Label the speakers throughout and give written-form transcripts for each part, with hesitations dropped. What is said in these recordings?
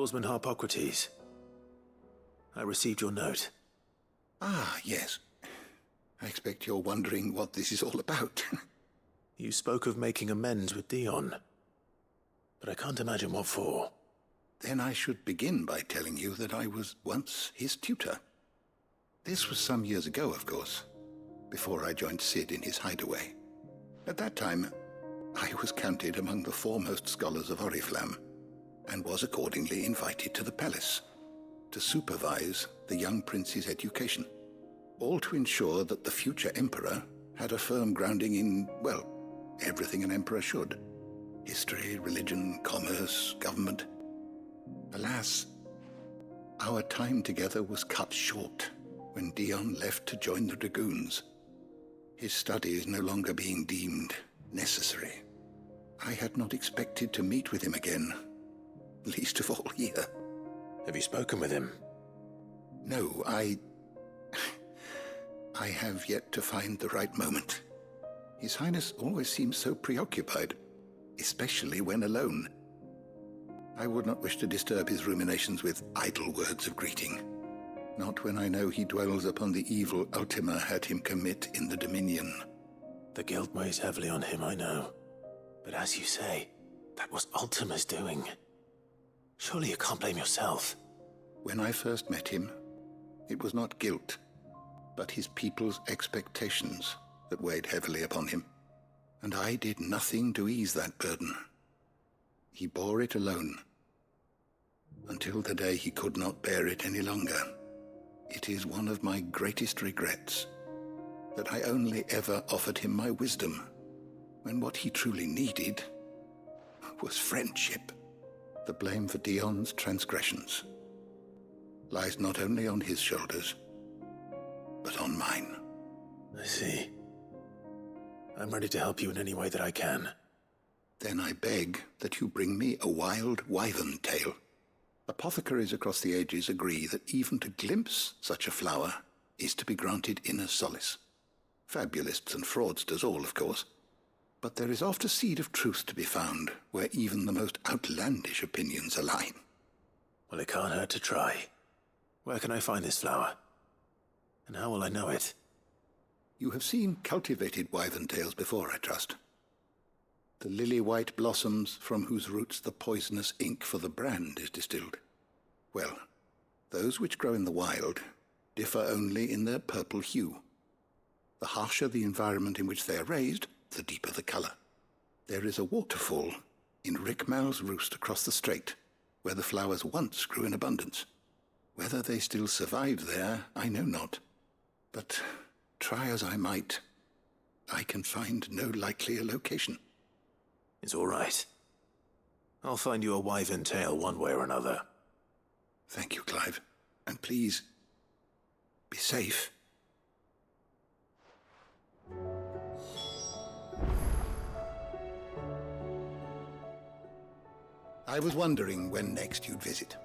Speaker 1: Lawsman Harpocrates. I received your note.
Speaker 2: Ah, yes. I expect you're wondering what this is all about.
Speaker 1: You spoke of making amends with Dion, but I can't imagine what for.
Speaker 2: Then I should begin by telling you that I was once his tutor. This was some years ago, of course, before I joined Sid in his hideaway. At that time, I was counted among the foremost scholars of Oriflamme, and was accordingly invited to the palace to supervise the young prince's education, all to ensure that the future emperor had a firm grounding in, well, everything an emperor should. History, religion, commerce, government. Alas, our time together was cut short when Dion left to join the Dragoons, his studies no longer being deemed necessary. I had not expected to meet with him again, least of all here.
Speaker 1: Have you spoken with him?
Speaker 2: No, I have yet to find the right moment. His Highness always seems so preoccupied, especially when alone. I would not wish to disturb his ruminations with idle words of greeting. Not when I know he dwells upon the evil Ultima had him commit in the Dominion.
Speaker 1: The guilt weighs heavily on him, I know. But as you say, that was Ultima's doing. Surely you can't blame yourself.
Speaker 2: When I first met him, it was not guilt, but his people's expectations that weighed heavily upon him. And I did nothing to ease that burden. He bore it alone, until the day he could not bear it any longer. It is one of my greatest regrets that I only ever offered him my wisdom, when what he truly needed was friendship. The blame for Dion's transgressions lies not only on his shoulders, but on mine.
Speaker 1: I see. I'm ready to help you in any way that I can.
Speaker 2: Then I beg that you bring me a wild wyvern tail. Apothecaries across the ages agree that even to glimpse such a flower is to be granted inner solace. Fabulists and fraudsters all, of course. But there is oft a seed of truth to be found where even the most outlandish opinions align.
Speaker 1: Well, it can't hurt to try. Where can I find this flower? And how will I know it?
Speaker 2: You have seen cultivated wyvern tails before, I trust. The lily-white blossoms from whose roots the poisonous ink for the brand is distilled. Well, those which grow in the wild differ only in their purple hue. The harsher the environment in which they are raised, the deeper the color. There is a waterfall in Rickmal's roost across the strait, where the flowers once grew in abundance. Whether they still survive there, I know not. But try as I might, I can find no likelier location.
Speaker 1: It's all right. I'll find you a wyvern tail one way or another.
Speaker 2: Thank you, Clive. And please, be safe. I was wondering when next you'd visit.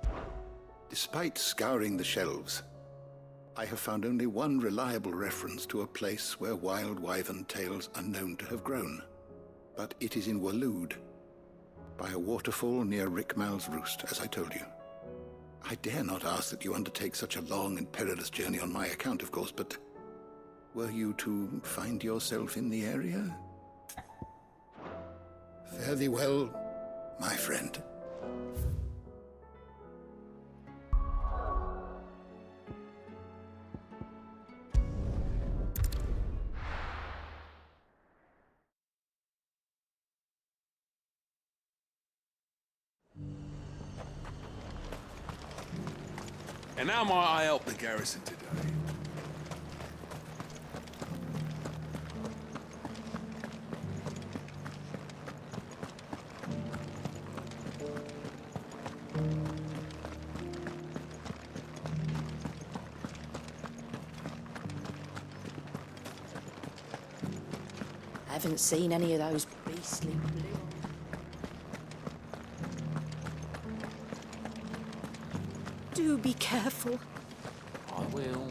Speaker 2: Despite scouring the shelves, I have found only one reliable reference to a place where wild wyvern tails are known to have grown. But it is in Waloed, by a waterfall near Rickmal's roost, as I told you. I dare not ask that you undertake such a long and perilous journey on my account, of course, but were you to find yourself in the area? Fare thee well, my friend.
Speaker 3: And how might I help the garrison today?
Speaker 4: I haven't seen any of those beastly blue. Do be careful.
Speaker 3: I will.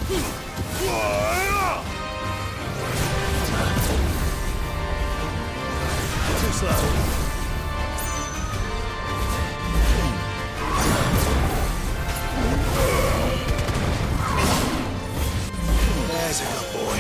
Speaker 1: Too slow. There's a good boy.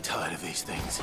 Speaker 1: Tired of these things.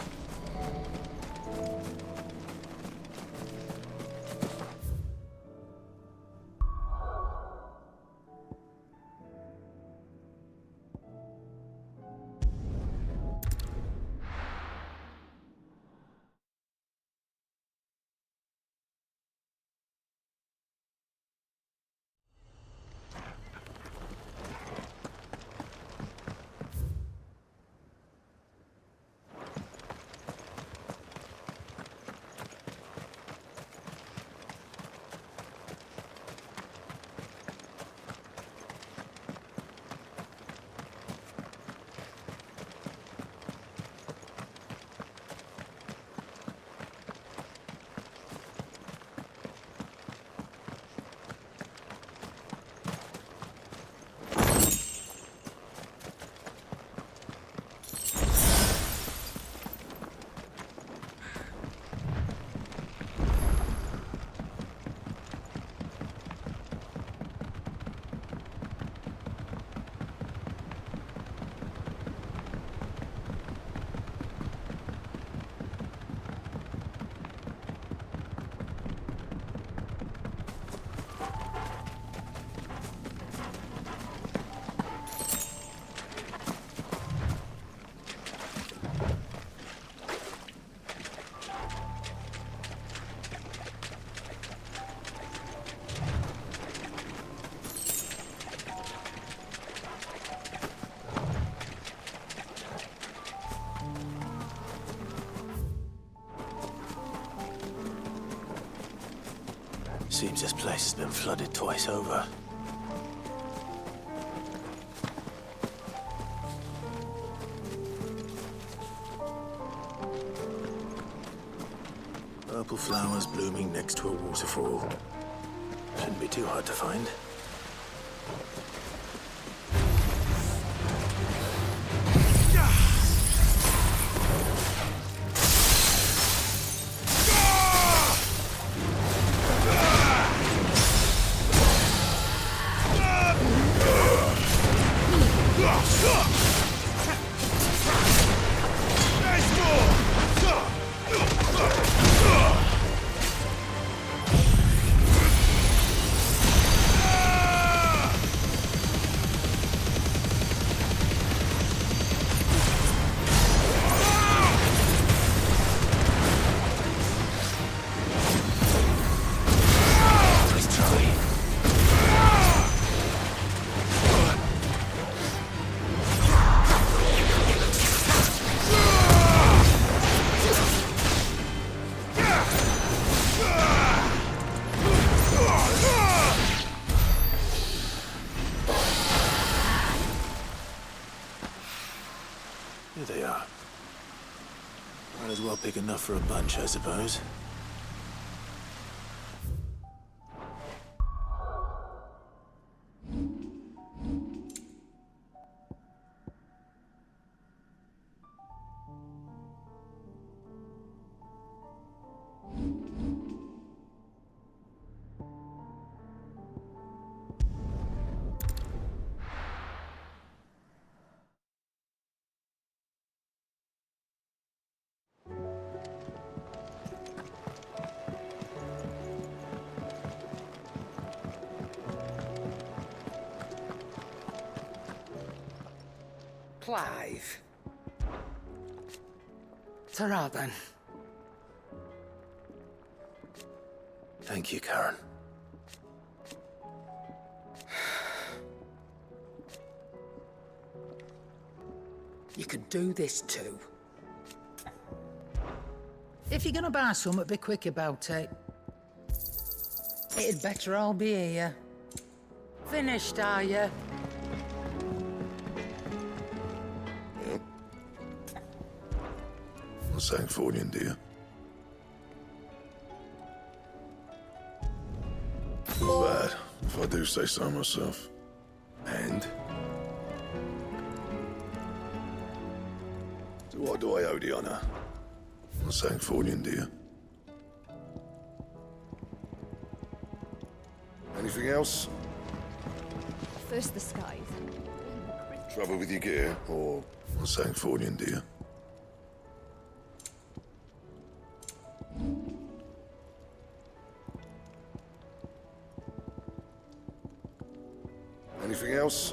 Speaker 1: Seems this place has been flooded twice over. Purple flowers blooming next to a waterfall. Shouldn't be too hard to find. Not big enough for a bunch, I suppose.
Speaker 5: Clive. Ta-ra then.
Speaker 1: Thank you, Karen.
Speaker 5: You could do this too. If you're gonna buy something, be quick about it. It'd better all be here. Finished, are you?
Speaker 6: Sancfordian, dear. Not bad, if I do say so myself. And? To what do I owe the honour? Sancfordian, dear. Anything else?
Speaker 7: First the skies.
Speaker 6: Trouble with your gear, or Sancfordian, dear? Anything else?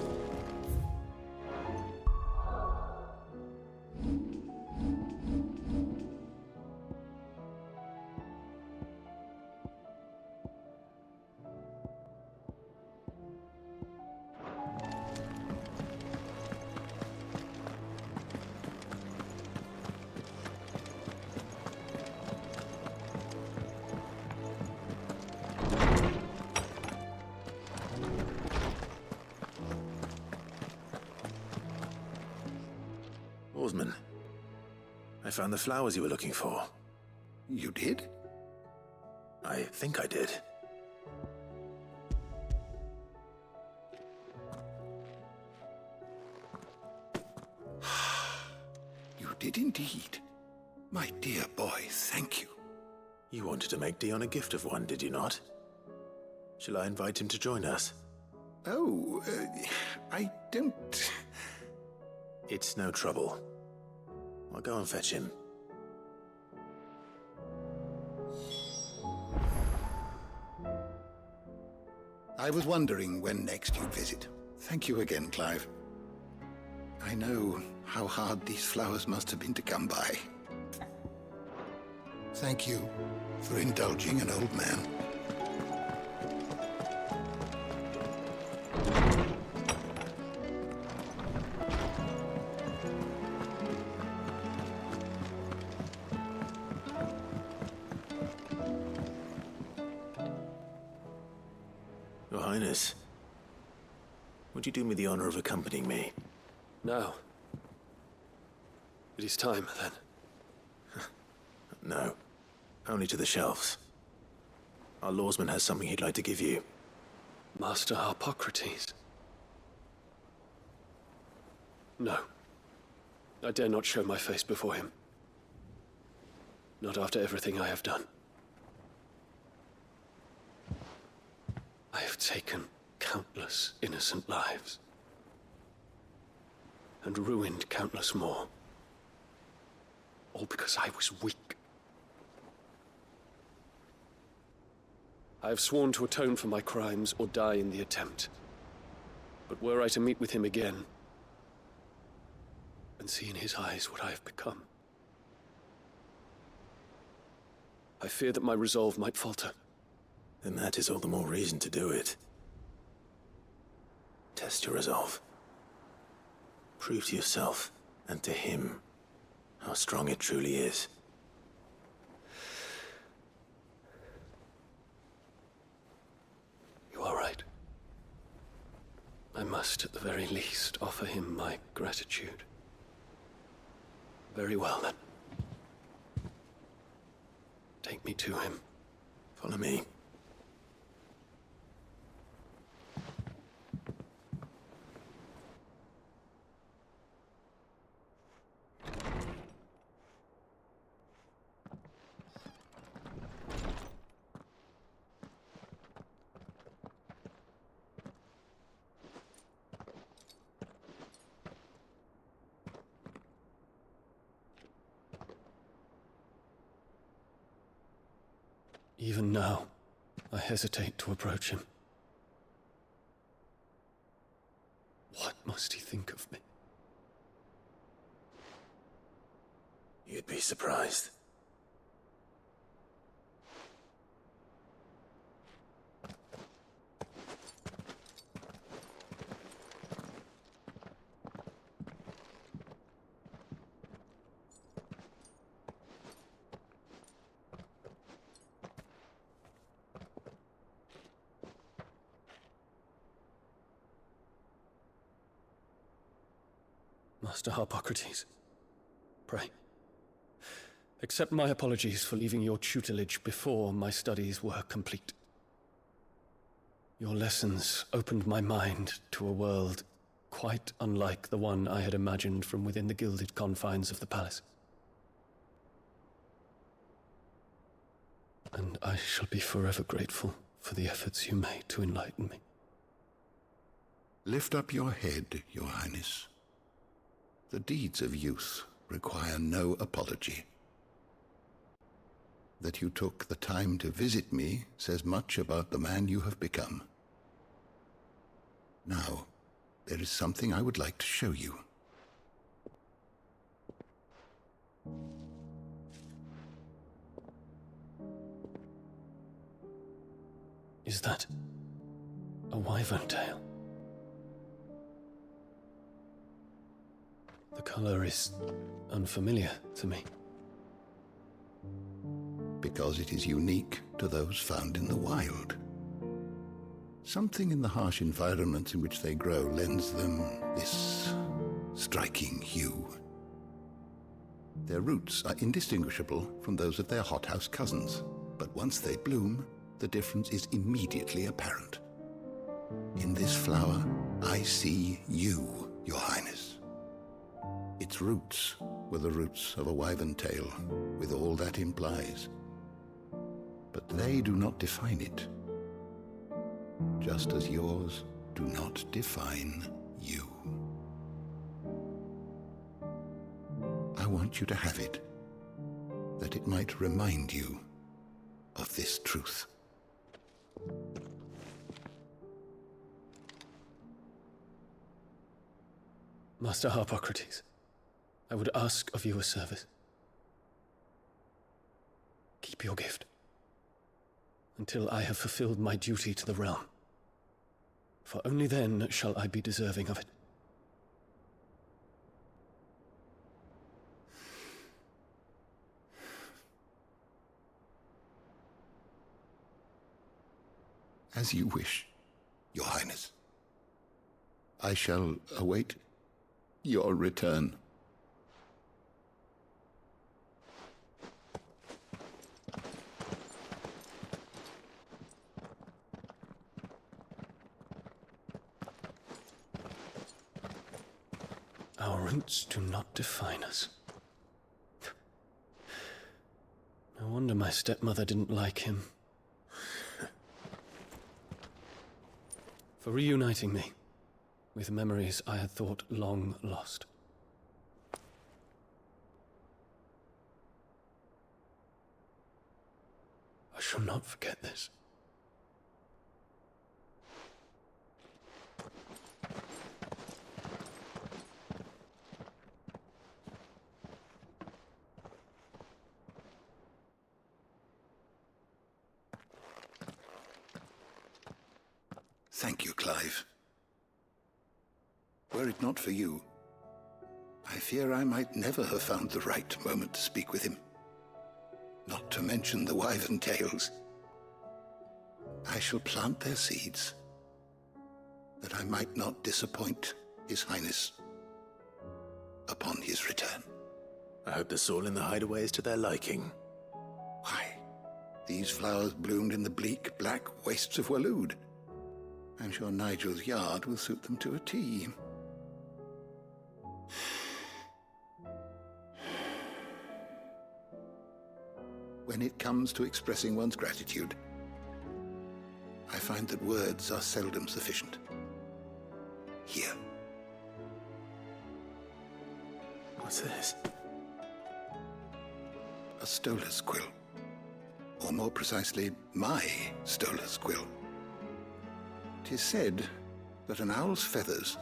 Speaker 1: Oarsman, I found the flowers you were looking for.
Speaker 2: You did?
Speaker 1: I think I did.
Speaker 2: You did indeed. My dear boy, thank you.
Speaker 1: You wanted to make Dion a gift of one, did you not? Shall I invite him to join us?
Speaker 2: Oh, I don't...
Speaker 1: It's no trouble. I'll go and fetch him.
Speaker 2: I was wondering when next you'd visit. Thank you again, Clive. I know how hard these flowers must have been to come by. Thank you for indulging an old man.
Speaker 1: Your Highness, would you do me the honor of accompanying me?
Speaker 8: Now. It is time, then.
Speaker 1: No, only to the shelves. Our lawsman has something he'd like to give you.
Speaker 8: Master Harpocrates. No. I dare not show my face before him. Not after everything I have done. I have taken countless innocent lives. And ruined countless more. All because I was weak. I have sworn to atone for my crimes or die in the attempt. But were I to meet with him again, and see in his eyes what I have become, I fear that my resolve might falter.
Speaker 1: Then that is all the more reason to do it. Test your resolve. Prove to yourself, and to him, how strong it truly is.
Speaker 8: You are right. I must, at the very least, offer him my gratitude. Very well, then. Take me to him.
Speaker 1: Follow me.
Speaker 8: Even now, I hesitate to approach him. What must he think of me?
Speaker 1: You'd be surprised.
Speaker 8: Master Harpocrates, pray, accept my apologies for leaving your tutelage before my studies were complete. Your lessons opened my mind to a world quite unlike the one I had imagined from within the gilded confines of the palace. And I shall be forever grateful for the efforts you made to enlighten me.
Speaker 2: Lift up your head, Your Highness. The deeds of youth require no apology. That you took the time to visit me says much about the man you have become. Now, there is something I would like to show you.
Speaker 8: Is that a wyvern tail? The color is unfamiliar to me.
Speaker 2: Because it is unique to those found in the wild. Something in the harsh environments in which they grow lends them this striking hue. Their roots are indistinguishable from those of their hothouse cousins, but once they bloom, the difference is immediately apparent. In this flower, I see you, Your Highness. Its roots were the roots of a wyvern tail, with all that implies. But they do not define it, just as yours do not define you. I want you to have it, that it might remind you of this truth.
Speaker 8: Master Harpocrates, I would ask of you a service. Keep your gift until I have fulfilled my duty to the realm, for only then shall I be deserving of it.
Speaker 2: As you wish, Your Highness. I shall await your return.
Speaker 8: Our roots do not define us. No wonder my stepmother didn't like him. For reuniting me with memories I had thought long lost. I shall not forget this.
Speaker 2: Thank you, Clive. Were it not for you, I fear I might never have found the right moment to speak with him. Not to mention the wyvern tales. I shall plant their seeds, that I might not disappoint His Highness upon his return.
Speaker 1: I hope the soul in the hideaway is to their liking.
Speaker 2: Why, These flowers bloomed in the bleak, black wastes of Waloed. I'm sure Nigel's yard will suit them to a T. When it comes to expressing one's gratitude, I find that words are seldom sufficient. Here.
Speaker 1: What's this?
Speaker 2: A stolas quill. Or more precisely, my stolas quill. 'Tis said that an owl's feathers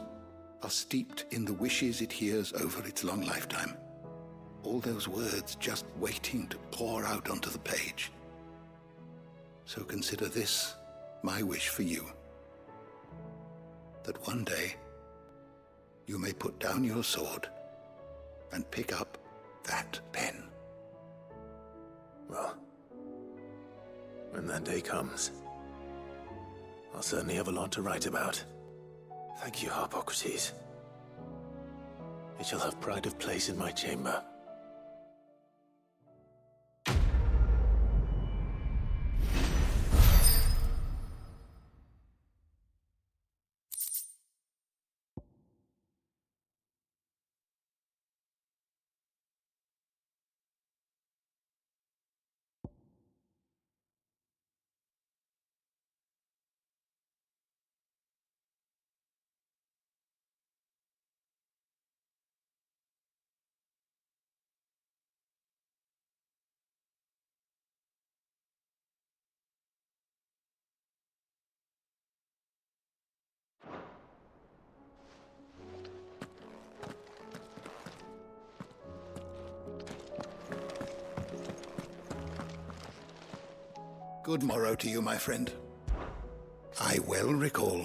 Speaker 2: are steeped in the wishes it hears over its long lifetime. All those words just waiting to pour out onto the page. So consider this my wish for you. That one day you may put down your sword and pick up that pen.
Speaker 1: Well, when that day comes, I'll certainly have a lot to write about. Thank you, Harpocrates. It shall have pride of place in my chamber.
Speaker 2: Good morrow to you, my friend. I well recall.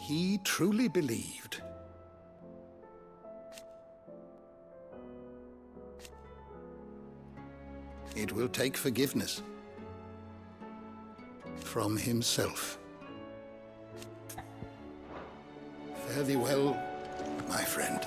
Speaker 2: He truly believed. It will take forgiveness from himself. Fare thee well, my friend.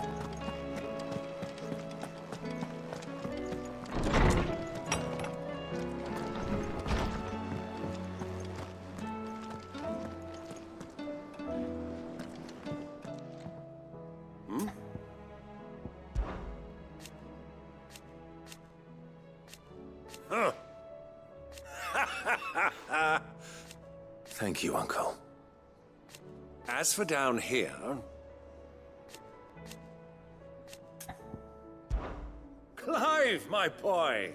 Speaker 1: Thank you, Uncle.
Speaker 9: As for down here... Clive, my boy!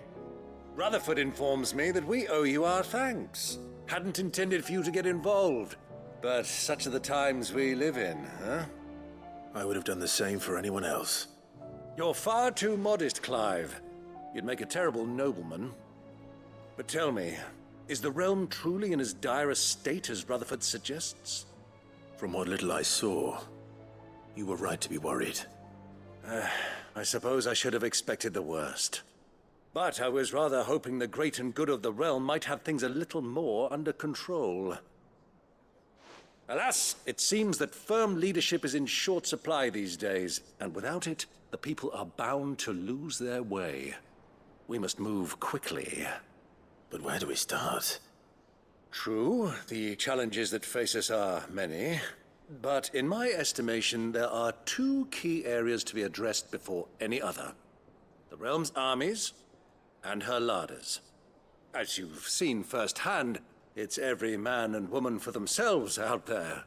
Speaker 9: Rutherford informs me that we owe you our thanks. Hadn't intended for you to get involved, but such are the times we live in, huh?
Speaker 1: I would have done the same for anyone else.
Speaker 9: You're far too modest, Clive. You'd make a terrible nobleman. But tell me, is the realm truly in as dire a state as Rutherford suggests?
Speaker 1: From what little I saw, you were right to be worried.
Speaker 9: I suppose I should have expected the worst. But I was rather hoping the great and good of the realm might have things a little more under control. Alas, it seems that firm leadership is in short supply these days, and without it, the people are bound to lose their way. We must move quickly.
Speaker 1: But where do we start?
Speaker 9: True, the challenges that face us are many. But in my estimation, there are two key areas to be addressed before any other. The realm's armies and her larders. As you've seen firsthand, it's every man and woman for themselves out there.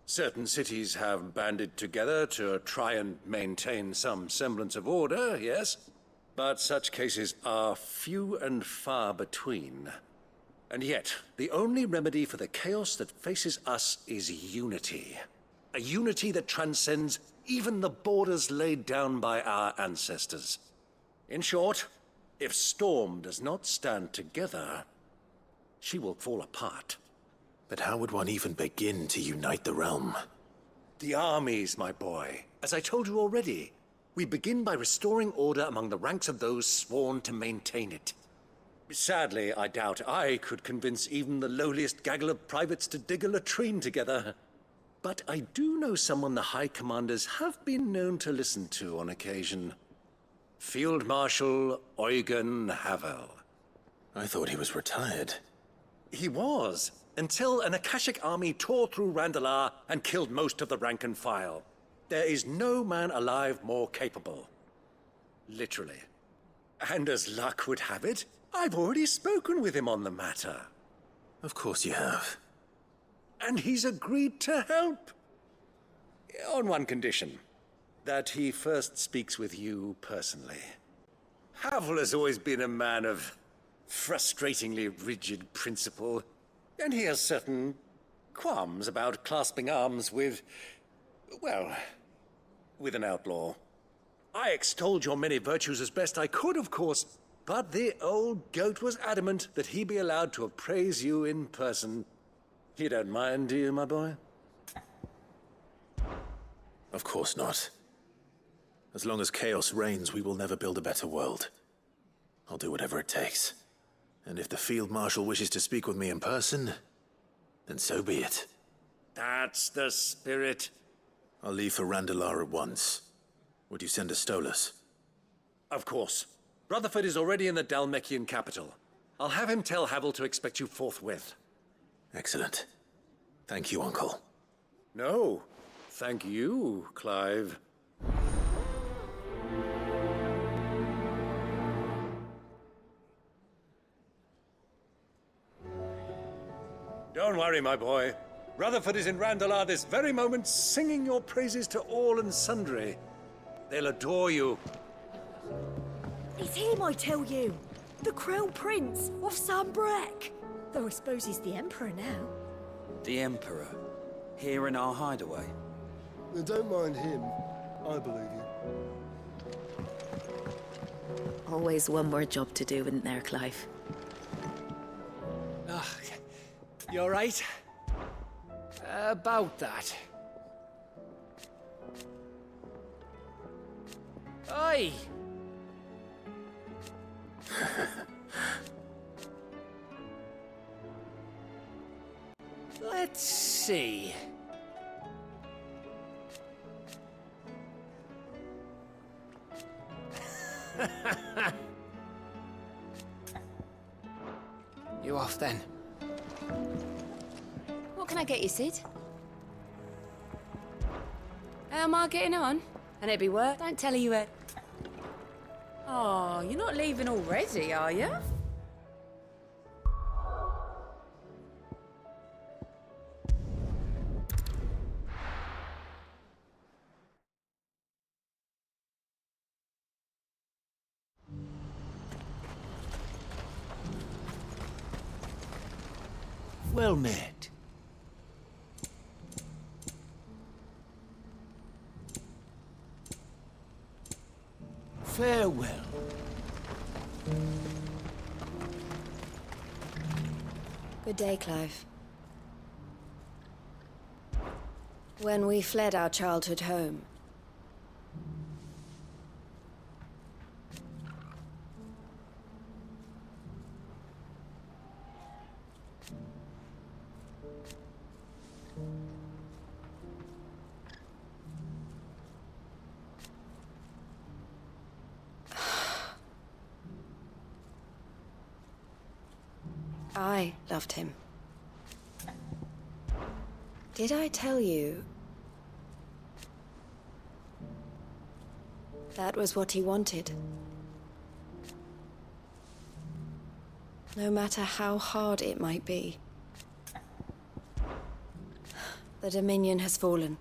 Speaker 9: Certain cities have banded together to try and maintain some semblance of order, yes? But such cases are few and far between. And yet, the only remedy for the chaos that faces us is unity. A unity that transcends even the borders laid down by our ancestors. In short, if Storm does not stand together, she will fall apart.
Speaker 1: But how would one even begin to unite the realm?
Speaker 9: The armies, my boy. As I told you already, we begin by restoring order among the ranks of those sworn to maintain it. Sadly, I doubt I could convince even the lowliest gaggle of privates to dig a latrine together. But I do know someone the High Commanders have been known to listen to on occasion. Field Marshal Eugen Havel.
Speaker 1: I thought he was retired.
Speaker 9: He was, until an Akashic army tore through Randalar and killed most of the rank and file. There is no man alive more capable. Literally. And as luck would have it, I've already spoken with him on the matter.
Speaker 1: Of course you have.
Speaker 9: And he's agreed to help. On one condition. That he first speaks with you personally. Havel has always been a man of frustratingly rigid principle, and he has certain qualms about clasping arms with, well, with an outlaw. I extolled your many virtues as best I could, of course, but the old goat was adamant that he be allowed to appraise you in person. You don't mind, do you, my boy?
Speaker 1: Of course not. As long as chaos reigns, we will never build a better world. I'll do whatever it takes. And if the Field Marshal wishes to speak with me in person, then so be it.
Speaker 9: That's the spirit.
Speaker 1: I'll leave for Randalar at once. Would you send a Stolas?
Speaker 9: Of course. Rutherford is already in the Dalmekian capital. I'll have him tell Havel to expect you forthwith.
Speaker 1: Excellent. Thank you, Uncle.
Speaker 9: No, thank you, Clive. Don't worry, my boy. Rutherford is in Randalar this very moment, singing your praises to all and sundry. They'll adore you.
Speaker 7: It's him, I tell you. The Crown Prince of Sambrek. Though I suppose he's the Emperor now.
Speaker 10: The Emperor? Here in our hideaway?
Speaker 11: Don't mind him. I believe you.
Speaker 4: Always one more job to do, isn't there, Clive?
Speaker 10: You all right? About that. Oi! Let's see. You off then?
Speaker 12: What can I get you, Sid? How am I getting on? And it be work? Don't tell her you were.
Speaker 5: Oh, you're not leaving already, are you?
Speaker 10: Well met. Farewell.
Speaker 12: Good day, Clive. When we fled our childhood home, I loved him. Did I tell you that was what he wanted? No matter how hard it might be. The Dominion has fallen.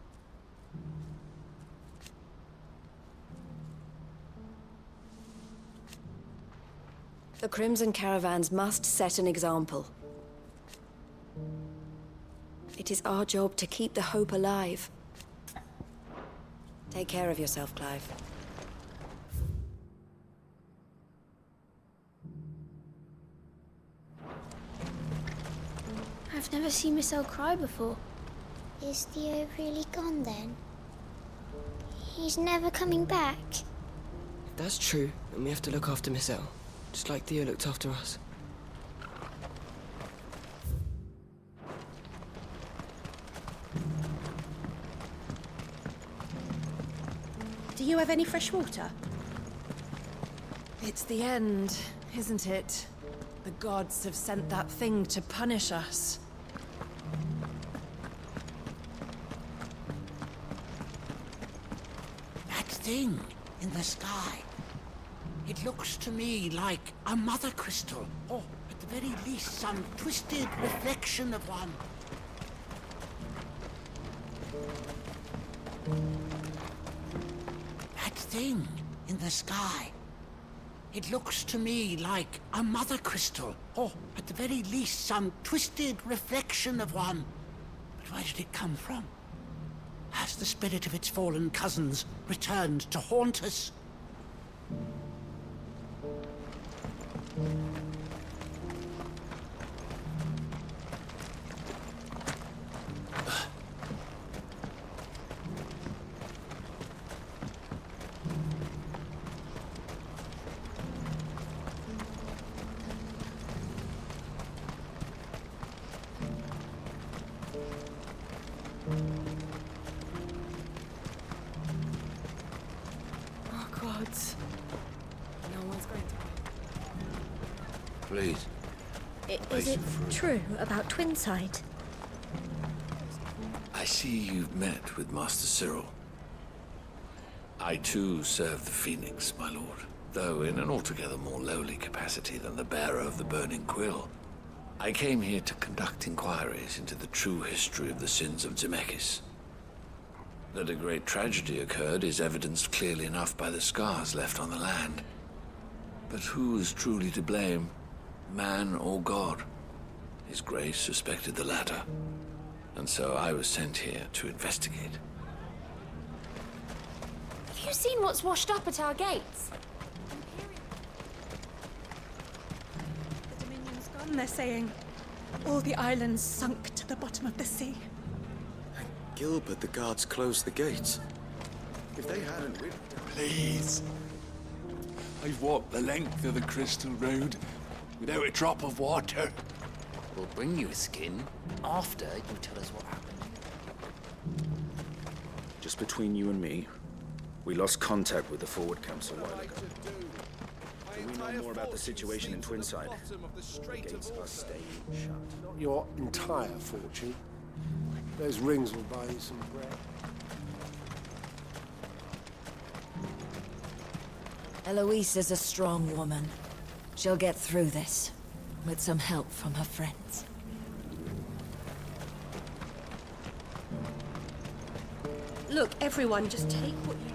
Speaker 12: The Crimson Caravans must set an example. It is our job to keep the hope alive. Take care of yourself, Clive.
Speaker 13: I've never seen Michelle cry before. Is Theo really gone then? He's never coming back.
Speaker 14: That's true, and we have to look after Michelle, just like Theo looked after us.
Speaker 5: Do you have any fresh water?
Speaker 4: It's the end, isn't it? The gods have sent that thing to punish us.
Speaker 15: That thing in the sky. It looks to me like a mother crystal, or at the very least some twisted reflection of one. That thing in the sky. It looks to me like a mother crystal, or at the very least some twisted reflection of one. But where did it come from? Has the spirit of its fallen cousins returned to haunt us?
Speaker 4: Oh, gods. No one's going to...
Speaker 6: Please.
Speaker 7: Is it true about Twinside?
Speaker 6: I see you've met with Master Cyril. I too serve the Phoenix, my lord, though in an altogether more lowly capacity than the bearer of the Burning Quill. I came here to conduct inquiries into the true history of the sins of Zemeckis. That a great tragedy occurred is evidenced clearly enough by the scars left on the land. But who is truly to blame, man or God? His Grace suspected the latter, and so I was sent here to investigate.
Speaker 13: Have you seen what's washed up at our gates?
Speaker 4: The Dominion's gone, they're saying. All the islands sunk to the bottom of the sea.
Speaker 16: Gilbert, the guards closed the gates. If they hadn't, we'd...
Speaker 3: Please. I've walked the length of the Crystal Road without a drop of water.
Speaker 10: We'll bring you a skin after you tell us what happened.
Speaker 16: Just between you and me, we lost contact with the Forward Council a while ago. Do we know more about the situation in Twinside? The gates are staying shut.
Speaker 11: Not your entire fortune. Those rings will buy you some bread.
Speaker 4: Eloise is a strong woman. She'll get through this, with some help from her friends.
Speaker 7: Look, everyone, just take what you need.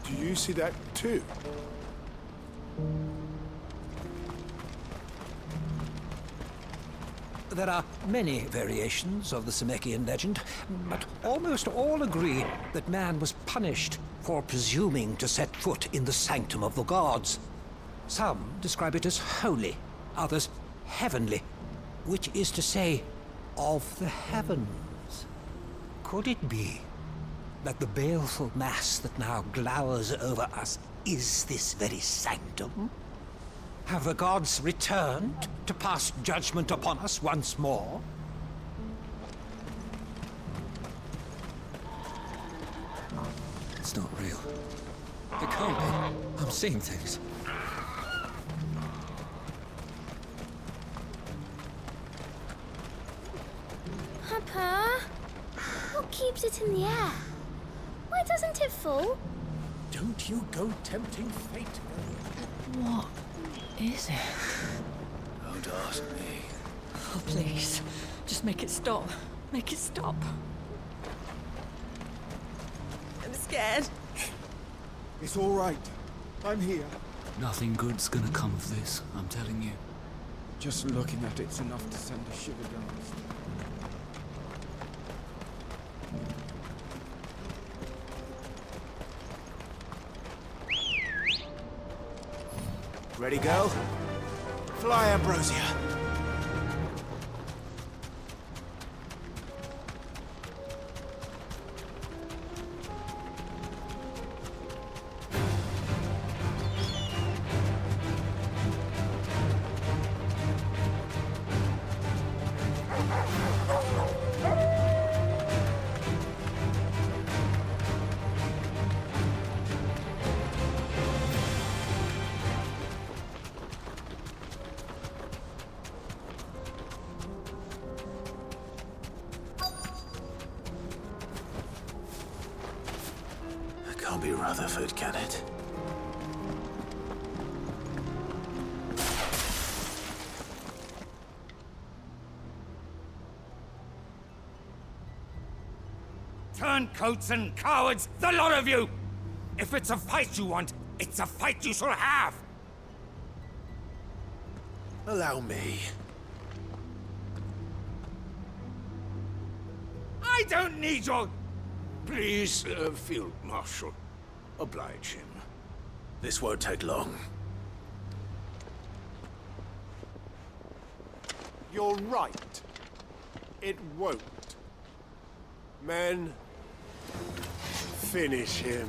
Speaker 11: Do you see that too?
Speaker 17: There are many variations of the Zemeckis legend, but almost all agree that man was punished for presuming to set foot in the sanctum of the gods. Some describe it as holy, others heavenly, which is to say, of the heavens. Could it be that the baleful mass that now glowers over us is this very sanctum? Have the gods returned to pass judgment upon us once more?
Speaker 18: It's not real. It can't be. I'm seeing things.
Speaker 13: Papa, what keeps it in the air? Why doesn't it fall?
Speaker 15: Don't you go tempting fate.
Speaker 4: What is it?
Speaker 6: Don't ask me.
Speaker 4: Oh, please. Just make it stop. Make it stop. I'm scared.
Speaker 11: It's all right. I'm here.
Speaker 18: Nothing good's gonna come of this, I'm telling you.
Speaker 11: Just looking at it's enough to send a shiver down my spine.
Speaker 1: Ready, go? Fly, Ambrosia. can't be Rutherford, can it?
Speaker 19: Turncoats and cowards, the lot of you! If it's a fight you want, it's a fight you shall have!
Speaker 1: Allow me.
Speaker 19: I don't need your...
Speaker 3: Please, Field Marshal, oblige him.
Speaker 1: This won't take long.
Speaker 11: You're right. It won't. Men, finish him.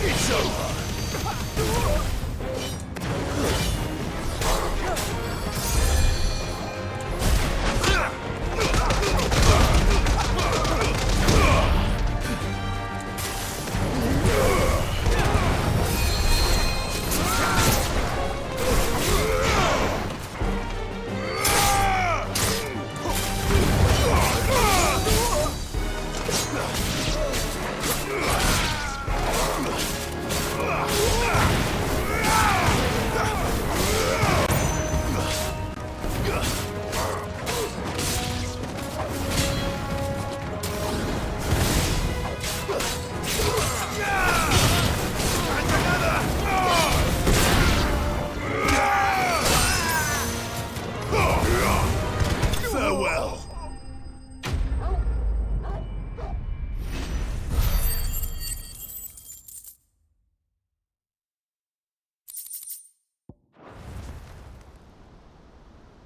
Speaker 3: It's over!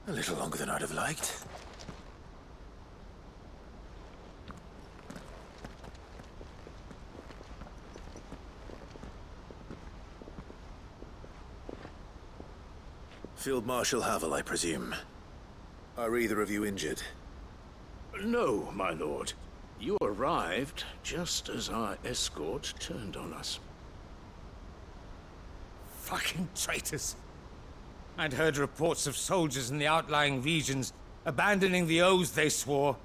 Speaker 1: A little longer than I'd have liked. Field Marshal Havel, I presume. Are either of you injured?
Speaker 3: No, my lord. You arrived just as our escort turned on us.
Speaker 19: Fucking traitors. I'd heard reports of soldiers in the outlying regions abandoning the oaths they swore.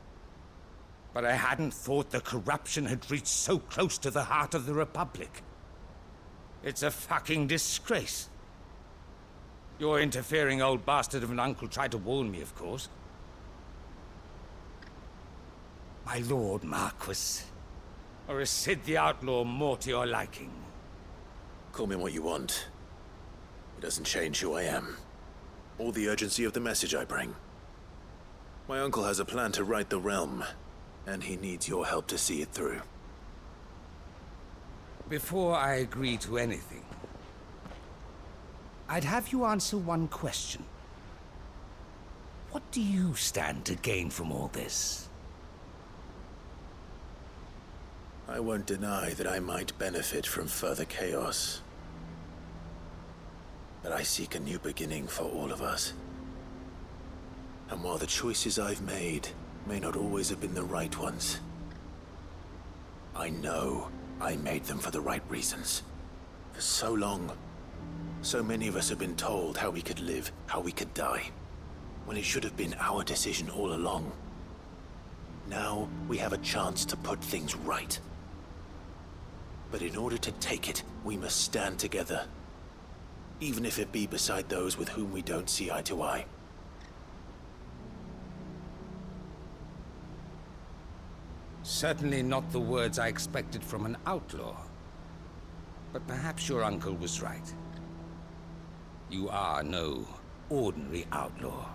Speaker 19: But I hadn't thought the corruption had reached so close to the heart of the Republic. It's a fucking disgrace. Your interfering old bastard of an uncle tried to warn me, of course. My lord Marquis. Or is Sid the Outlaw more to your liking?
Speaker 1: Call me what you want. It doesn't change who I am, or the urgency of the message I bring. My uncle has a plan to right the realm, and he needs your help to see it through.
Speaker 19: Before I agree to anything, I'd have you answer one question. What do you stand to gain from all this?
Speaker 1: I won't deny that I might benefit from further chaos. But I seek a new beginning for all of us. And while the choices I've made may not always have been the right ones, I know I made them for the right reasons. For so long, so many of us have been told how we could live, how we could die, when it should have been our decision all along. Now we have a chance to put things right. But in order to take it, we must stand together. Even if it be beside those with whom we don't see eye to eye.
Speaker 19: Certainly not the words I expected from an outlaw. But perhaps your uncle was right. You are no ordinary outlaw.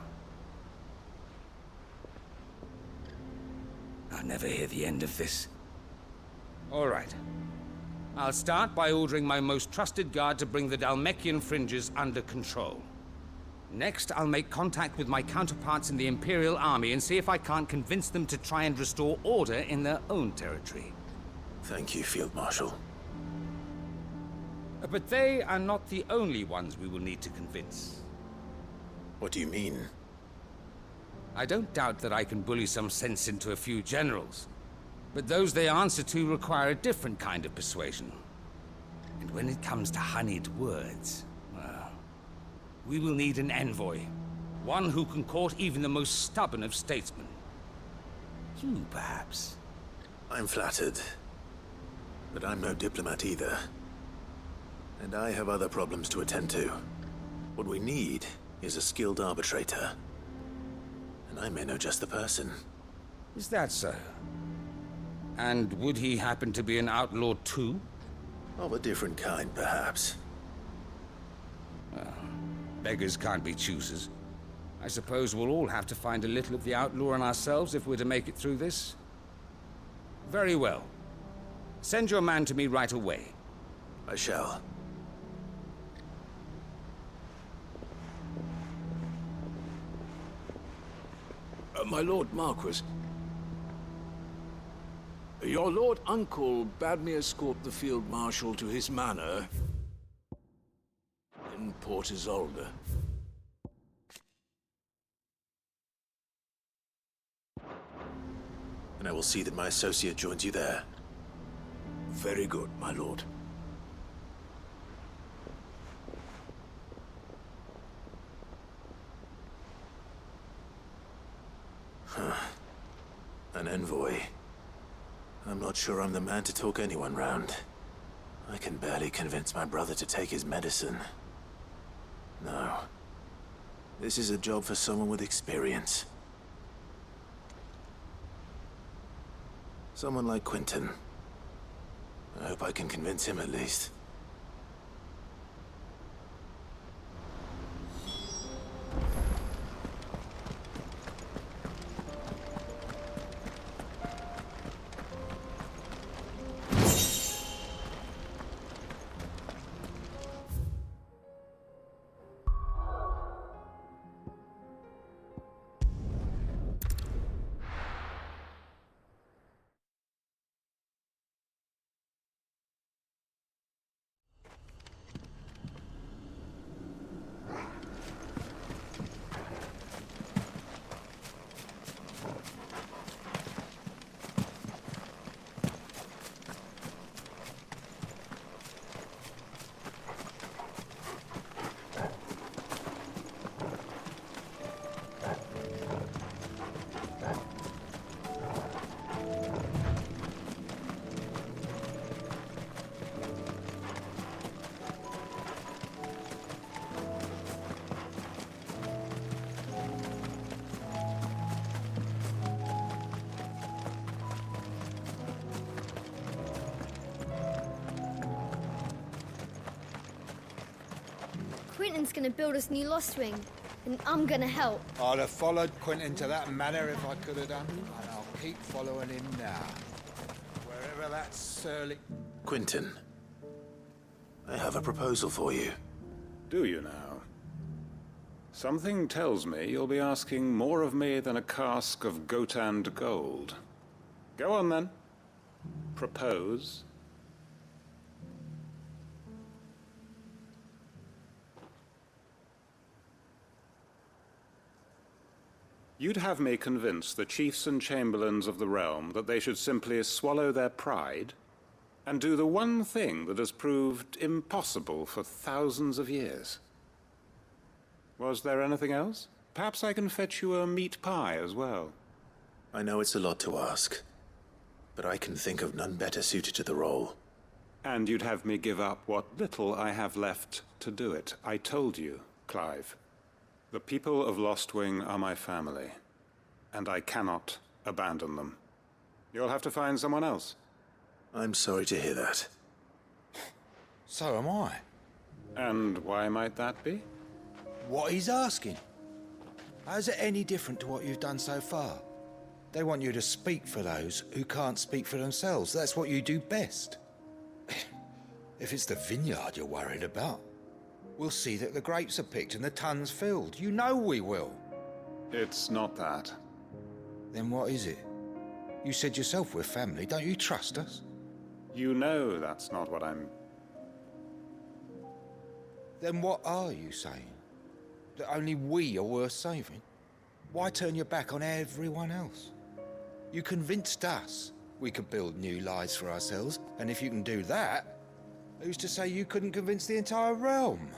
Speaker 19: I'll never hear the end of this. All right. I'll start by ordering my most trusted guard to bring the Dhalmekian fringes under control. Next, I'll make contact with my counterparts in the Imperial Army and see if I can't convince them to try and restore order in their own territory.
Speaker 1: Thank you, Field Marshal.
Speaker 19: But they are not the only ones we will need to convince.
Speaker 1: What do you mean?
Speaker 19: I don't doubt that I can bully some sense into a few generals, but those they answer to require a different kind of persuasion. And when it comes to honeyed words, well, we will need an envoy. One who can court even the most stubborn of statesmen. You, perhaps?
Speaker 1: I'm flattered. But I'm no diplomat either. And I have other problems to attend to. What we need is a skilled arbitrator. And I may know just the person.
Speaker 19: Is that so? And would he happen to be an outlaw too?
Speaker 1: Of a different kind, perhaps.
Speaker 19: Well, beggars can't be choosers. I suppose we'll all have to find a little of the outlaw in ourselves if we're to make it through this. Very well. Send your man to me right away.
Speaker 1: I shall.
Speaker 3: My Lord Marquis. Your Lord Uncle bade me escort the Field Marshal to his manor in Port Isolde.
Speaker 1: And I will see that my associate joins you there.
Speaker 3: Very good, my lord.
Speaker 1: An envoy. I'm not sure I'm the man to talk anyone round. I can barely convince my brother to take his medicine. No. This is a job for someone with experience. Someone like Quentin. I hope I can convince him at least.
Speaker 20: Quentin's gonna build us new Lost Wing, and I'm gonna help.
Speaker 21: I'd have followed Quentin to that manor if I could have done, and I'll keep following him now. Wherever that surly...
Speaker 1: Quentin, I have a proposal for you.
Speaker 16: Do you now? Something tells me you'll be asking more of me than a cask of Gotand gold. Go on then. Propose. You'd have me convince the chiefs and chamberlains of the realm that they should simply swallow their pride and do the one thing that has proved impossible for thousands of years. Was there anything else? Perhaps I can fetch you a meat pie as well.
Speaker 1: I know it's a lot to ask, but I can think of none better suited to the role.
Speaker 16: And you'd have me give up what little I have left to do it. I told you, Clive. The people of Lostwing are my family, and I cannot abandon them. You'll have to find someone else.
Speaker 1: I'm sorry to hear that.
Speaker 21: So am I.
Speaker 16: And why might that be?
Speaker 21: What he's asking. How's it any different to what you've done so far? They want you to speak for those who can't speak for themselves. That's what you do best. If it's the vineyard you're worried about, we'll see that the grapes are picked and the tons filled. You know we will.
Speaker 16: It's not that.
Speaker 21: Then what is it? You said yourself we're family. Don't you trust us?
Speaker 16: You know that's not what I'm...
Speaker 21: Then what are you saying? That only we are worth saving? Why turn your back on everyone else? You convinced us we could build new lives for ourselves, and if you can do that, who's to say you couldn't convince the entire realm?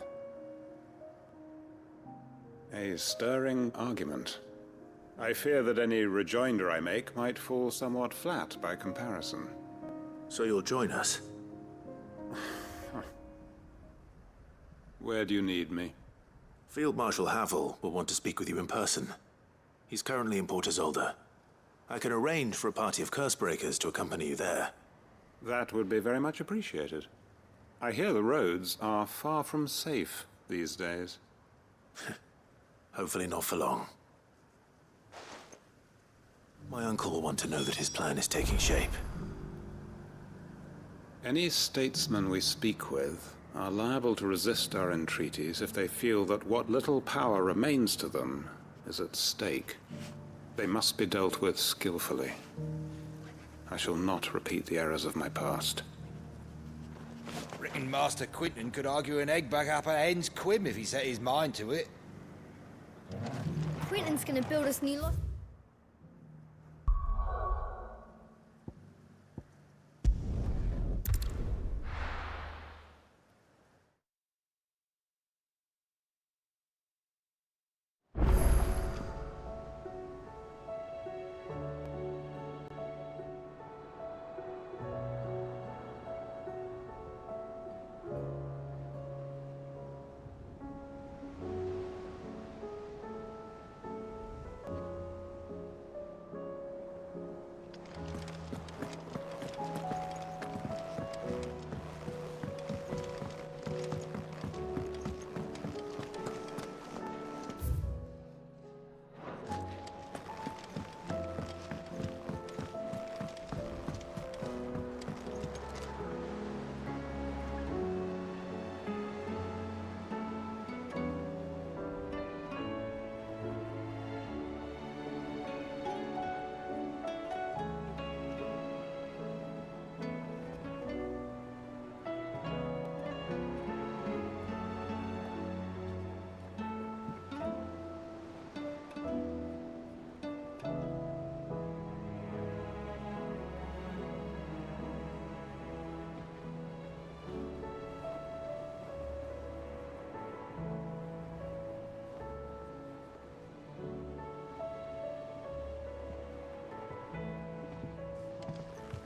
Speaker 16: A stirring argument. I fear that any rejoinder I make might fall somewhat flat by comparison.
Speaker 1: So you'll join us?
Speaker 16: Where do you need me?
Speaker 1: Field Marshal Havel will want to speak with you in person. He's currently in Port Isolde. I can arrange for a party of Cursebreakers to accompany you there.
Speaker 16: That would be very much appreciated. I hear the roads are far from safe these days.
Speaker 1: Hopefully not for long. My uncle will want to know that his plan is taking shape.
Speaker 16: Any statesmen we speak with are liable to resist our entreaties if they feel that what little power remains to them is at stake. They must be dealt with skillfully. I shall not repeat the errors of my past.
Speaker 21: Reckon Master Quinton could argue an egg back up a hen's quib if he set his mind to it.
Speaker 20: Quentin's gonna build us new lost.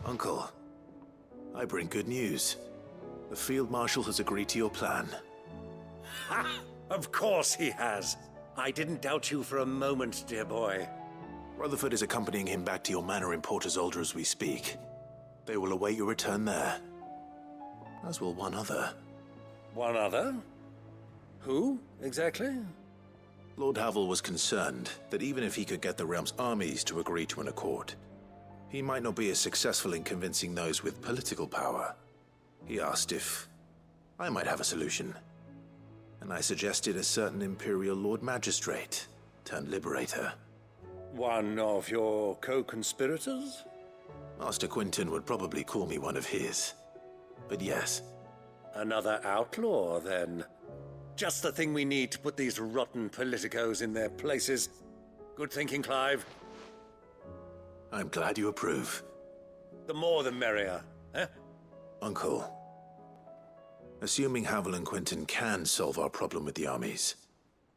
Speaker 1: Uncle, I bring good news. The Field Marshal has agreed to your plan.
Speaker 9: Ha! Of course he has. I didn't doubt you for a moment, dear boy.
Speaker 1: Rutherford is accompanying him back to your manor in Port Isolde as we speak. They will await your return there. As will one other.
Speaker 9: One other? Who, exactly?
Speaker 1: Lord Havel was concerned that even if he could get the realm's armies to agree to an accord, he might not be as successful in convincing those with political power. He asked if I might have a solution, and I suggested a certain Imperial Lord Magistrate turned Liberator.
Speaker 9: One of your co-conspirators?
Speaker 1: Master Quinton would probably call me one of his, but yes.
Speaker 9: Another outlaw, then. Just the thing we need to put these rotten politicos in their places. Good thinking, Clive.
Speaker 1: I'm glad you approve.
Speaker 9: The more the merrier, eh?
Speaker 1: Uncle, assuming Havel and Quinton can solve our problem with the armies,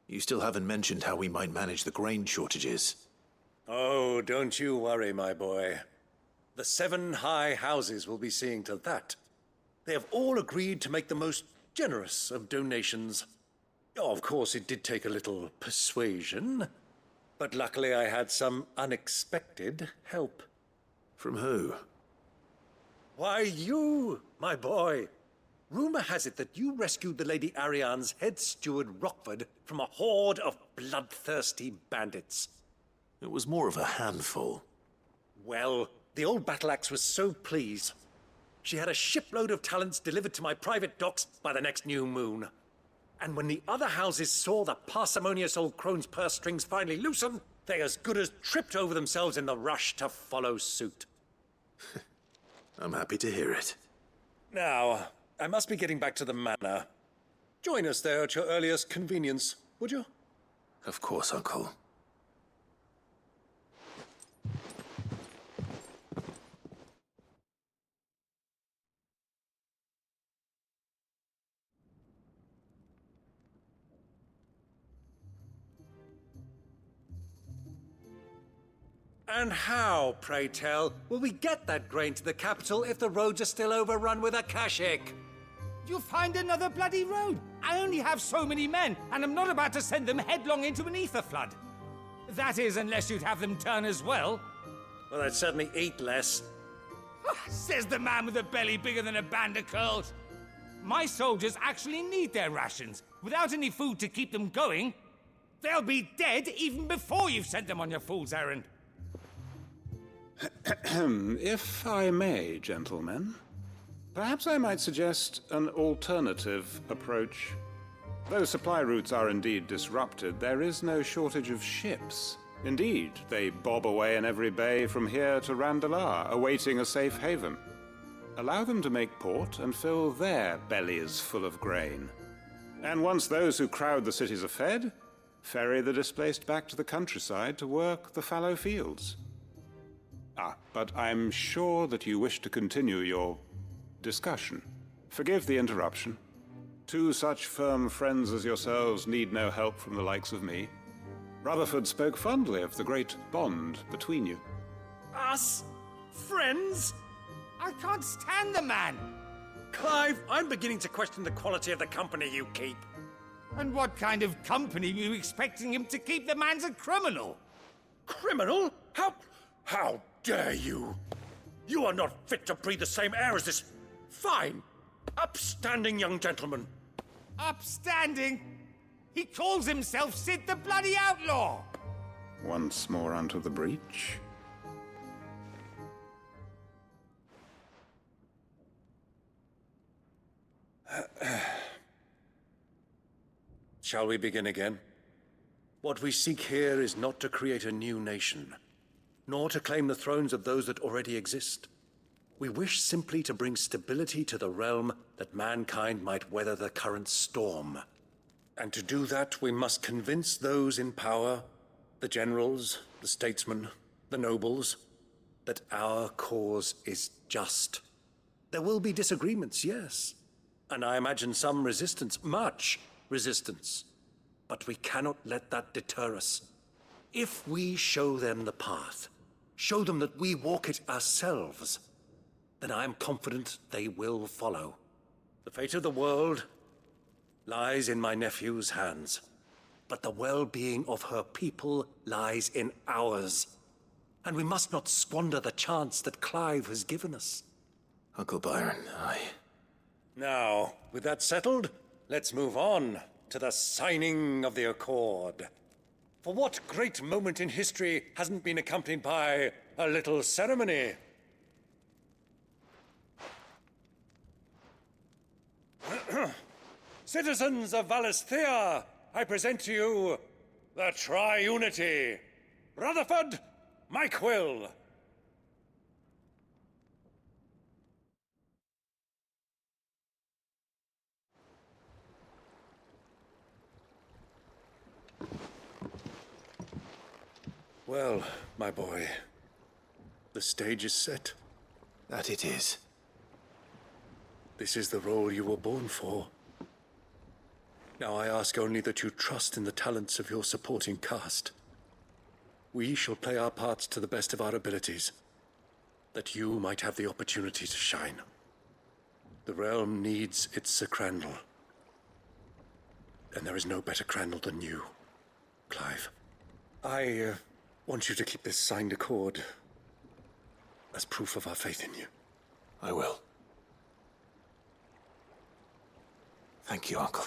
Speaker 1: you still haven't mentioned how we might manage the grain shortages.
Speaker 9: Oh, don't you worry, my boy. The 7 high houses will be seeing to that. They have all agreed to make the most generous of donations. Oh, of course, it did take a little persuasion. But luckily I had some unexpected help.
Speaker 1: From who?
Speaker 9: Why, you, my boy. Rumor has it that you rescued the Lady Ariane's head steward Rockford from a horde of bloodthirsty bandits.
Speaker 1: It was more of a handful.
Speaker 9: Well, the old battle axe was so pleased. She had a shipload of talents delivered to my private docks by the next new moon. And when the other houses saw the parsimonious old crone's purse strings finally loosen, they as good as tripped over themselves in the rush to follow suit.
Speaker 1: I'm happy to hear it.
Speaker 9: Now, I must be getting back to the manor. Join us there at your earliest convenience, would you?
Speaker 1: Of course, Uncle.
Speaker 9: And how, pray tell, will we get that grain to the capital if the roads are still overrun with Akashic?
Speaker 19: You'll find another bloody road. I only have so many men, and I'm not about to send them headlong into an ether flood. That is, unless you'd have them turn as well.
Speaker 9: Well, I'd certainly eat less.
Speaker 19: Says the man with a belly bigger than a band of curls. My soldiers actually need their rations. Without any food to keep them going, they'll be dead even before you've sent them on your fool's errand.
Speaker 16: If I may, gentlemen, perhaps I might suggest an alternative approach. Though supply routes are indeed disrupted, there is no shortage of ships. Indeed, they bob away in every bay from here to Randalar, awaiting a safe haven. Allow them to make port and fill their bellies full of grain. And once those who crowd the cities are fed, ferry the displaced back to the countryside to work the fallow fields. But I'm sure that you wish to continue your discussion. Forgive the interruption. Two such firm friends as yourselves need no help from the likes of me. Rutherford spoke fondly of the great bond between you.
Speaker 9: Us? Friends?
Speaker 19: I can't stand the man!
Speaker 9: Clive, I'm beginning to question the quality of the company you keep.
Speaker 19: And what kind of company were you expecting him to keep? The man's a criminal!
Speaker 9: Criminal? How dare you? You are not fit to breathe the same air as this fine, upstanding young gentleman.
Speaker 19: Upstanding? He calls himself Sid the Bloody Outlaw!
Speaker 16: Once more onto the breach.
Speaker 9: Shall we begin again? What we seek here is not to create a new nation, nor to claim the thrones of those that already exist. We wish simply to bring stability to the realm that mankind might weather the current storm. And to do that, we must convince those in power, the generals, the statesmen, the nobles, that our cause is just. There will be disagreements, yes. And I imagine some resistance, much resistance. But we cannot let that deter us. If we show them the path, show them that we walk it ourselves, then I am confident they will follow. The fate of the world lies in my nephew's hands, but the well-being of her people lies in ours. And we must not squander the chance that Clive has given us.
Speaker 1: Uncle Byron,
Speaker 9: Now, with that settled, let's move on to the signing of the Accord. For what great moment in history hasn't been accompanied by a little ceremony? Citizens of Valisthea, I present to you the Triunity. Rutherford, Mike Will. Well, my boy, the stage is set.
Speaker 1: That it is.
Speaker 9: This is the role you were born for. Now I ask only that you trust in the talents of your supporting cast. We shall play our parts to the best of our abilities, that you might have the opportunity to shine. The realm needs its Sir Crandall. And there is no better Crandall than you, Clive. I want you to keep this signed accord as proof of our faith in you.
Speaker 1: I will. Thank you, Uncle.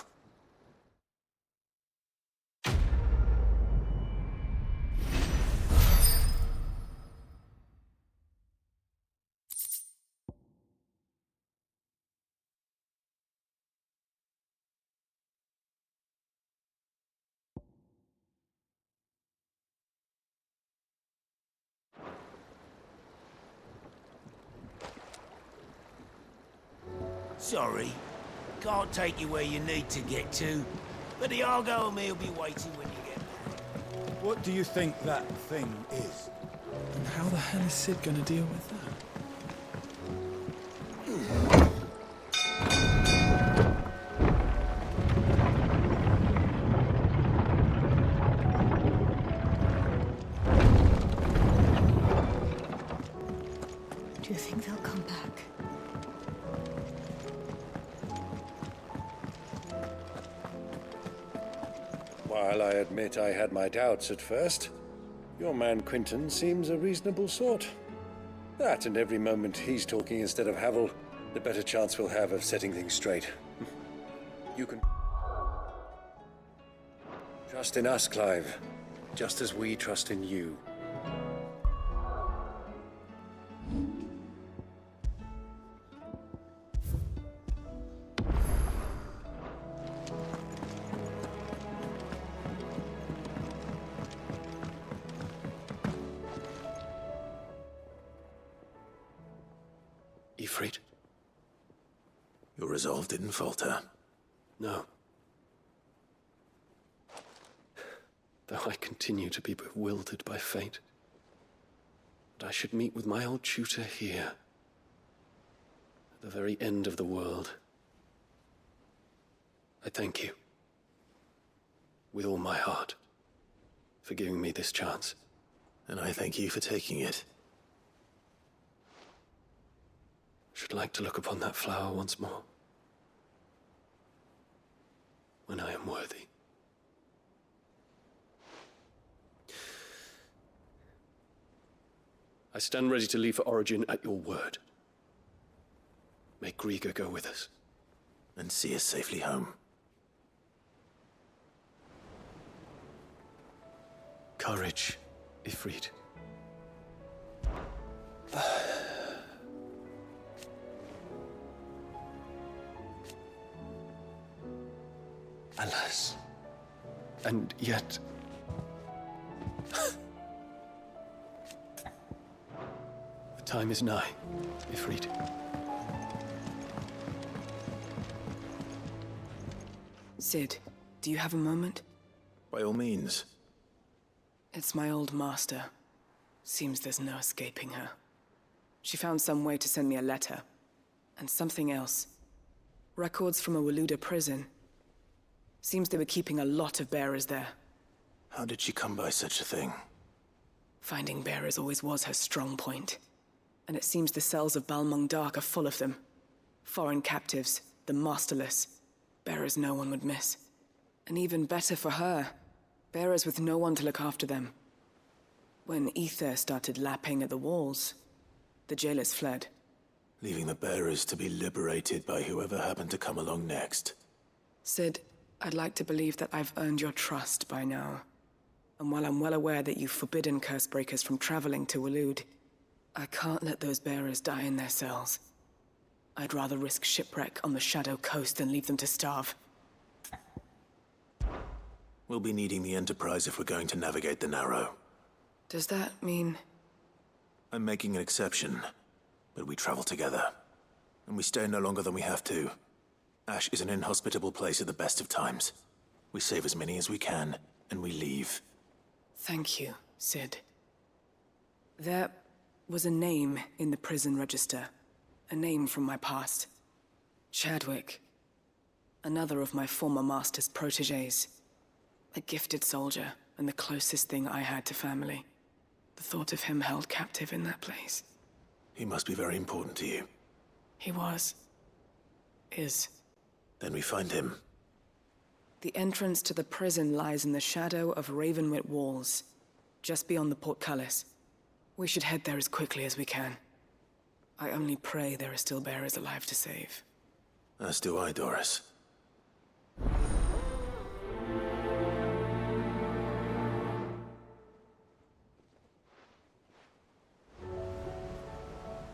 Speaker 8: Sorry, can't take you where you need to get to, but the Argo and me will be waiting when you get back.
Speaker 2: What do you think that thing is?
Speaker 3: And how the hell is Sid gonna deal with that?
Speaker 7: Do you think they'll come back?
Speaker 9: While I admit I had my doubts at first, your man Quinton seems a reasonable sort. That and every moment he's talking instead of Havel, the better chance we'll have of setting things straight. You can trust in us, Clive, just as we trust in you. Ifrit?
Speaker 1: Your resolve didn't falter.
Speaker 9: No. Though I continue to be bewildered by fate. And I should meet with my old tutor here. At the very end of the world. I thank you. With all my heart. For giving me this chance.
Speaker 1: And I thank you for taking it.
Speaker 9: Should like to look upon that flower once more. When I am worthy. I stand ready to leave for Origin at your word. May Grieger go with us.
Speaker 1: And see us safely home.
Speaker 9: Courage, Ifrit. Alas. And yet... the time is nigh, Ifrit.
Speaker 14: Sid, do you have a moment?
Speaker 1: By all means.
Speaker 14: It's my old master. Seems there's no escaping her. She found some way to send me a letter. And something else. Records from a Waluda prison. Seems they were keeping a lot of bearers there.
Speaker 1: How did she come by such a thing?
Speaker 14: Finding bearers always was her strong point. And it seems the cells of Balmung Dark are full of them. Foreign captives, the masterless. Bearers no one would miss. And even better for her, bearers with no one to look after them. When ether started lapping at the walls, the jailers fled.
Speaker 1: Leaving the bearers to be liberated by whoever happened to come along next.
Speaker 14: Sid, I'd like to believe that I've earned your trust by now. And while I'm well aware that you've forbidden Cursebreakers from traveling to Waloed, I can't let those bearers die in their cells. I'd rather risk shipwreck on the Shadow Coast than leave them to starve.
Speaker 1: We'll be needing the Enterprise if we're going to navigate the Narrow.
Speaker 14: Does that mean...
Speaker 1: I'm making an exception, but we travel together. And we stay no longer than we have to. Ash is an inhospitable place at the best of times. We save as many as we can, and we leave.
Speaker 14: Thank you, Sid. There was a name in the prison register. A name from my past. Chadwick. Another of my former master's protégés. A gifted soldier, and the closest thing I had to family. The thought of him held captive in that place.
Speaker 1: He must be very important to you.
Speaker 14: He was. Is.
Speaker 1: Then we find him.
Speaker 14: The entrance to the prison lies in the shadow of Ravenwit Walls, just beyond the portcullis. We should head there as quickly as we can. I only pray there are still bearers alive to save.
Speaker 1: As do I, Doris.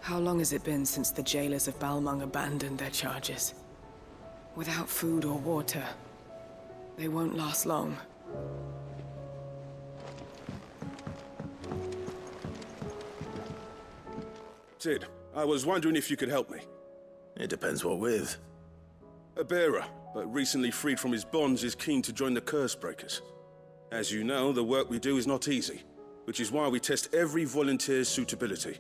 Speaker 14: How long has it been since the jailers of Balmung abandoned their charges? Without food or water, they won't last long.
Speaker 22: Sid, I was wondering if you could help me.
Speaker 1: It depends what with.
Speaker 22: A bearer, but recently freed from his bonds, is keen to join the Cursebreakers. As you know, the work we do is not easy, which is why we test every volunteer's suitability.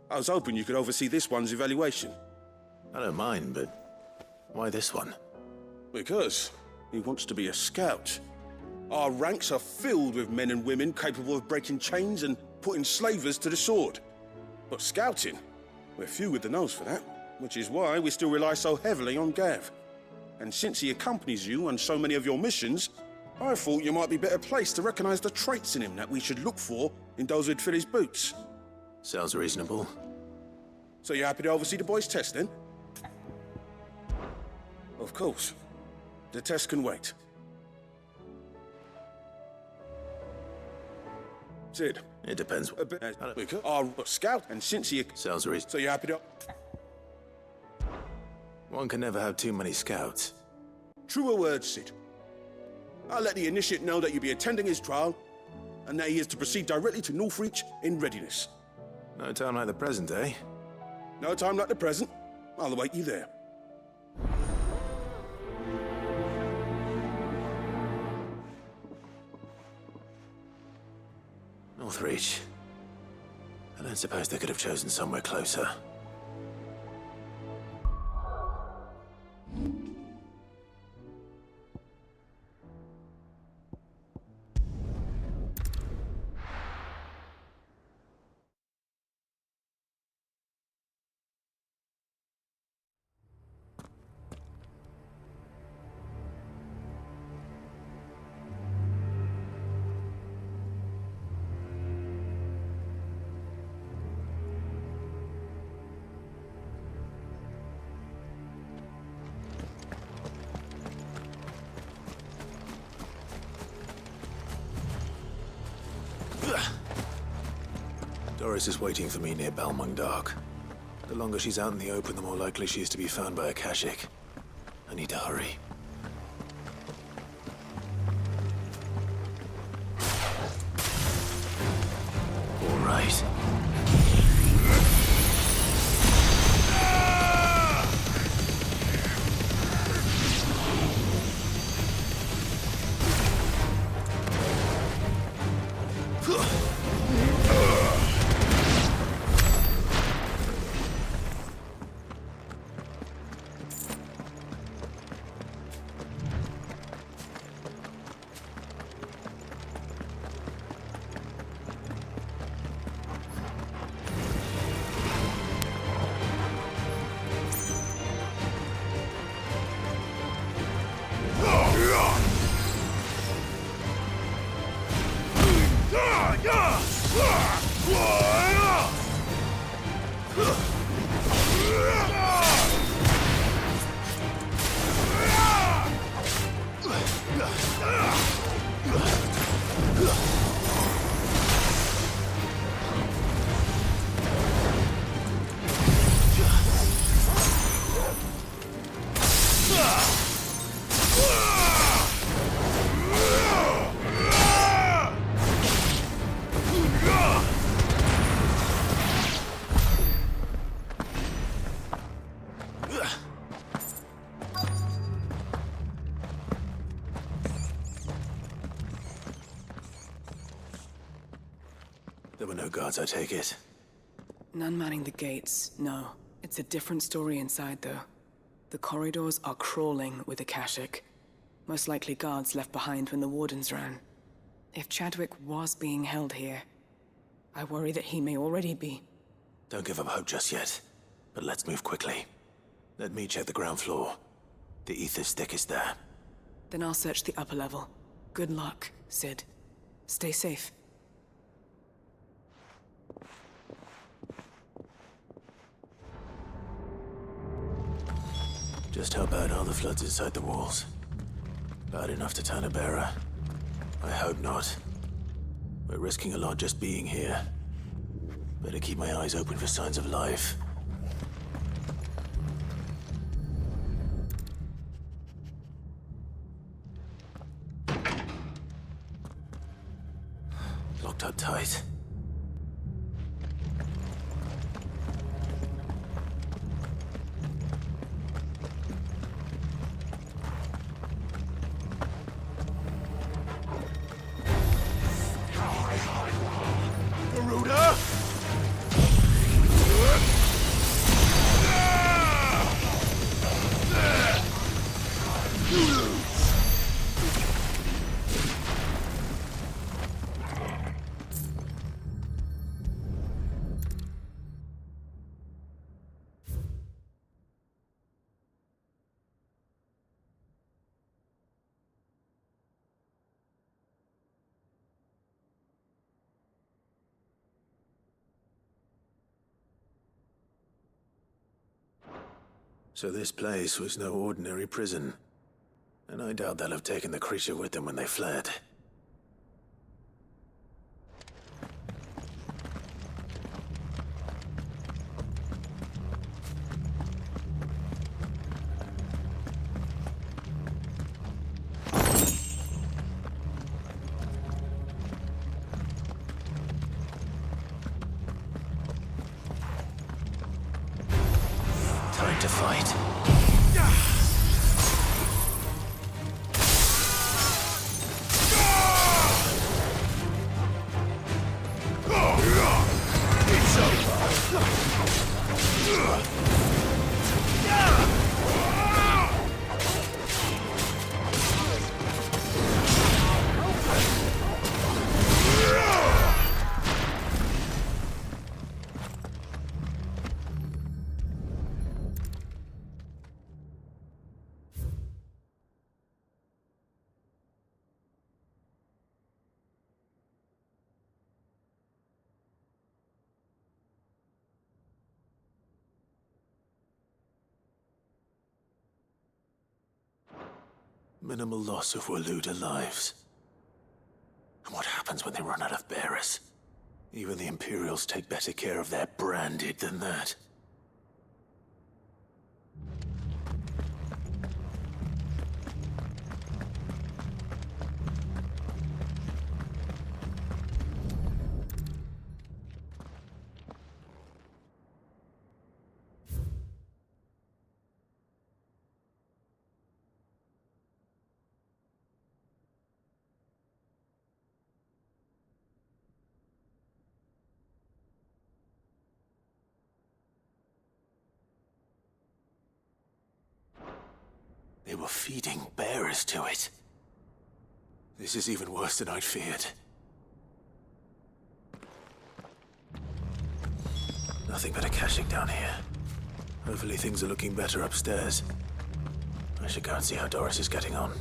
Speaker 22: I was hoping you could oversee this one's evaluation.
Speaker 1: I don't mind, but why this one?
Speaker 22: Because he wants to be a scout. Our ranks are filled with men and women capable of breaking chains and putting slavers to the sword. But scouting, we're few with the nose for that, which is why we still rely so heavily on Gav. And since he accompanies you on so many of your missions, I thought you might be better placed to recognize the traits in him that we should look for in those who'd fill his boots.
Speaker 1: Sounds reasonable.
Speaker 22: So you're happy to oversee the boys' test, then? Of course. The test can wait. Sid.
Speaker 1: It depends.
Speaker 22: Our scout, and since he...
Speaker 1: Sounds reasonable.
Speaker 22: So you're happy to...
Speaker 1: One can never have too many scouts.
Speaker 22: Truer words, Sid. I'll let the initiate know that you'll be attending his trial, and that he is to proceed directly to Northreach in readiness.
Speaker 1: No time like the present, eh?
Speaker 22: No time like the present. I'll await you there.
Speaker 1: Northreach. I don't suppose they could have chosen somewhere closer. Doris is waiting for me near Balmung Dark. The longer she's out in the open, the more likely she is to be found by a Kashik. I need to hurry. All right. There were no guards, I take it.
Speaker 14: None manning the gates, no. It's a different story inside, though. The corridors are crawling with Akashic. Most likely guards left behind when the wardens ran. If Chadwick was being held here, I worry that he may already be.
Speaker 1: Don't give up hope just yet, but let's move quickly. Let me check the ground floor. The ether stick is there.
Speaker 14: Then I'll search the upper level. Good luck, Sid. Stay safe.
Speaker 1: Just how bad are the floods inside the walls? Bad enough to turn a bearer? I hope not. We're risking a lot just being here. Better keep my eyes open for signs of life. Locked up tight. So this place was no ordinary prison. And I doubt they'll have taken the creature with them when they fled. Time to fight. Minimal loss of Waluda lives. And what happens when they run out of bearers? Even the Imperials take better care of their branded than that. They were feeding bearers to it. This is even worse than I'd feared. Nothing but a caching down here. Hopefully things are looking better upstairs. I should go and see how Doris is getting on.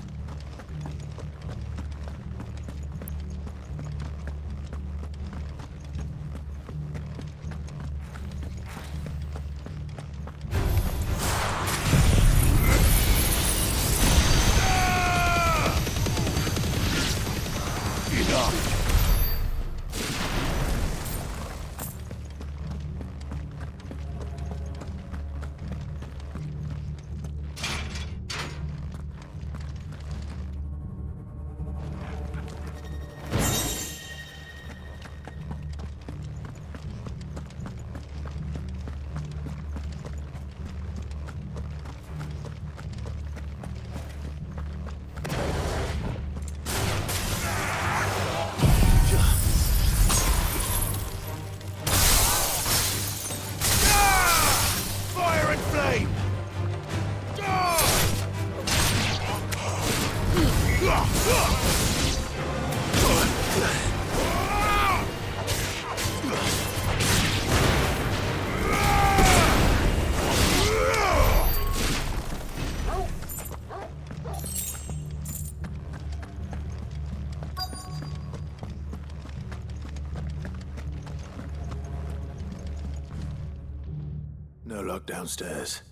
Speaker 1: No lock downstairs.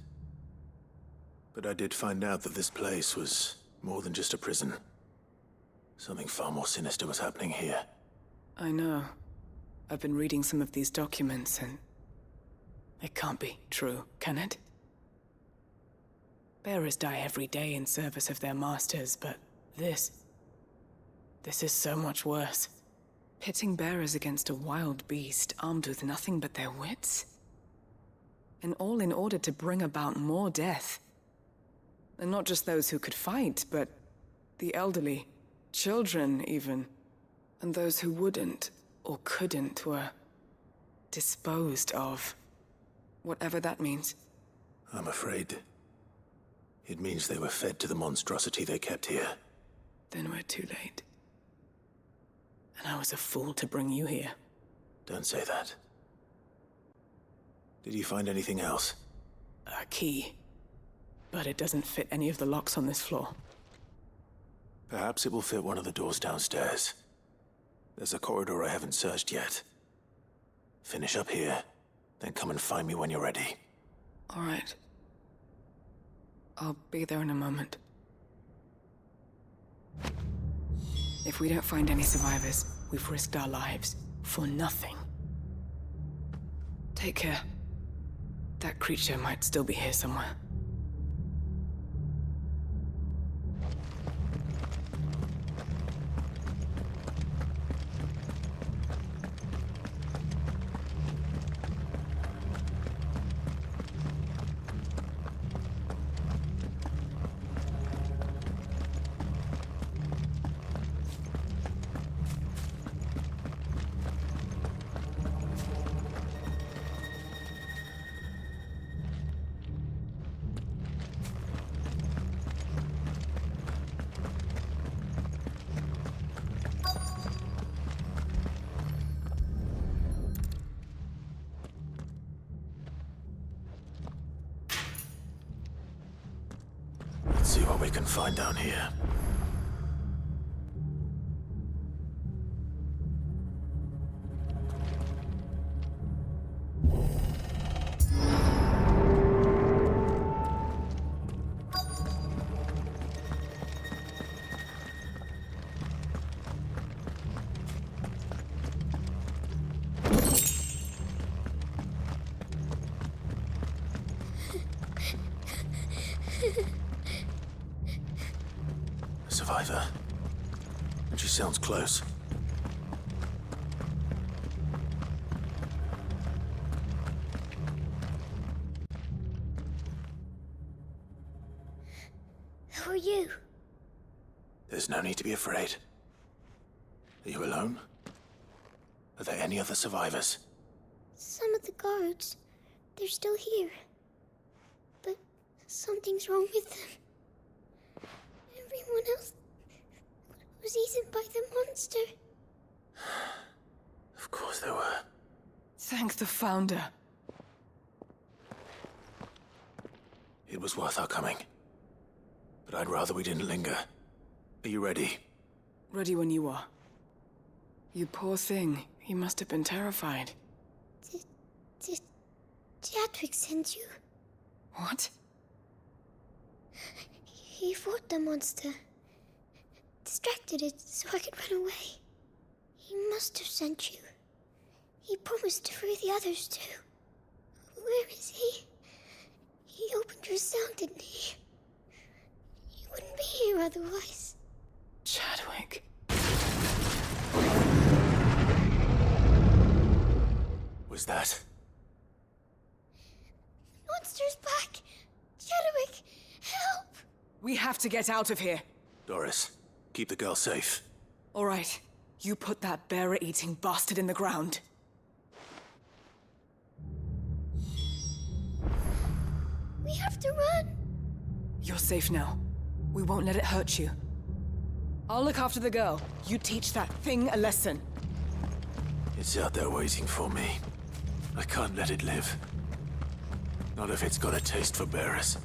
Speaker 1: But I did find out that this place was more than just a prison. Something far more sinister was happening here.
Speaker 14: I know. I've been reading some of these documents and... it can't be true, can it? Bearers die every day in service of their masters, but this is so much worse. Pitting bearers against a wild beast armed with nothing but their wits? And all in order to bring about more death. And not just those who could fight, but the elderly, children even. And those who wouldn't or couldn't were disposed of. Whatever that means.
Speaker 1: I'm afraid it means they were fed to the monstrosity they kept here.
Speaker 14: Then we're too late. And I was a fool to bring you here.
Speaker 1: Don't say that. Did you find anything else?
Speaker 14: A key. But it doesn't fit any of the locks on this floor.
Speaker 1: Perhaps it will fit one of the doors downstairs. There's a corridor I haven't searched yet. Finish up here, then come and find me when you're ready.
Speaker 14: All right. I'll be there in a moment. If we don't find any survivors, we've risked our lives for nothing. Take care. That creature might still be here somewhere.
Speaker 1: Let's see what we can find down here. A survivor. And she sounds close.
Speaker 13: Who are you?
Speaker 1: There's no need to be afraid. Are you alone? Are there any other survivors?
Speaker 13: Some of the guards. They're still here. But something's wrong with them. Everyone else was eaten by the monster.
Speaker 1: Of course there were.
Speaker 14: Thank the Founder.
Speaker 1: It was worth our coming. But I'd rather we didn't linger. Are you ready?
Speaker 14: Ready when you are. You poor thing. You must have been terrified.
Speaker 13: Did Chadwick send you?
Speaker 14: What?
Speaker 13: He fought the monster. Distracted it so I could run away. He must have sent you. He promised to free the others too. Where is he? He opened your cell, didn't he? He wouldn't be here otherwise.
Speaker 14: Chadwick.
Speaker 1: Was that?
Speaker 13: Monster's back! Chadwick, help!
Speaker 14: We have to get out of here.
Speaker 1: Doris, keep the girl safe.
Speaker 14: All right. You put that bearer-eating bastard in the ground.
Speaker 13: We have to run!
Speaker 14: You're safe now. We won't let it hurt you. I'll look after the girl. You teach that thing a lesson.
Speaker 1: It's out there waiting for me. I can't let it live. Not if it's got a taste for bearers.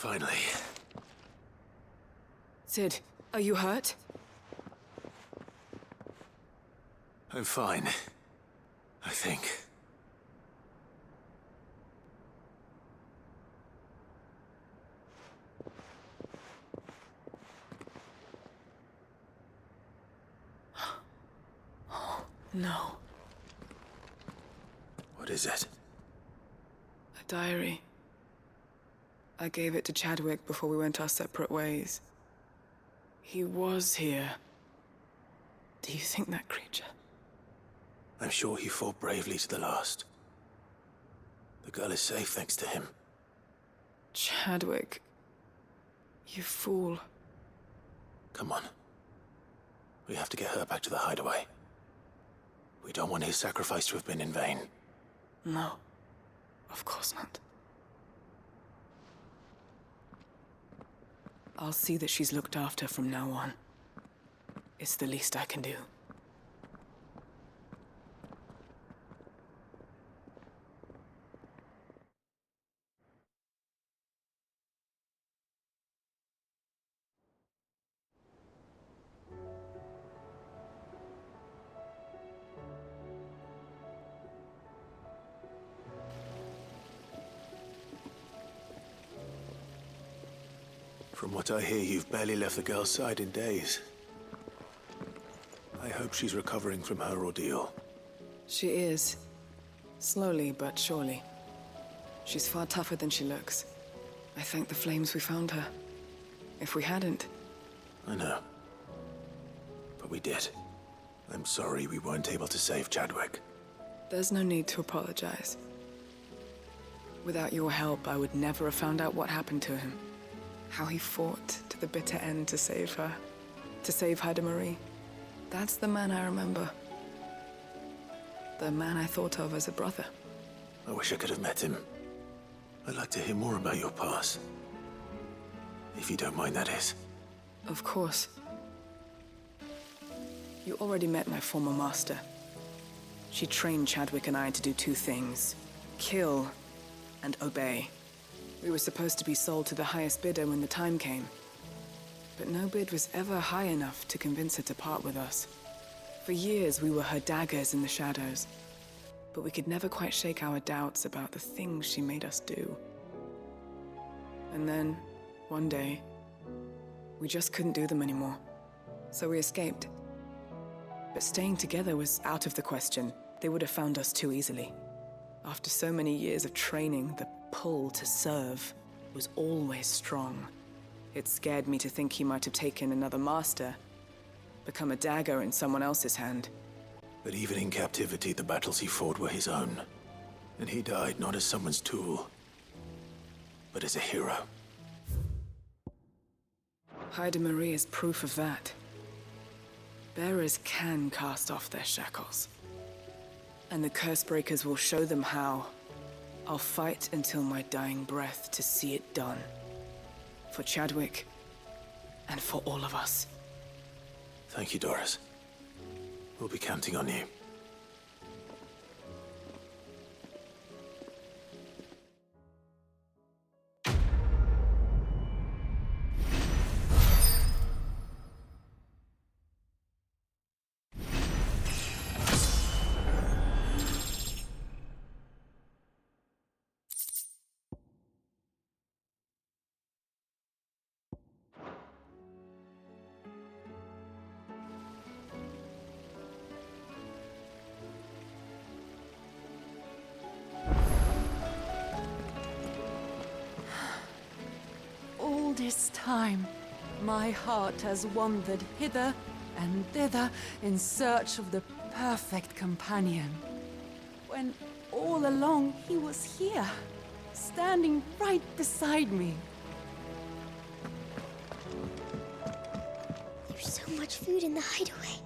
Speaker 1: Finally.
Speaker 14: Sid, are you hurt?
Speaker 1: I'm fine. I think.
Speaker 14: No.
Speaker 1: What is it?
Speaker 14: A diary. I gave it to Chadwick before we went our separate ways. He was here. Do you think that creature?
Speaker 1: I'm sure he fought bravely to the last. The girl is safe thanks to him.
Speaker 14: Chadwick. You fool.
Speaker 1: Come on. We have to get her back to the hideaway. We don't want his sacrifice to have been in vain.
Speaker 14: No. Of course not. I'll see that she's looked after from now on. It's the least I can do.
Speaker 1: From what I hear, you've barely left the girl's side in days. I hope she's recovering from her ordeal.
Speaker 14: She is. Slowly but surely. She's far tougher than she looks. I thank the flames we found her. If we hadn't...
Speaker 1: I know. But we did. I'm sorry we weren't able to save Chadwick.
Speaker 14: There's no need to apologize. Without your help, I would never have found out what happened to him. How he fought to the bitter end to save her. To save Haida Marie. That's the man I remember. The man I thought of as a brother.
Speaker 1: I wish I could have met him. I'd like to hear more about your past. If you don't mind, that is.
Speaker 14: Of course. You already met my former master. She trained Chadwick and I to do two things. Kill and obey. We were supposed to be sold to the highest bidder when the time came. But no bid was ever high enough to convince her to part with us. For years, we were her daggers in the shadows. But we could never quite shake our doubts about the things she made us do. And then, one day, we just couldn't do them anymore. So we escaped. But staying together was out of the question. They would have found us too easily. After so many years of training, the pull to serve was always strong. It scared me to think he might have taken another master, become a dagger in someone else's hand.
Speaker 1: But even in captivity, the battles he fought were his own. And he died not as someone's tool, but as a hero.
Speaker 14: Haida Marie is proof of that. Bearers can cast off their shackles. And the Cursebreakers will show them how. I'll fight until my dying breath to see it done. For Chadwick, and for all of us.
Speaker 1: Thank you, Doris. We'll be counting on you.
Speaker 5: This time, my heart has wandered hither and thither in search of the perfect companion. When all along he was here, standing right beside me.
Speaker 13: There's so much food in the hideaway.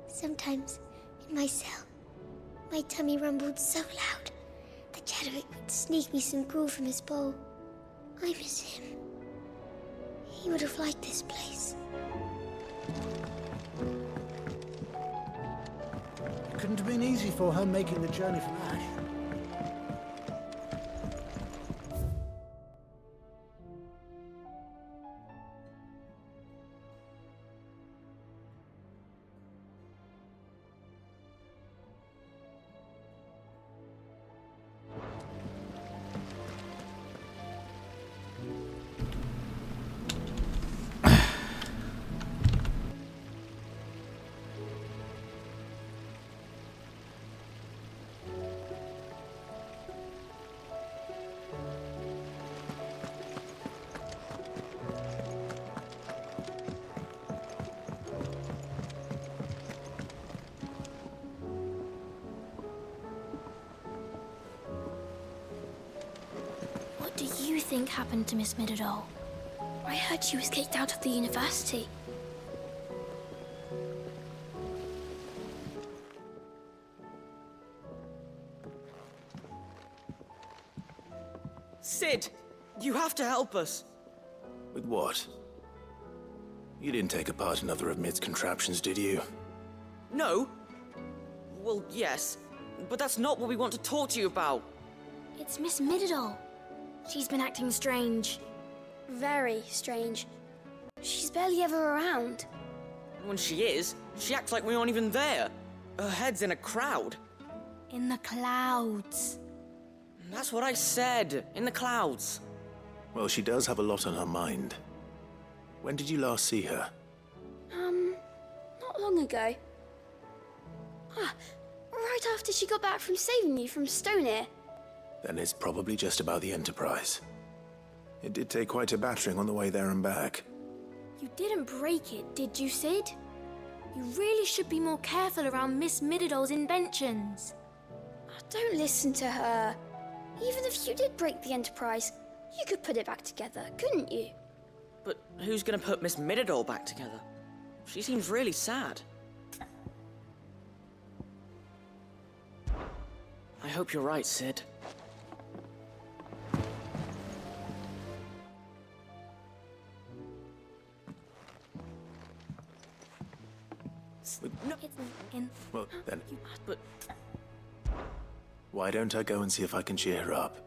Speaker 13: Sometimes, in my cell, my tummy rumbled so loud that Chadwick would sneak me some gruel from his bowl. I miss him. He would have liked this place.
Speaker 11: It couldn't have been easy for her making the journey from Ash.
Speaker 13: think happened to Miss Middledore? I heard she was kicked out of the university.
Speaker 10: Sid, you have to help us.
Speaker 1: With what? You didn't take apart another of Mid's contraptions, did you?
Speaker 10: No. Well, yes, but that's not what we want to talk to you about.
Speaker 13: It's Miss Middledore. She's been acting strange. Very strange. She's barely ever around.
Speaker 10: When she is, she acts like we aren't even there. Her head's in a crowd.
Speaker 13: In the clouds.
Speaker 10: That's what I said. In the clouds.
Speaker 1: Well, she does have a lot on her mind. When did you last see her?
Speaker 20: Not long ago. Right after she got back from saving you from Stonehenge.
Speaker 1: Then it's probably just about the Enterprise. It did take quite a battering on the way there and back.
Speaker 20: You didn't break it, did you, Sid? You really should be more careful around Miss Middeldore's inventions. Don't listen to her. Even if you did break the Enterprise, you could put it back together, couldn't you?
Speaker 10: But who's gonna put Miss Middledore back together? She seems really sad. I hope you're right, Sid.
Speaker 20: No. It's in...
Speaker 1: Well, then,
Speaker 10: But
Speaker 1: why don't I go and see if I can cheer her up?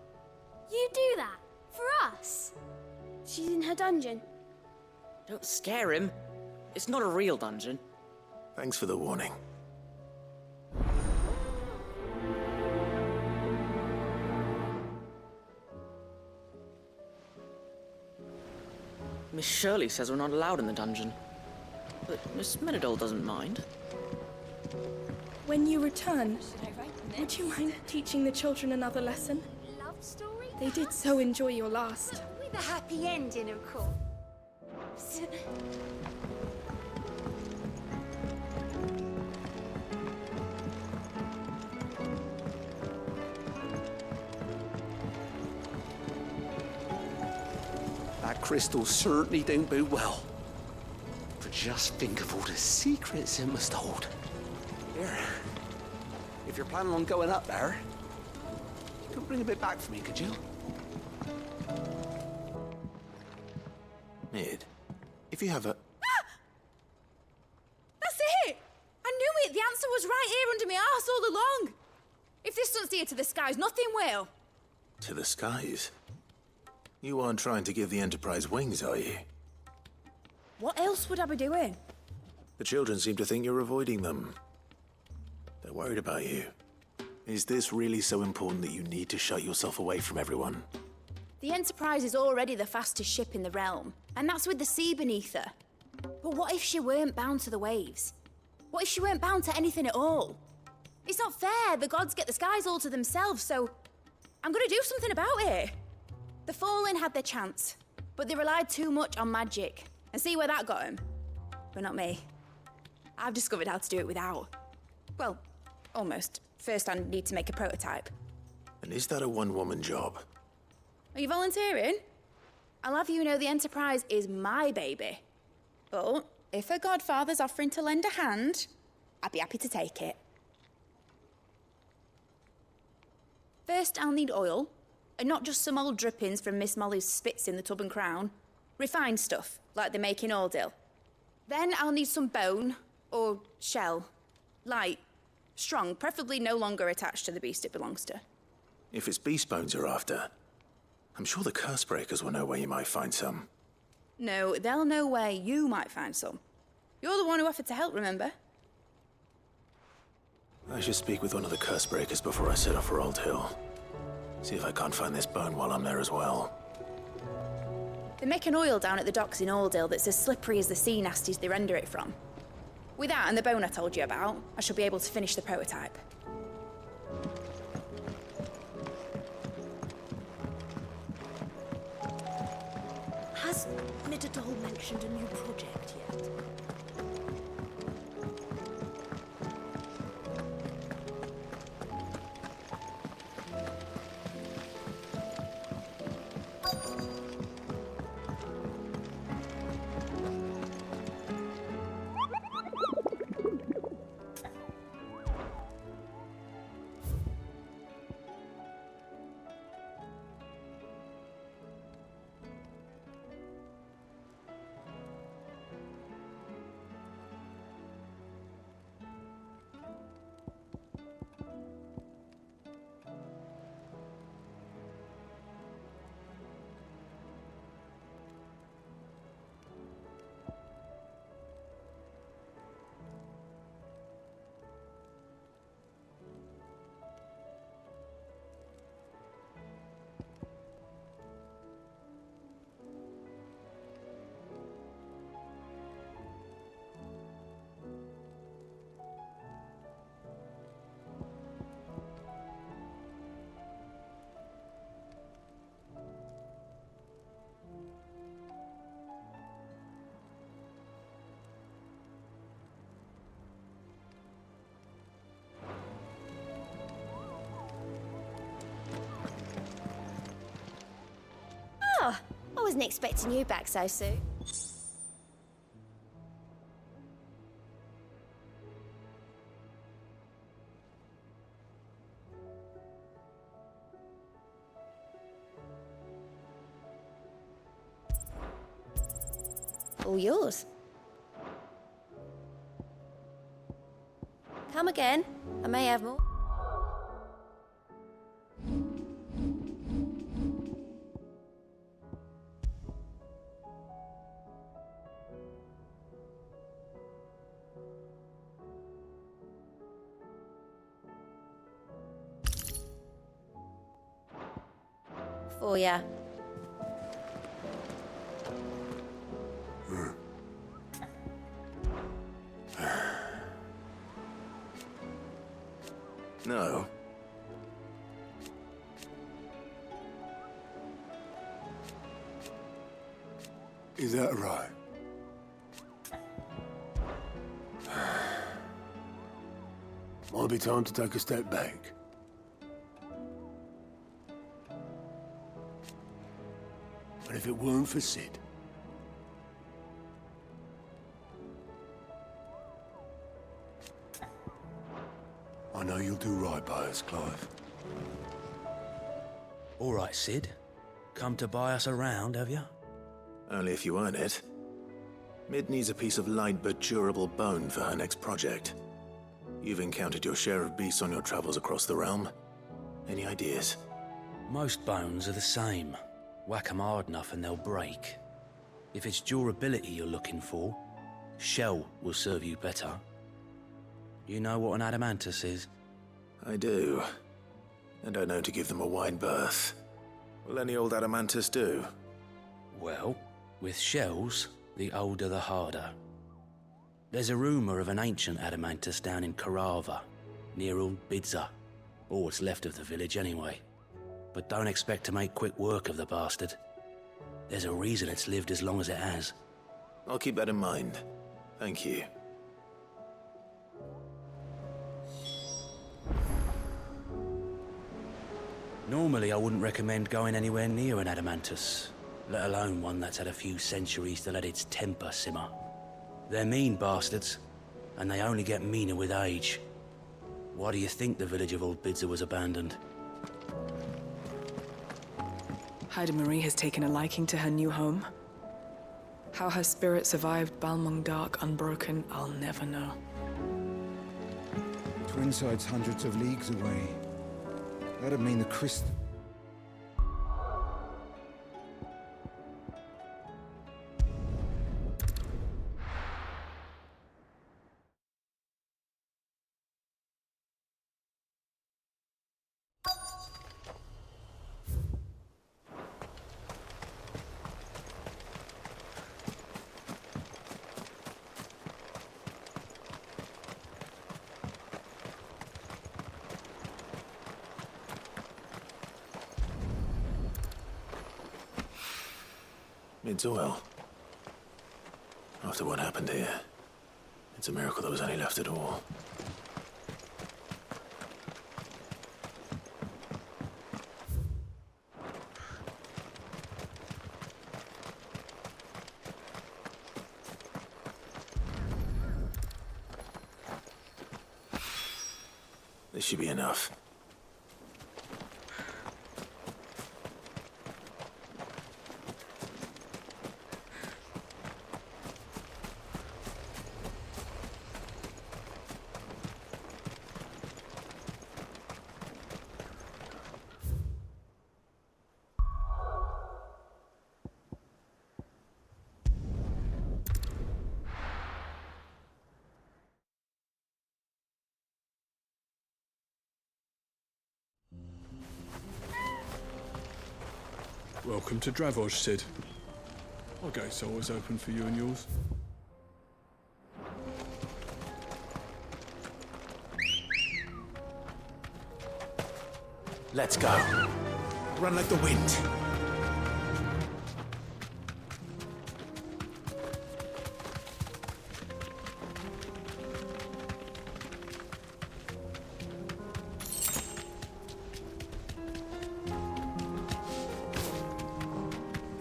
Speaker 20: You do that? For us? She's in her dungeon.
Speaker 10: don't scare him. It's not a real dungeon.
Speaker 1: Thanks for the warning.
Speaker 10: Miss Shirley says we're not allowed in the dungeon. But Miss Middledore doesn't mind.
Speaker 12: When you return, would you mind teaching the children another lesson?
Speaker 20: Love story?
Speaker 12: They did so enjoy your last.
Speaker 20: With a happy ending, of course.
Speaker 23: That crystal certainly don't bode well. For just think of all the secrets it must hold. Here, if you're planning on going up there, you could bring a bit back for me, could you?
Speaker 1: Mid, if you have a...
Speaker 24: That's it! I knew it! The answer was right here under my arse all along! If this doesn't steer to the skies, nothing will!
Speaker 1: To the skies? You aren't trying to give the Enterprise wings, are you?
Speaker 24: What else would I be doing?
Speaker 1: The children seem to think you're avoiding them. They're worried about you. Is this really so important that you need to shut yourself away from everyone?
Speaker 24: The Enterprise is already the fastest ship in the realm, and that's with the sea beneath her. But what if she weren't bound to the waves? What if she weren't bound to anything at all? It's not fair. The gods get the skies all to themselves, so I'm gonna do something about it. The Fallen had their chance, but they relied too much on magic. And see where that got them? But not me. I've discovered how to do it without. Well, almost. First I need to make a prototype.
Speaker 1: And is that a one-woman job?
Speaker 24: Are you volunteering? I'll have you know the Enterprise is my baby. But if her godfather's offering to lend a hand, I'd be happy to take it. First, I'll need oil, and not just some old drippings from Miss Molly's spits in the Tub and Crown. Refined stuff, like they make in Ordil. Then I'll need some bone, or shell. Light, strong, preferably no longer attached to the beast it belongs to.
Speaker 1: If it's beast bones you're after, I'm sure the curse breakers will know where you might find some.
Speaker 24: No, they'll know where you might find some. You're the one who offered to help, remember?
Speaker 1: I should speak with one of the curse breakers before I set off for Old Hill. See if I can't find this bone while I'm there as well.
Speaker 24: They make an oil down at the docks in Aldale that's as slippery as the sea nasties they render it from. With that and the bone I told you about, I shall be able to finish the prototype.
Speaker 7: Has Middledore mentioned a new project yet?
Speaker 20: wasn't expecting you back so soon. All yours. Come again. I may have more. For ya.
Speaker 1: No.
Speaker 11: Is that right? Might be time to take a step back. But if it weren't for Sid, I know you'll do right by us, Clive.
Speaker 8: All right, Sid. Come to buy us around, have you?
Speaker 1: Only if you earn it. Mid needs a piece of light but durable bone for her next project. You've encountered your share of beasts on your travels across the realm. Any ideas?
Speaker 8: Most bones are the same. Whack 'em hard enough and they'll break. If it's durability you're looking for, shell will serve you better. You know what an adamantus is?
Speaker 1: I do. And I know to give them a wide berth. Will any old adamantus do?
Speaker 8: Well, with shells, the older the harder. There's a rumour of an ancient adamantus down in Carava, near Old Bidza, or what's left of the village anyway. But don't expect to make quick work of the bastard. There's a reason it's lived as long as it has.
Speaker 1: I'll keep that in mind. Thank you.
Speaker 8: Normally I wouldn't recommend going anywhere near an adamantus, let alone one that's had a few centuries to let its temper simmer. They're mean bastards, and they only get meaner with age. Why do you think the village of Old Bidza was abandoned?
Speaker 14: Haida Marie has taken a liking to her new home. How her spirit survived Balmung Dark unbroken, I'll never know.
Speaker 2: Twinside's hundreds of leagues away. That'd mean the crystal...
Speaker 1: It's oil. After what happened here, it's a miracle there was any left at all. This should be enough.
Speaker 3: Welcome to Dravoj, Sid. Our gate's always open for you and yours.
Speaker 1: Let's go. Run like the wind.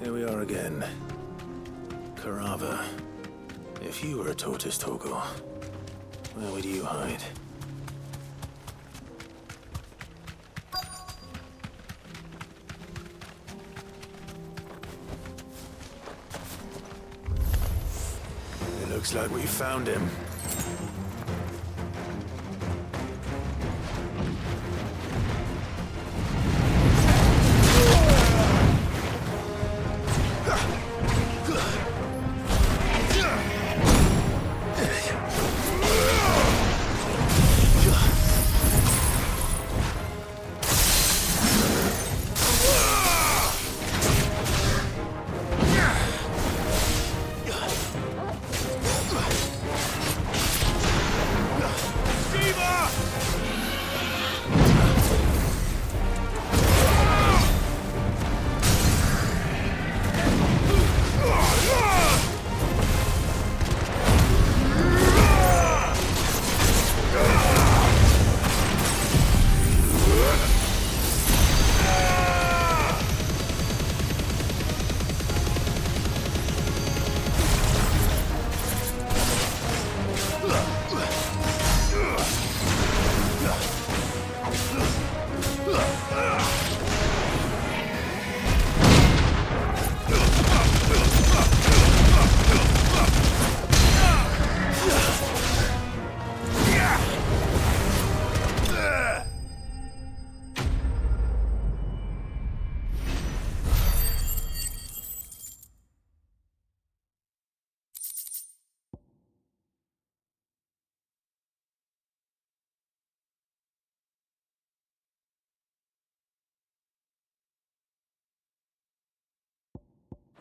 Speaker 1: Here we are again. Carava. If you were a tortoise, Torgor, where would you hide? It looks like we found him.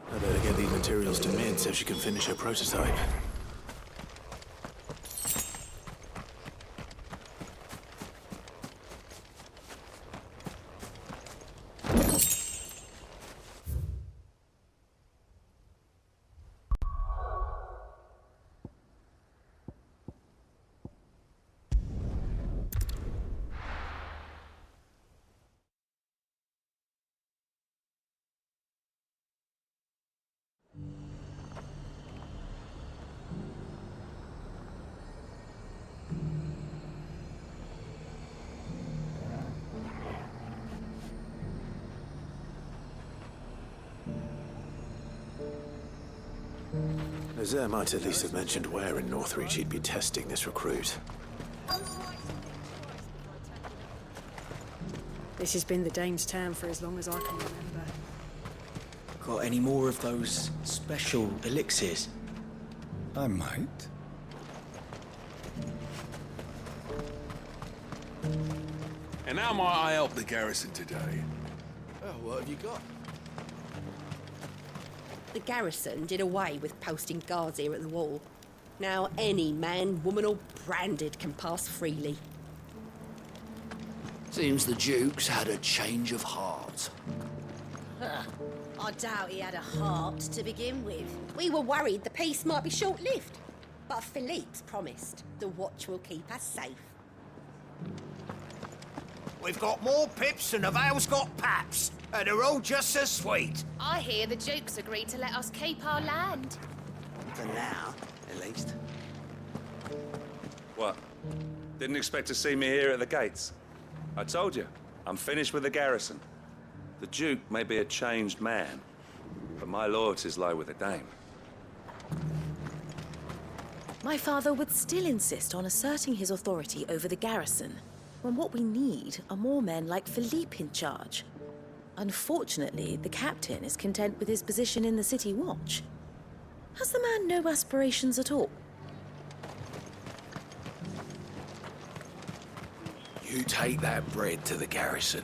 Speaker 1: I better get these materials to Mid so she can finish her prototype. Nazaire might at least have mentioned where in Northreach he'd be testing this recruit.
Speaker 7: This has been the Dame's town for as long as I can remember.
Speaker 8: Got any more of those special elixirs?
Speaker 18: I might.
Speaker 3: And how might I help the garrison today?
Speaker 9: Oh, what have you got?
Speaker 4: The garrison did away with posting guards here at the wall. Now any man, woman or branded can pass freely.
Speaker 23: Seems the Duke's had a change of heart.
Speaker 4: I doubt he had a heart to begin with. We were worried the peace might be short-lived. But Philippe's promised the watch will keep us safe.
Speaker 6: We've got more pips than the Vale's got paps, and they're all just as sweet.
Speaker 15: I hear the Duke's agreed to let us keep our land.
Speaker 23: For now, at least.
Speaker 17: What? Didn't expect to see me here at the gates? I told you, I'm finished with the garrison. The Duke may be a changed man, but my loyalties lie with the Dame.
Speaker 25: My father would still insist on asserting his authority over the garrison, when what we need are more men like Philippe in charge. Unfortunately, the captain is content with his position in the city watch. Has the man no aspirations at all?
Speaker 23: You take that bread to the garrison.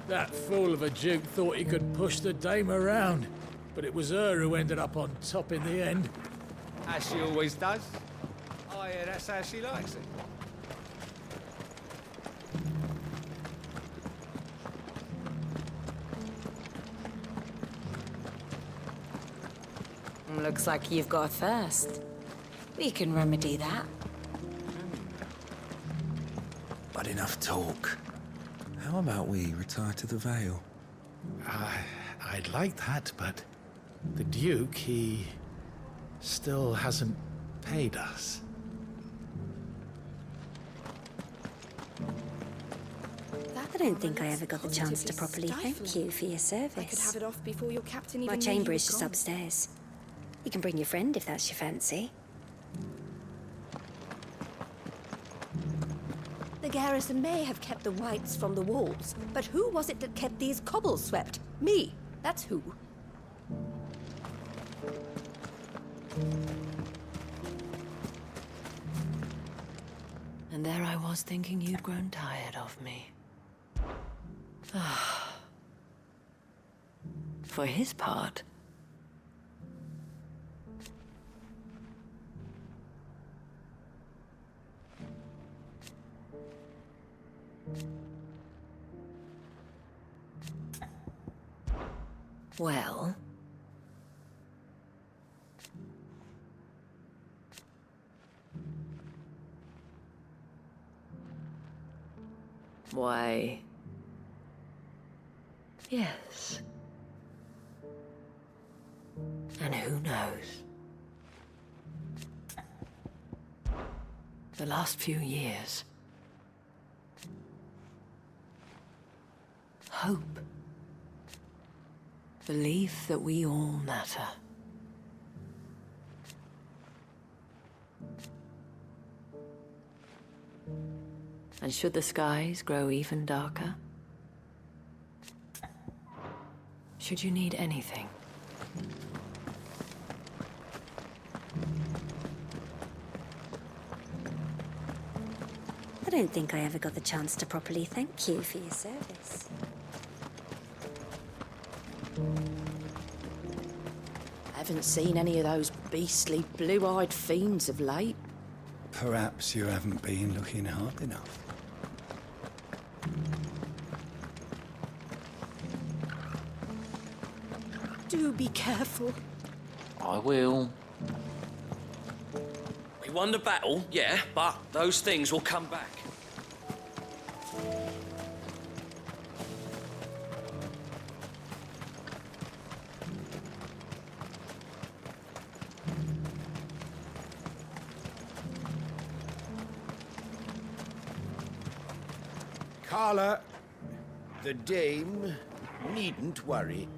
Speaker 26: That fool of a Duke thought he could push the Dame around, but it was her who ended up on top in the end.
Speaker 19: As she always does. Oh yeah, that's how she likes it.
Speaker 24: Looks like you've got a thirst. We can remedy that.
Speaker 23: I
Speaker 18: had enough talk. How about we retire to the Vale?
Speaker 26: I'd like that, but the Duke, he still hasn't paid us.
Speaker 4: I don't think I ever got the chance to properly thank you for your service.
Speaker 12: I could have it off before your captain even
Speaker 4: My
Speaker 12: knew
Speaker 4: chamber
Speaker 12: you
Speaker 4: is
Speaker 12: were
Speaker 4: just
Speaker 12: gone.
Speaker 4: upstairs. You can bring your friend if that's your fancy.
Speaker 7: The garrison may have kept the whites from the walls, but who was it that kept these cobbles swept? Me. That's who.
Speaker 25: And there I was thinking you'd grown tired of me. For his part, well, why, yes. And who knows? The last few years. Hope. Belief that we all matter. And should the skies grow even darker, should you need anything,
Speaker 4: I don't think I ever got the chance to properly thank you for your service.
Speaker 25: haven't seen any of those beastly blue-eyed fiends of late.
Speaker 18: Perhaps you haven't been looking hard enough.
Speaker 7: Do be careful.
Speaker 5: I will.
Speaker 8: We won the battle, yeah, but those things will come back.
Speaker 6: Carla, the dame needn't worry.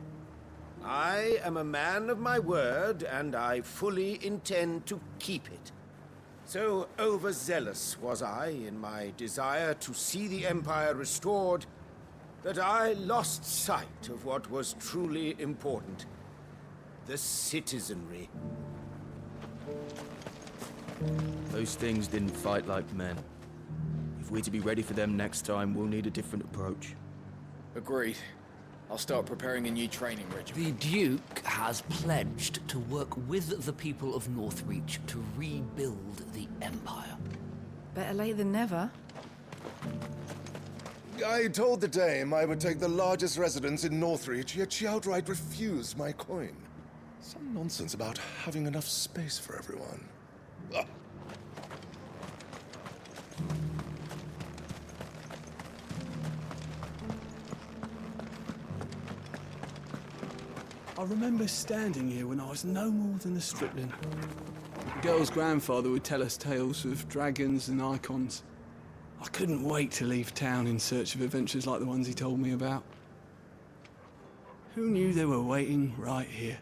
Speaker 6: I am a man of my word, and I fully intend to keep it. So overzealous was I in my desire to see the Empire restored that I lost sight of what was truly important: the citizenry.
Speaker 10: Those things didn't fight like men. If we're to be ready for them next time, we'll need a different approach.
Speaker 3: Agreed. I'll start preparing a new training regimen.
Speaker 5: The Duke has pledged to work with the people of Northreach to rebuild the Empire.
Speaker 12: Better late than never.
Speaker 13: I told the dame I would take the largest residence in Northreach, yet she outright refused my coin. Some nonsense about having enough space for everyone. Ugh.
Speaker 3: I remember standing here when I was no more than a stripling. The girl's grandfather would tell us tales of dragons and icons. I couldn't wait to leave town in search of adventures like the ones he told me about. Who knew they were waiting right here?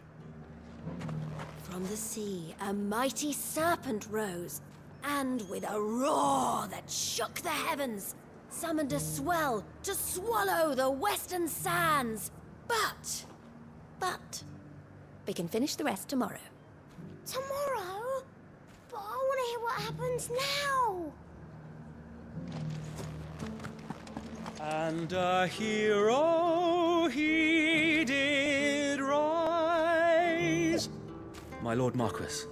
Speaker 7: From the sea, a mighty serpent rose, and with a roar that shook the heavens, summoned a swell to swallow the western sands. But, we can finish the rest tomorrow.
Speaker 20: Tomorrow? But I want to hear what happens now.
Speaker 8: And a hero he did rise. My Lord Marquis,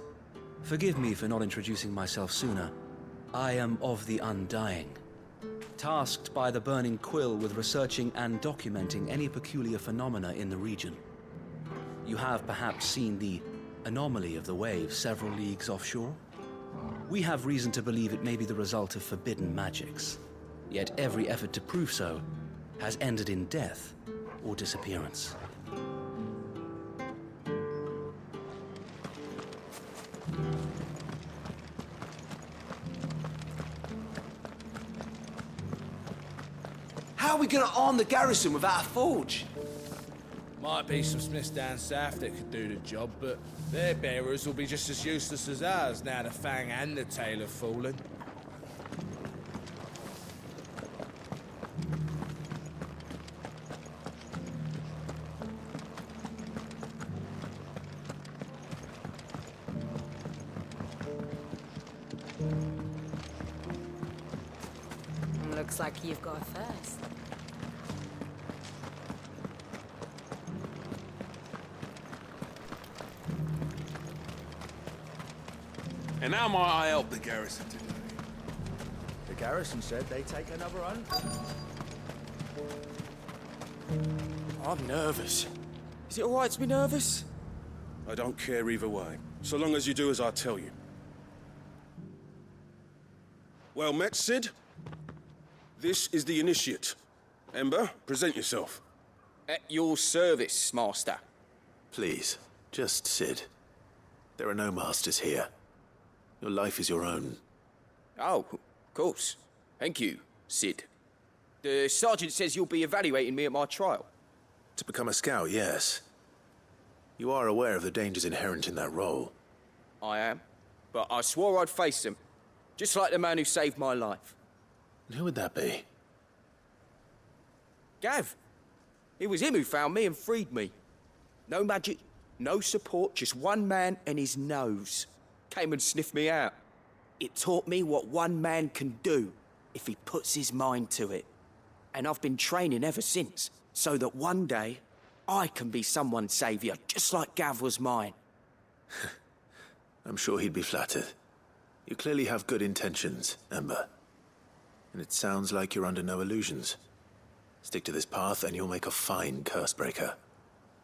Speaker 8: forgive me for not introducing myself sooner. I am of the Undying, tasked by the Burning Quill with researching and documenting any peculiar phenomena in the region. You have perhaps seen the anomaly of the waves several leagues offshore? We have reason to believe it may be the result of forbidden magics. Yet every effort to prove so has ended in death or disappearance.
Speaker 23: How are we going to arm the garrison without a forge?
Speaker 26: Might be some smiths down south that could do the job, but their bearers will be just as useless as ours now the Fang and the Tail have fallen.
Speaker 4: Looks like you've got a thirst.
Speaker 2: And how might I help the garrison today?
Speaker 10: The garrison said they'd take another hunt.
Speaker 2: I'm nervous. Is it all right to be nervous? I don't care either way, so long as you do as I tell you. Well met, Sid. This is the initiate. Ember, present yourself.
Speaker 11: At your service, master.
Speaker 1: Please, just Sid. There are no masters here. Your life is your own.
Speaker 11: Oh, of course. Thank you, Sid. The sergeant says you'll be evaluating me at my trial.
Speaker 1: To become a scout, yes. You are aware of the dangers inherent in that role.
Speaker 11: I am. But I swore I'd face them. Just like the man who saved my life.
Speaker 1: And who would that be?
Speaker 11: Gav. It was him who found me and freed me. No magic, no support, just one man and his nose. Came and sniffed me out. It taught me what one man can do if he puts his mind to it. And I've been training ever since, so that one day I can be someone's saviour, just like Gav was mine.
Speaker 1: I'm sure he'd be flattered. You clearly have good intentions, Ember. And it sounds like you're under no illusions. Stick to this path and you'll make a fine cursebreaker.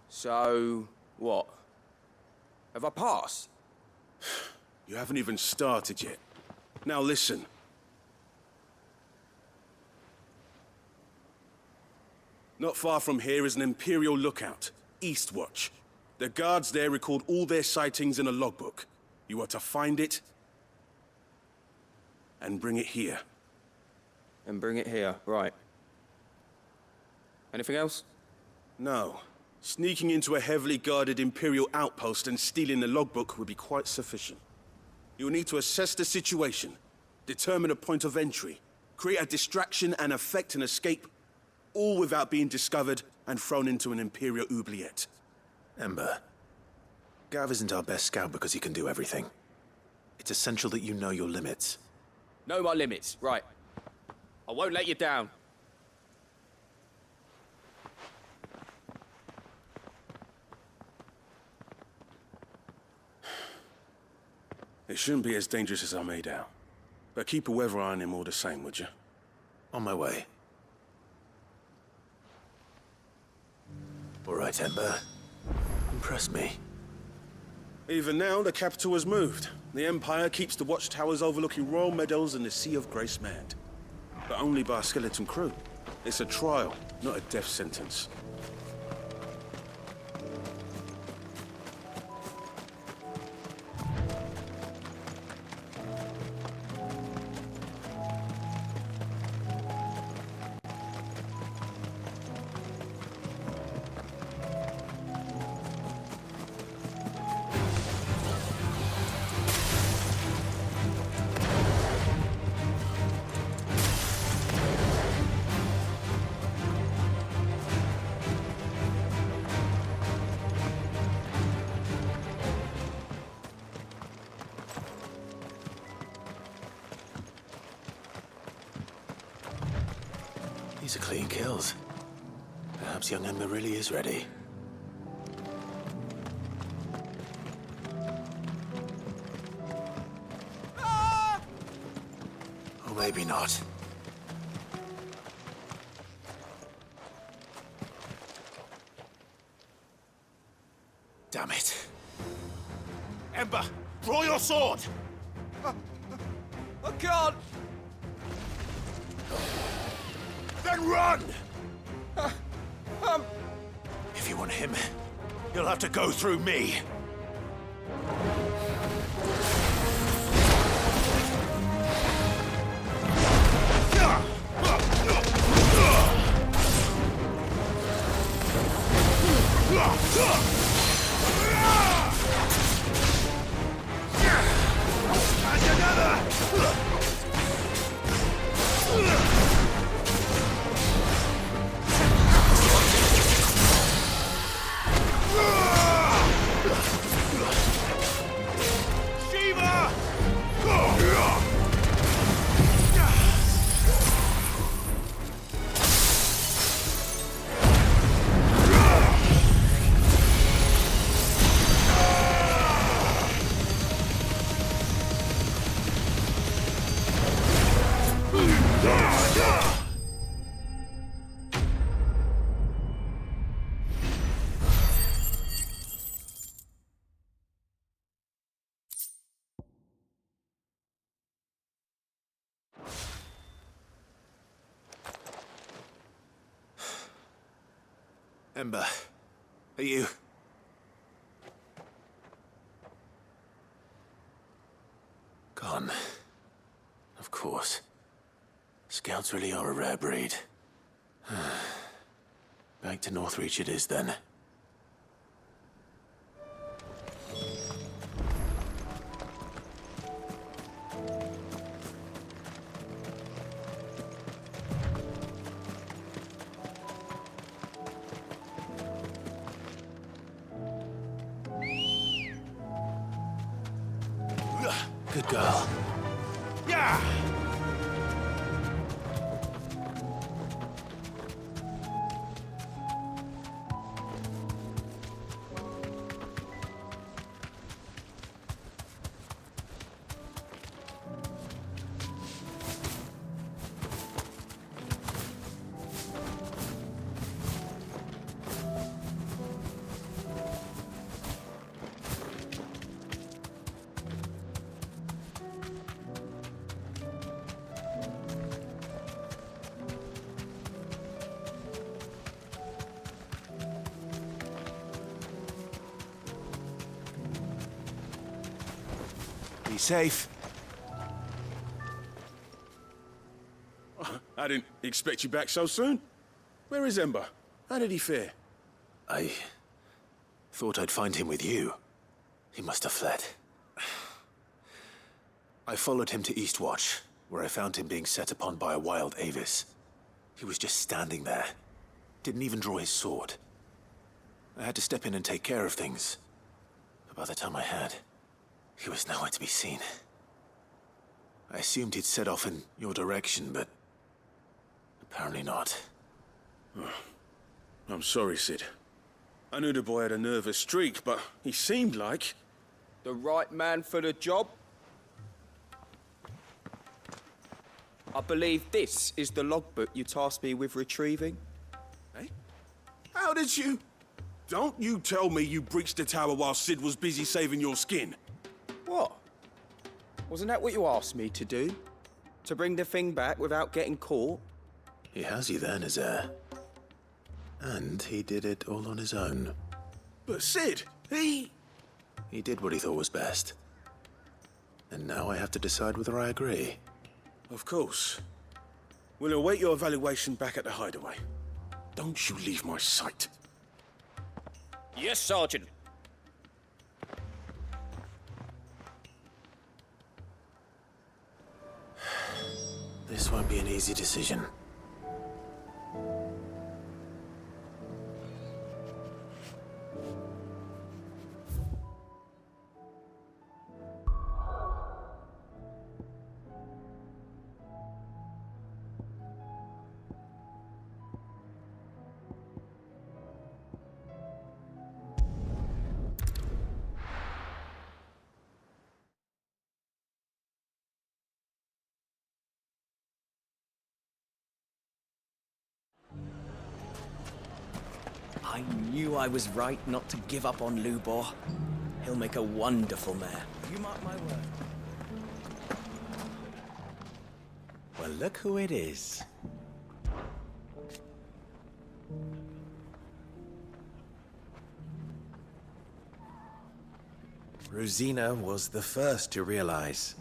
Speaker 11: So, what? Have I passed?
Speaker 2: You haven't even started yet. Now listen. Not far from here is an Imperial lookout, Eastwatch. The guards there record all their sightings in a logbook. You are to find it and bring it here.
Speaker 11: And bring it here, right. Anything else?
Speaker 2: No. Sneaking into a heavily guarded Imperial outpost and stealing the logbook would be quite sufficient. You'll need to assess the situation, determine a point of entry, create a distraction and effect an escape, all without being discovered and thrown into an Imperial oubliette.
Speaker 1: Ember, Gav isn't our best scout because he can do everything. It's essential that you know your limits.
Speaker 11: Know my limits, right. I won't let you down.
Speaker 2: It shouldn't be as dangerous as I made out. But keep a weather eye on him all the same, would you?
Speaker 1: On my way. All right, Ember. Impress me.
Speaker 2: Even now, the capital has moved. The Empire keeps the watchtowers overlooking royal meadows and the Sea of Grace manned. But only by a skeleton crew. It's a trial, not a death sentence.
Speaker 1: These are clean kills. Perhaps young Ember really is ready. Or maybe not. Damn it.
Speaker 6: Ember, draw your sword!
Speaker 11: I can't!
Speaker 1: run! If you want him, you'll have to go through me. Ember, are you... Gone. Of course. Scouts really are a rare breed. Back to Northreach it is, then. Good girl. Yeah! Be safe.
Speaker 2: I didn't expect you back so soon. Where is Ember? How did he fare?
Speaker 1: I thought I'd find him with you. He must have fled. I followed him to Eastwatch, where I found him being set upon by a wild Avis. He was just standing there. Didn't even draw his sword. I had to step in and take care of things. But by the time I had, he was nowhere to be seen. I assumed he'd set off in your direction, but apparently not.
Speaker 2: Oh, I'm sorry, Sid. I knew the boy had a nervous streak, but he seemed like...
Speaker 11: The right man for the job? I believe this is the logbook you tasked me with retrieving.
Speaker 2: Eh? How did you... Don't you tell me you breached the tower while Sid was busy saving your skin.
Speaker 11: What? Wasn't that what you asked me to do? To bring the thing back without getting caught?
Speaker 1: He has you then, his heir. And he did it all on his own.
Speaker 2: But Sid, he
Speaker 1: did what he thought was best. And now I have to decide whether I agree.
Speaker 2: Of course. We'll await your evaluation back at the hideaway. Don't you leave my sight.
Speaker 11: Yes, Sergeant.
Speaker 1: This won't be an easy decision.
Speaker 9: I knew I was right not to give up on Lubor. He'll make a wonderful mayor. You mark my word.
Speaker 18: Well, look who it is.
Speaker 6: Rosina was the first to realize.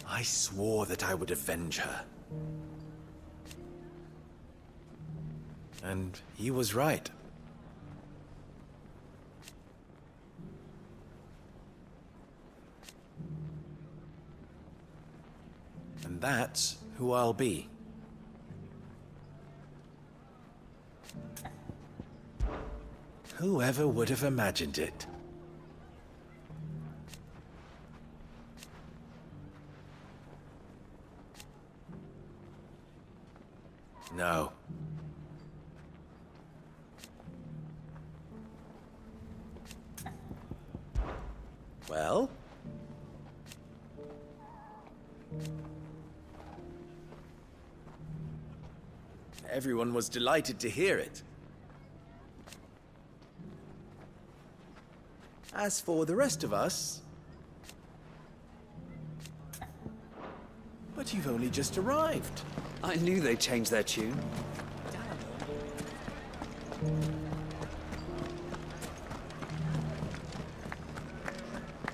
Speaker 6: I swore that I would avenge her. And he was right. And that's who I'll be. Whoever would have imagined it? No. Well? Everyone was delighted to hear it. As for the rest of us... But you've only just arrived.
Speaker 18: I knew they'd change their tune.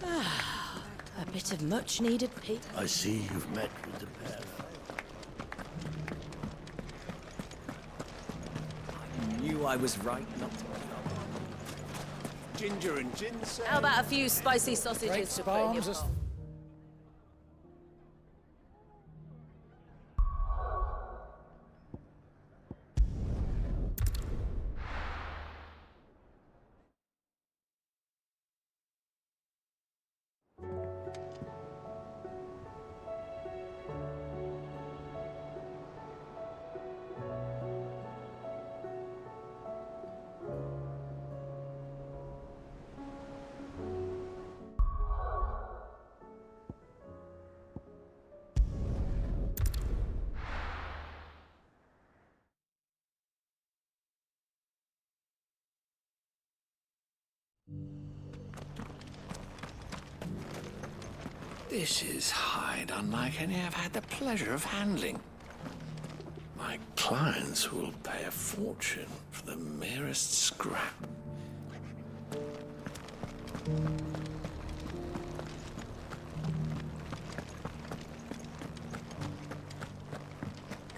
Speaker 25: A bit of much-needed peace.
Speaker 14: I see you've met with the pair.
Speaker 9: I knew I was right not to.
Speaker 2: Ginger and ginseng.
Speaker 25: How about a few spicy sausages to put in your pot?
Speaker 14: This is hide unlike any I've had the pleasure of handling. My clients will pay a fortune for the merest scrap.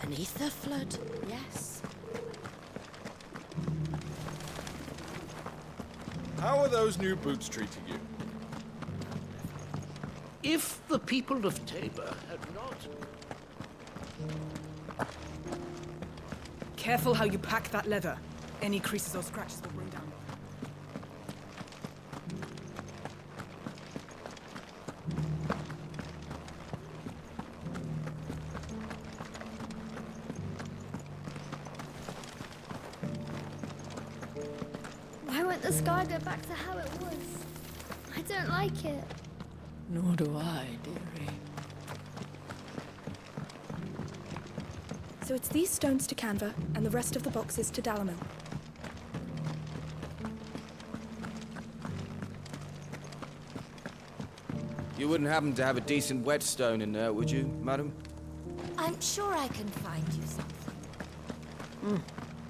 Speaker 25: Beneath the flood, yes.
Speaker 15: How are those new boots treating you?
Speaker 14: If the people of Tabor had not...
Speaker 16: Careful how you pack that leather. Any creases or scratches will bring down.
Speaker 20: Why won't the sky go back to how it was? I don't like it.
Speaker 25: Nor do I, dearie.
Speaker 12: So it's these stones to Canva, and the rest of the boxes to Dalamil.
Speaker 10: You wouldn't happen to have a decent whetstone in there, would you, madam?
Speaker 7: I'm sure I can find you something.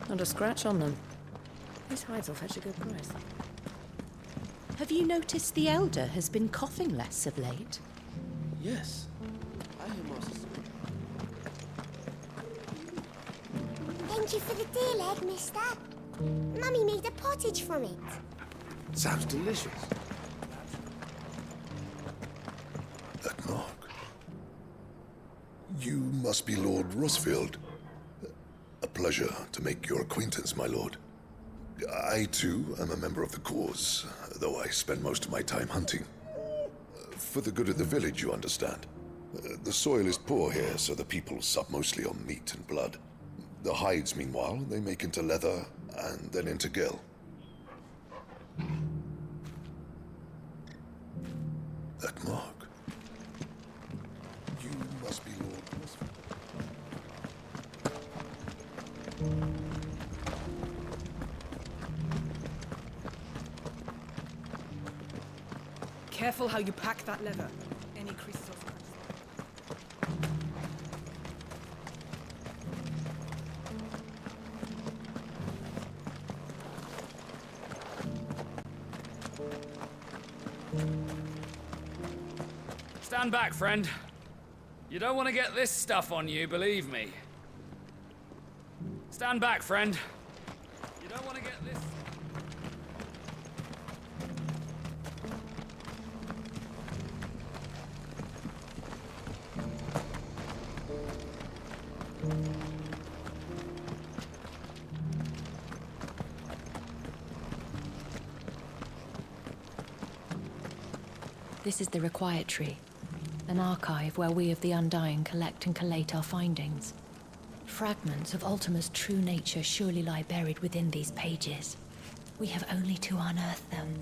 Speaker 25: Not a scratch on them. These hides will fetch a good price. Have you noticed the Elder has been coughing less of late?
Speaker 10: Yes. I hear more.
Speaker 17: Thank you for the deer leg, mister. Mummy made a pottage from it.
Speaker 2: Sounds delicious.
Speaker 13: That mark. You must be Lord Rosfield. A pleasure to make your acquaintance, my lord. I, too, am a member of the cause, though I spend most of my time hunting. For the good of the village, you understand. The soil is poor here, so the people sup mostly on meat and blood. The hides, meanwhile, they make into leather and then into gill. That mark. You must be Lord Rosfield.
Speaker 16: Careful how you pack that leather. Any creases or scratches.
Speaker 3: Stand back, friend. You don't want to get this stuff on you, believe me. Stand back, friend. You don't want to get this...
Speaker 5: This is the Required Tree, an archive where we of the Undying collect and collate our findings. Fragments of Ultima's true nature surely lie buried within these pages. We have only to unearth them.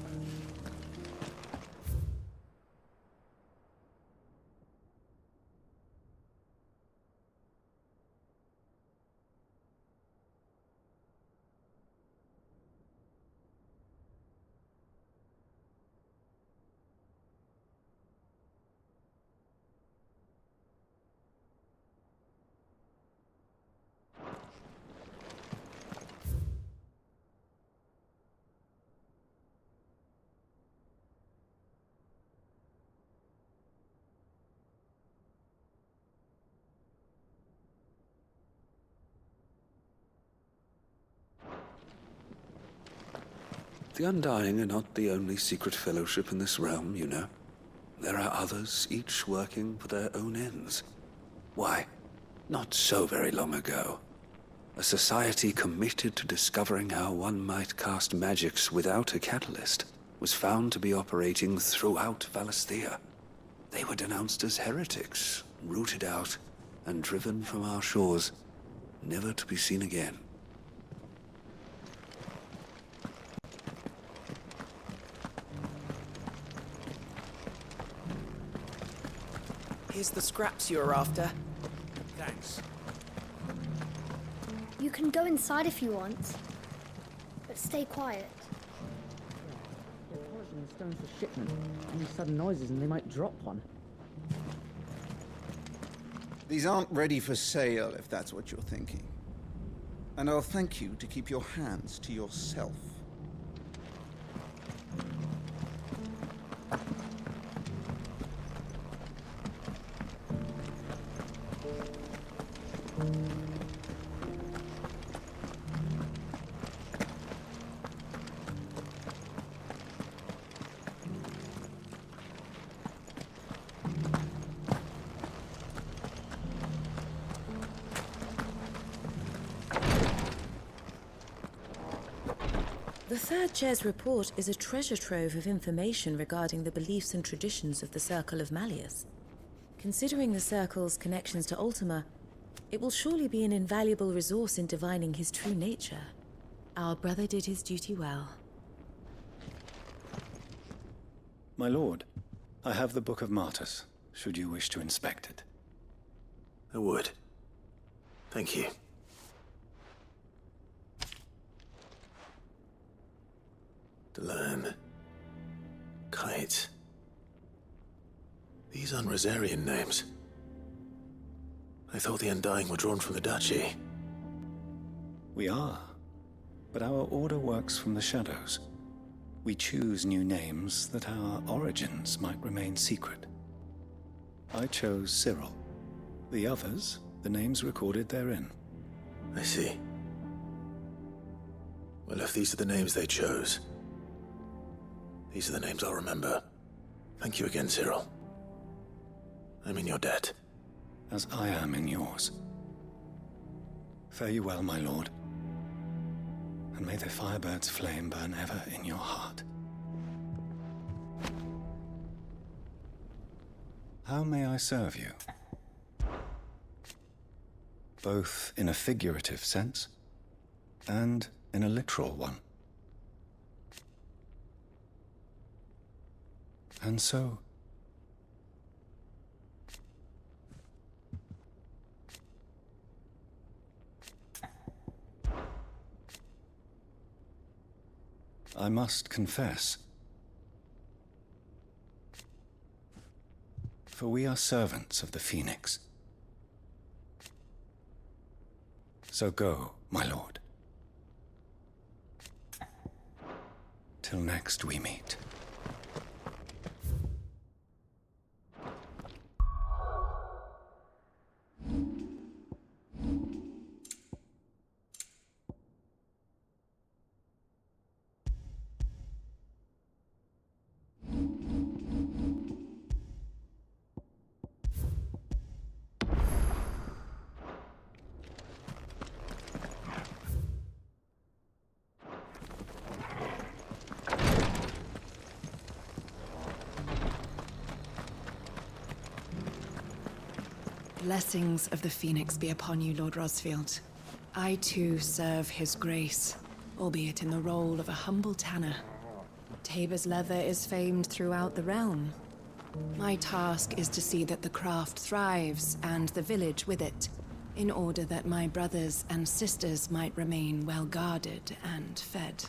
Speaker 14: The Undying are not the only secret fellowship in this realm, you know. There are others, each working for their own ends. Why, not so very long ago, a society committed to discovering how one might cast magics without a catalyst was found to be operating throughout Valisthea. They were denounced as heretics, rooted out, and driven from our shores, never to be seen again.
Speaker 11: Here's the scraps you were after.
Speaker 3: Thanks.
Speaker 20: You can go inside if you want, but stay quiet.
Speaker 19: Polishing the stones for shipment. Any sudden noises and they might drop one.
Speaker 21: These aren't ready for sale, if that's what you're thinking. And I'll thank you to keep your hands to yourself.
Speaker 25: The Third Chair's report is a treasure trove of information regarding the beliefs and traditions of the Circle of Malleus. Considering the Circle's connections to Ultima, it will surely be an invaluable resource in divining his true nature. Our brother did his duty well.
Speaker 1: My lord, I have the Book of Martyrs, should you wish to inspect it. I would. Thank you. Delan. Kite. These aren't Rosarian names. I thought the Undying were drawn from the Duchy. We are. But our order works from the shadows. We choose new names that our origins might remain secret. I chose Cyril. The others, the names recorded therein. I see. Well, if these are the names they chose, these are the names I'll remember. Thank you again, Cyril. I'm in your debt. As I am in yours. Fare you well, my lord. And may the Firebird's flame burn ever in your heart. How may I serve you? Both in a figurative sense and in a literal one. And so, I must confess, for we are servants of the Phoenix. So go, my lord. Till next we meet.
Speaker 16: Blessings of the Phoenix be upon you, Lord Rosfield. I too serve his grace, albeit in the role of a humble tanner. Tabor's leather is famed throughout the realm. My task is to see that the craft thrives, and the village with it, in order that my brothers and sisters might remain well guarded and fed.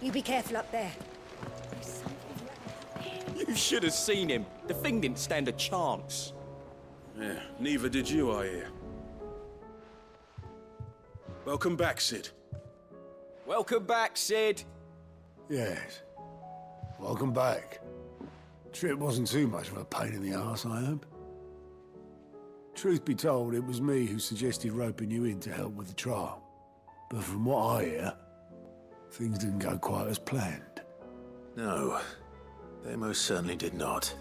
Speaker 7: You be careful up there.
Speaker 11: You should have seen him. The thing didn't stand a chance.
Speaker 2: Yeah, neither did you, I hear. Welcome back, Sid.
Speaker 11: Welcome back, Sid.
Speaker 4: Yes. Welcome back. Trip wasn't too much of a pain in the arse, I hope. Truth be told, it was me who suggested roping you in to help with the trial. But from what I hear, things didn't go quite as planned.
Speaker 1: No, they most certainly did not.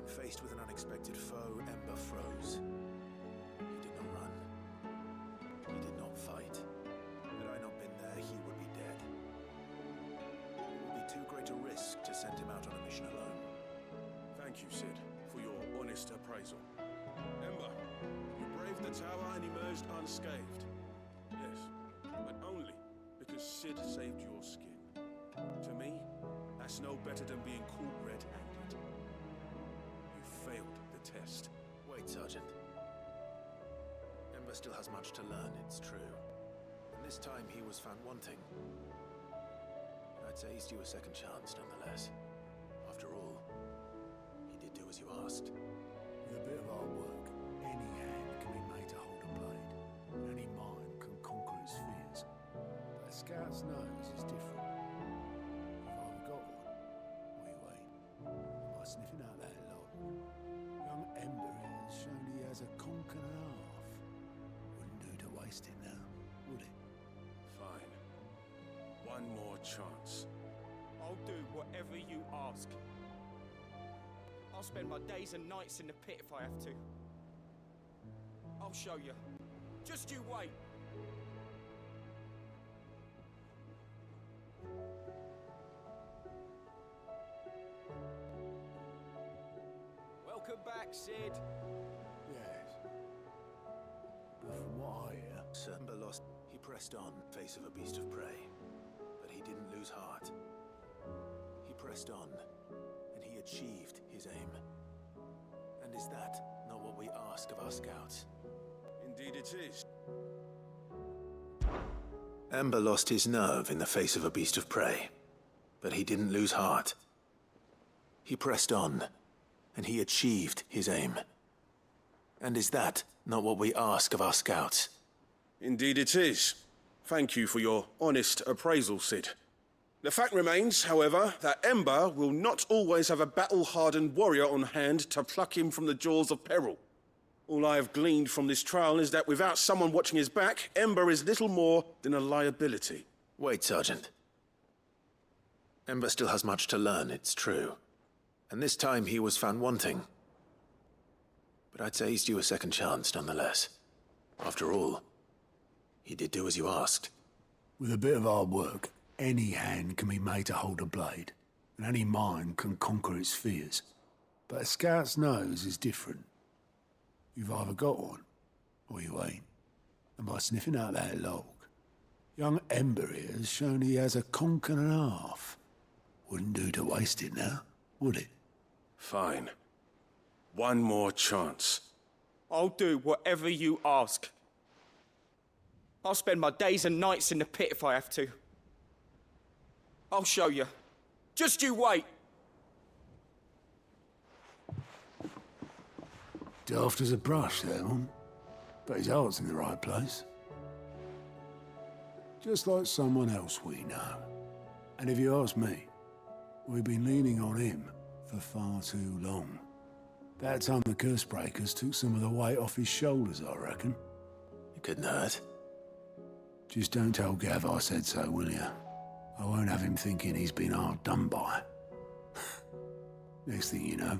Speaker 1: Faced with an unexpected foe, Ember froze. He did not run. He did not fight. Had I not been there, he would be dead. It would be too great a risk to send him out on a mission alone.
Speaker 2: Thank you, Sid, for your honest appraisal. Ember, you braved the tower and emerged unscathed. Yes, but only because Sid saved your skin. To me, that's no better than being caught red-handed. Failed the test.
Speaker 1: Wait, Sergeant. Ember still has much to learn, it's true. And this time he was found wanting. I'd say he's due a second chance, nonetheless. After all, he did do as you asked.
Speaker 4: With a bit of hard work, any hand can be made to hold a blade. Any mind can conquer its fears. But a scout's nose is different. You've either got one, or you ain't. By sniffing out that lot, young Ember has shown he has a conk and a half. Wouldn't do to waste it now, would it?
Speaker 2: Fine. One more chance.
Speaker 11: I'll do whatever you ask. I'll spend my days and nights in the pit if I have to. I'll show you. Just you wait. Welcome back, Sid.
Speaker 4: Yes. But from what I hear,
Speaker 1: Ember lost. He pressed on, face of a beast of prey. But he didn't lose heart. He pressed on, and he achieved his aim. And is that not what we ask of our scouts?
Speaker 2: Indeed it is.
Speaker 1: Ember lost his nerve in the face of a beast of prey. But he didn't lose heart. He pressed on, and he achieved his aim. And is that not what we ask of our scouts?
Speaker 2: Indeed it is. Thank you for your honest appraisal, Sid. The fact remains, however, that Ember will not always have a battle-hardened warrior on hand to pluck him from the jaws of peril. All I have gleaned from this trial is that without someone watching his back, Ember is little more than a liability.
Speaker 1: Wait, Sergeant. Ember still has much to learn, it's true. And this time he was found wanting. But I'd say he's due a second chance, nonetheless. After all, he did do as you asked.
Speaker 4: with a bit of hard work, any hand can be made to hold a blade, and any mind can conquer its fears. But a scout's nose is different. You've either got one, or you ain't. And by sniffing out that log, young Ember here has shown he has a conch and a half. Wouldn't do to waste it now, would it?
Speaker 2: Fine. One more chance.
Speaker 11: I'll do whatever you ask. I'll spend my days and nights in the pit if I have to. I'll show you. Just you wait.
Speaker 4: Daft as a brush, that one. But his heart's in the right place. Just like someone else we know. And if you ask me, we've been leaning on him for far too long. That time the Cursebreakers took some of the weight off his shoulders, I reckon.
Speaker 1: It couldn't hurt.
Speaker 4: Just don't tell Gav I said so, will you? I won't have him thinking he's been hard done by. Next thing you know,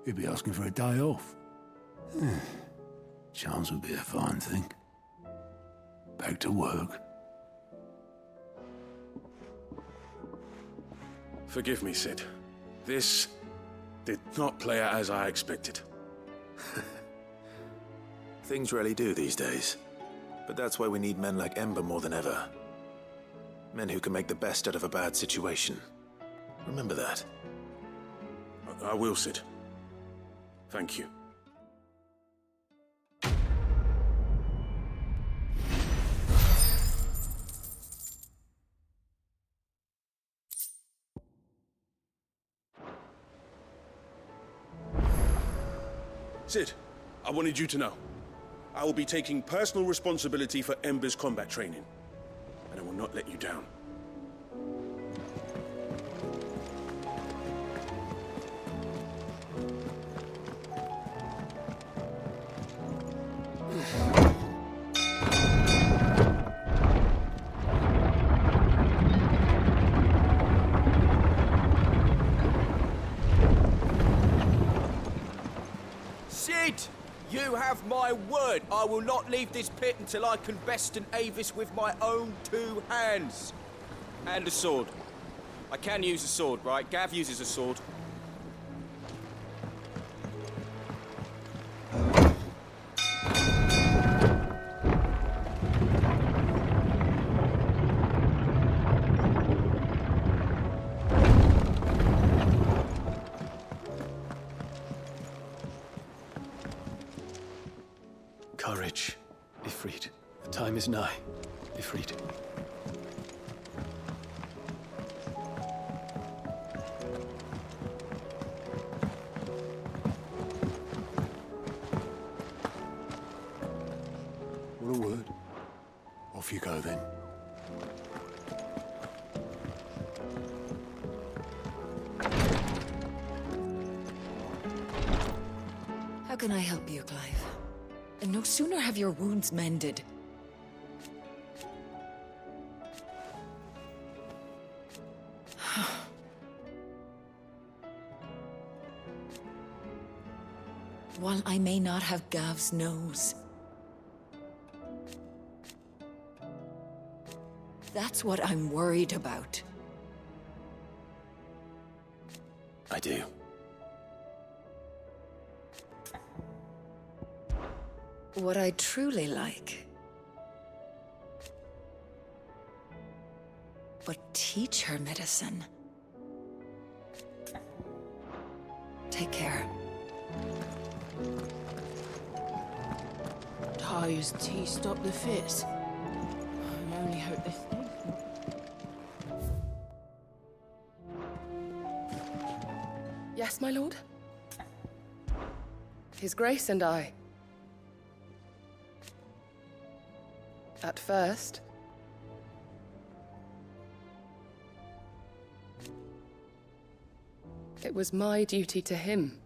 Speaker 4: he'll be asking for a day off. Chance would be a fine thing. Back to work.
Speaker 2: Forgive me, Sid. This did not play out as I expected.
Speaker 1: Things rarely do these days. But that's why we need men like Ember more than ever. Men who can make the best out of a bad situation. Remember that.
Speaker 2: I will, Sid. Thank you. Sid, I wanted you to know. I will be taking personal responsibility for Ember's combat training, and I will not let you down.
Speaker 11: Sid! You have my word. I will not leave this pit until I can besten Avis with my own two hands. And a sword. I can use a sword, right? Gav uses a sword.
Speaker 1: Courage. Ifrit. The time is nigh. Ifrit.
Speaker 4: What a word. Off you go then.
Speaker 6: How can I help you, Clive? And no sooner have your wounds mended,
Speaker 25: while I may not have Gav's nose. That's what I'm worried about.
Speaker 1: I do.
Speaker 25: What I truly like. But teach her medicine. Take care.
Speaker 16: Ty's tea stop the fits. I only hope this stays.
Speaker 6: Yes, my lord? His Grace and I. At first, it was my duty to him.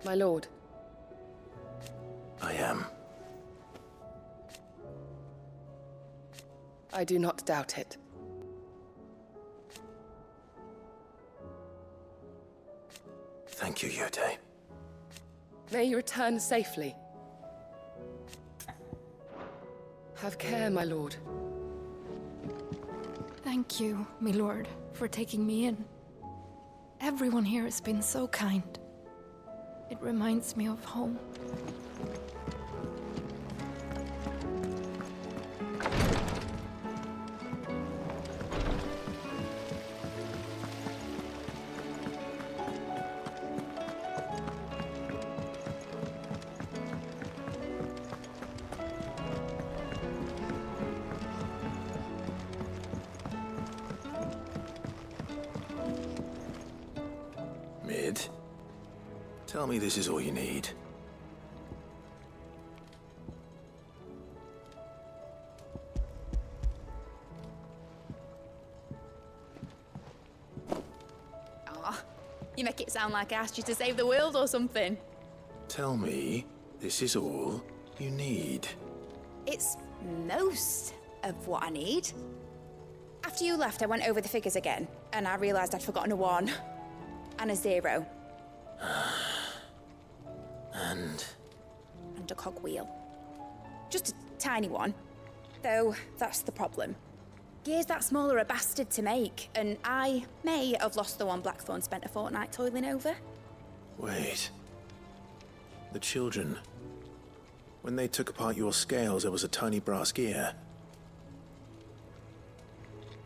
Speaker 6: My lord.
Speaker 1: I am.
Speaker 6: I do not doubt it.
Speaker 1: Thank you, Yote.
Speaker 6: May you return safely. Have care, my lord.
Speaker 5: Thank you, my lord, for taking me in. Everyone here has been so kind. It reminds me of home.
Speaker 1: Mid, tell me this is all you need.
Speaker 8: Aw, you make it sound like I asked you to save the world or something.
Speaker 1: Tell me this is all you need.
Speaker 8: It's most of what I need. After you left, I went over the figures again, and I realised I'd forgotten a 1 and a 0.
Speaker 1: And
Speaker 8: a cogwheel. Just a tiny one. Though, that's the problem. Gears that small are a bastard to make, and I may have lost the one Blackthorn spent a fortnight toiling over.
Speaker 1: wait. The children. When they took apart your scales, there was a tiny brass gear.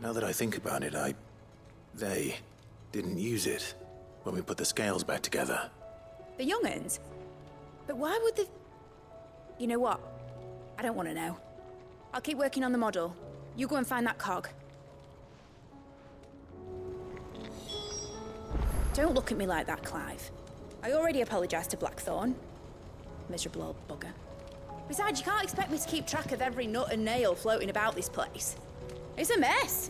Speaker 1: Now that I think about it, they didn't use it when we put the scales back together.
Speaker 8: The young'uns? But why would the... You know what? I don't want to know. I'll keep working on the model. You go and find that cog. Don't look at me like that, Clive. I already apologised to Blackthorn. Miserable old bugger. Besides, you can't expect me to keep track of every nut and nail floating about this place. It's a mess.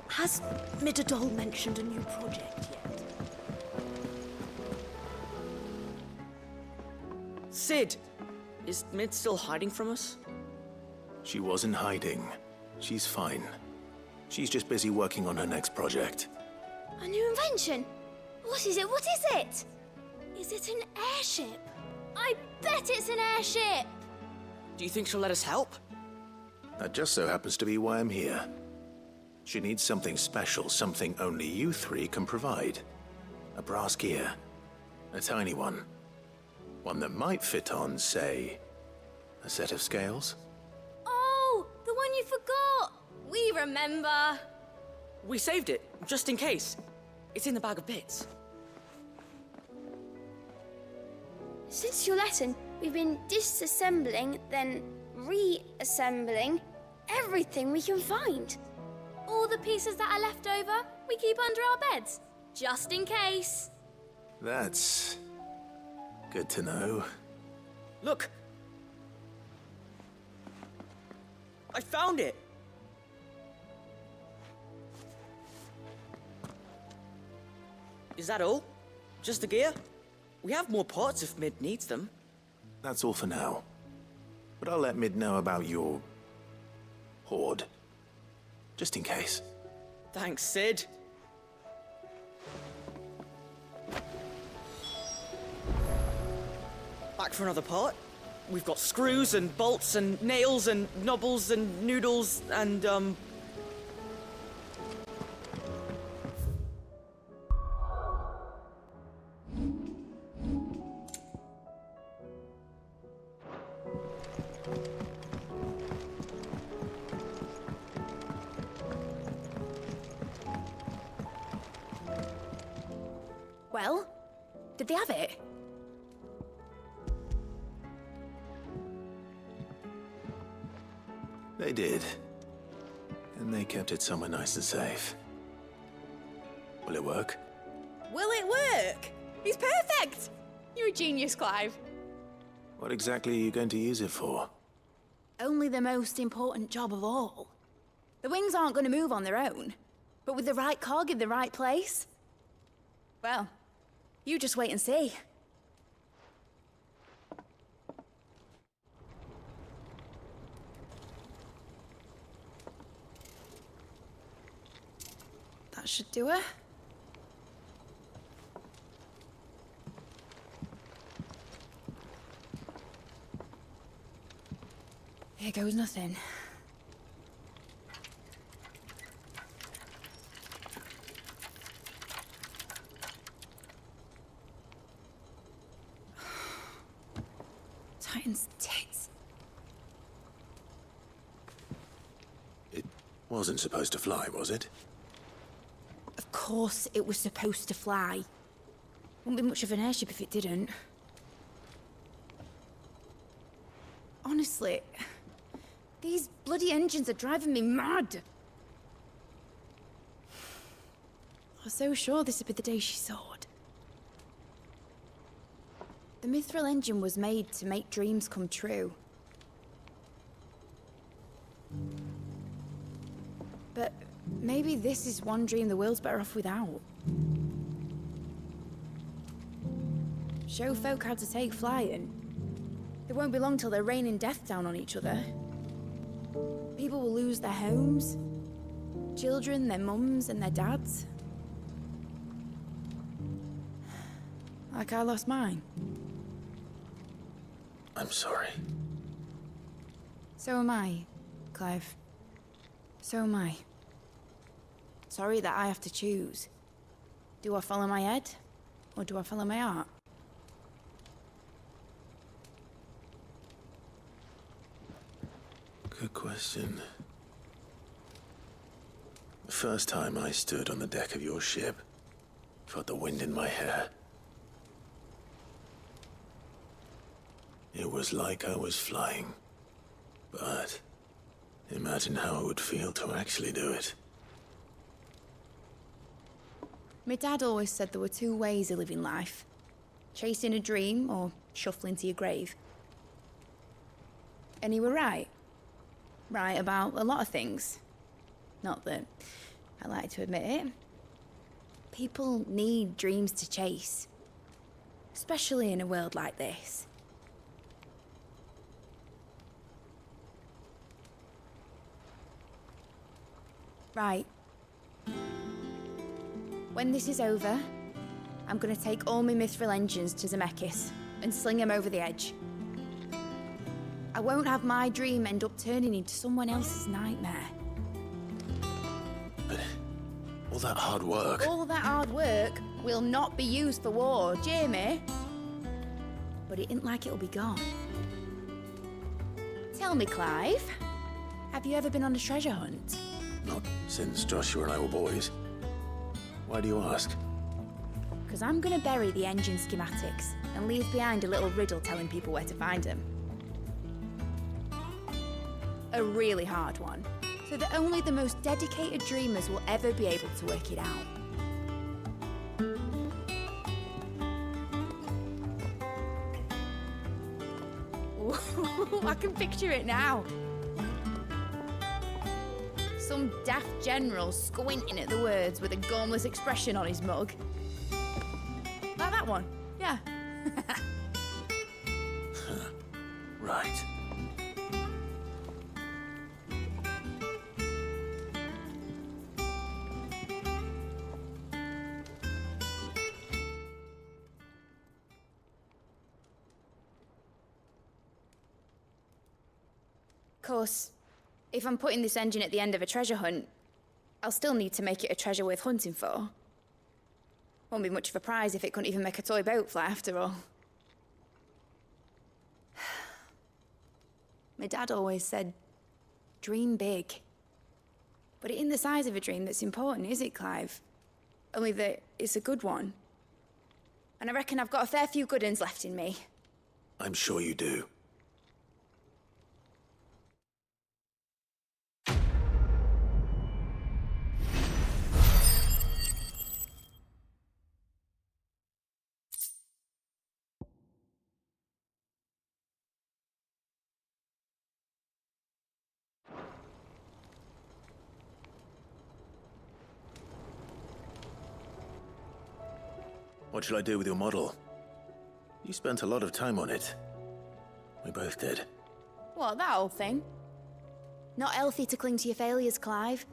Speaker 7: Has Midadol mentioned a new project yet?
Speaker 19: Sid! Is Mid still hiding from us?
Speaker 1: She wasn't hiding. She's fine. She's just busy working on her next project.
Speaker 20: A new invention? What is it? What is it? Is it an airship? I bet it's an airship!
Speaker 19: Do you think she'll let us help?
Speaker 1: That just so happens to be why I'm here. She needs something special, something only you three can provide. A brass gear. A tiny one. One that might fit on, say, a set of scales?
Speaker 20: Oh, the one you forgot! We remember!
Speaker 19: We saved it, just in case. It's in the bag of bits.
Speaker 20: Since your lesson, we've been disassembling, then reassembling everything we can find. All the pieces that are left over, we keep under our beds, just in case.
Speaker 1: That's good to know.
Speaker 19: Look! I found it! Is that all? Just the gear?
Speaker 11: We have more parts if Mid needs them.
Speaker 1: That's all for now. But I'll let Mid know about your... hoard. Just in case.
Speaker 11: Thanks, Sid. Back for another part. We've got screws and bolts and nails and knobbles and noodles and,
Speaker 8: Well, did they have it?
Speaker 1: They did. And they kept it somewhere nice and safe. Will it work?
Speaker 8: Will it work? He's perfect! You're a genius, Clive.
Speaker 1: What exactly are you going to use it for?
Speaker 8: Only the most important job of all. The wings aren't going to move on their own. But with the right cog in the right place... well, you just wait and see. That should do it. Here goes nothing. Titan's tits.
Speaker 1: It wasn't supposed to fly, was it?
Speaker 8: Of course it was supposed to fly. Wouldn't be much of an airship if it didn't. Honestly, these bloody engines are driving me mad. I was so sure this would be the day she soared. The Mithril engine was made to make dreams come true. But maybe this is one dream the world's better off without. Show folk how to take flying. It won't be long till they're raining death down on each other. People will lose their homes. Children, their mums and their dads. Like I lost mine.
Speaker 1: I'm sorry.
Speaker 8: So am I, Clive. So am I. Sorry that I have to choose. Do I follow my head, or do I follow my heart?
Speaker 1: Good question. The first time I stood on the deck of your ship, felt the wind in my hair. It was like I was flying. But imagine how it would feel to actually do it.
Speaker 8: My dad always said there were two ways of living life. Chasing a dream or shuffling to your grave. And he were right. Right about a lot of things. Not that I like to admit it. People need dreams to chase. Especially in a world like this. Right. When this is over, I'm gonna take all my Mithril engines to Zemeckis and sling them over the edge. I won't have my dream end up turning into someone else's nightmare.
Speaker 1: But all that hard work...
Speaker 8: All that hard work will not be used for war, Jamie. But it ain't like it'll be gone. Tell me, Clive, have you ever been on a treasure hunt?
Speaker 1: Not since Joshua and I were boys. Why do you ask?
Speaker 8: Because I'm gonna bury the engine schematics and leave behind a little riddle telling people where to find them. A really hard one, so that only the most dedicated dreamers will ever be able to work it out. Ooh, I can picture it now. Some daft general squinting at the words with a gormless expression on his mug. Like that one, yeah.
Speaker 1: Right.
Speaker 8: Of course, if I'm putting this engine at the end of a treasure hunt, I'll still need to make it a treasure worth hunting for. Won't be much of a prize if it couldn't even make a toy boat fly after all. My dad always said, dream big. But it ain't the size of a dream that's important, is it, Clive? Only that it's a good one. And I reckon I've got a fair few good uns left in me.
Speaker 1: I'm sure you do. What shall I do with your model? You spent a lot of time on it. We both did.
Speaker 8: What, that old thing? Not healthy to cling to your failures, Clive.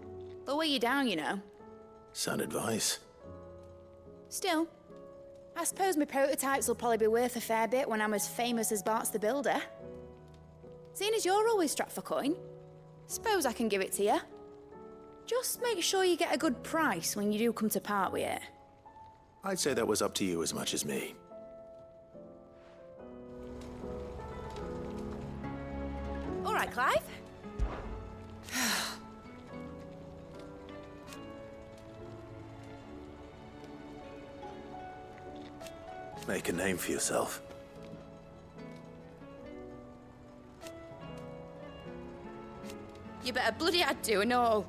Speaker 8: They'll weigh you down, you know.
Speaker 1: Sound advice.
Speaker 8: Still, I suppose my prototypes will probably be worth a fair bit when I'm as famous as Bart's the Builder. Seeing as you're always strapped for coin, suppose I can give it to you. Just make sure you get a good price when you do come to part with it.
Speaker 1: I'd say that was up to you as much as me.
Speaker 8: All right, Clive.
Speaker 1: Make a name for yourself.
Speaker 8: You better bloody had to and all.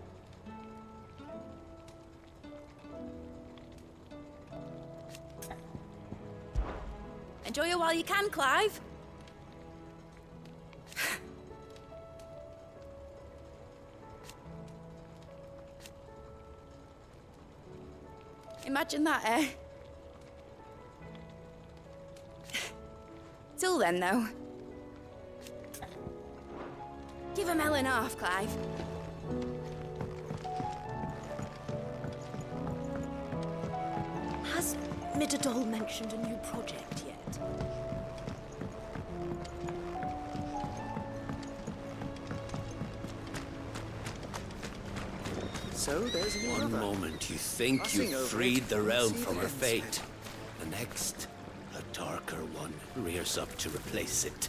Speaker 8: Enjoy it while you can, Clive. Imagine that, eh? Till then, though. Give a melon half, Clive.
Speaker 7: Has Midadol mentioned a new project yet?
Speaker 11: So there's
Speaker 9: One moment you think you've freed the realm from her fate. The next, a darker one rears up to replace it.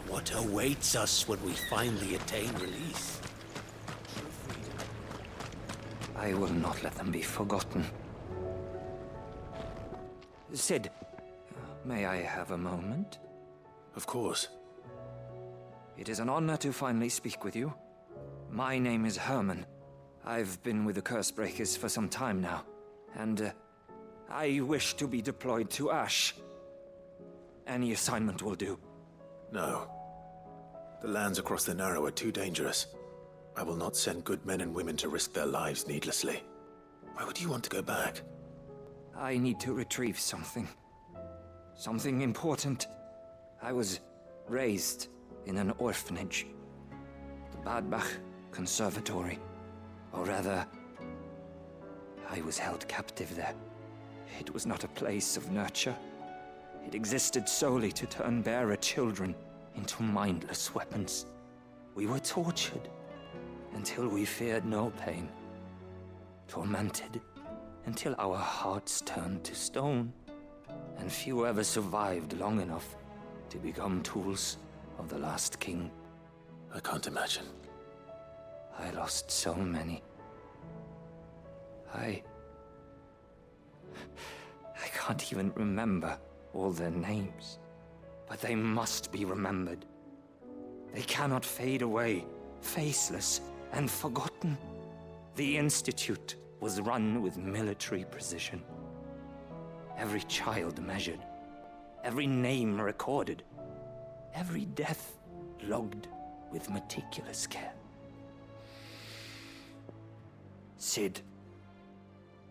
Speaker 9: What awaits us when we finally attain release?
Speaker 18: I will not let them be forgotten. Sid, may I have a moment?
Speaker 1: Of course.
Speaker 18: It is an honor to finally speak with you. My name is Herman. I've been with the Cursebreakers for some time now, and I wish to be deployed to Ash. Any assignment will do.
Speaker 1: No. The lands across the Narrow are too dangerous. I will not send good men and women to risk their lives needlessly. Why would you want to go back?
Speaker 18: I need to retrieve something. Something important. I was raised in an orphanage. The Badbach Conservatory. Or rather, I was held captive there. It was not a place of nurture. It existed solely to turn bearer children into mindless weapons. We were tortured until we feared no pain. Tormented until our hearts turned to stone. And few ever survived long enough to become tools of the last king.
Speaker 1: I can't imagine.
Speaker 18: I lost so many. I can't even remember all their names. But they must be remembered. They cannot fade away, faceless and forgotten. The Institute was run with military precision. Every child measured, every name recorded, every death logged with meticulous care. Sid,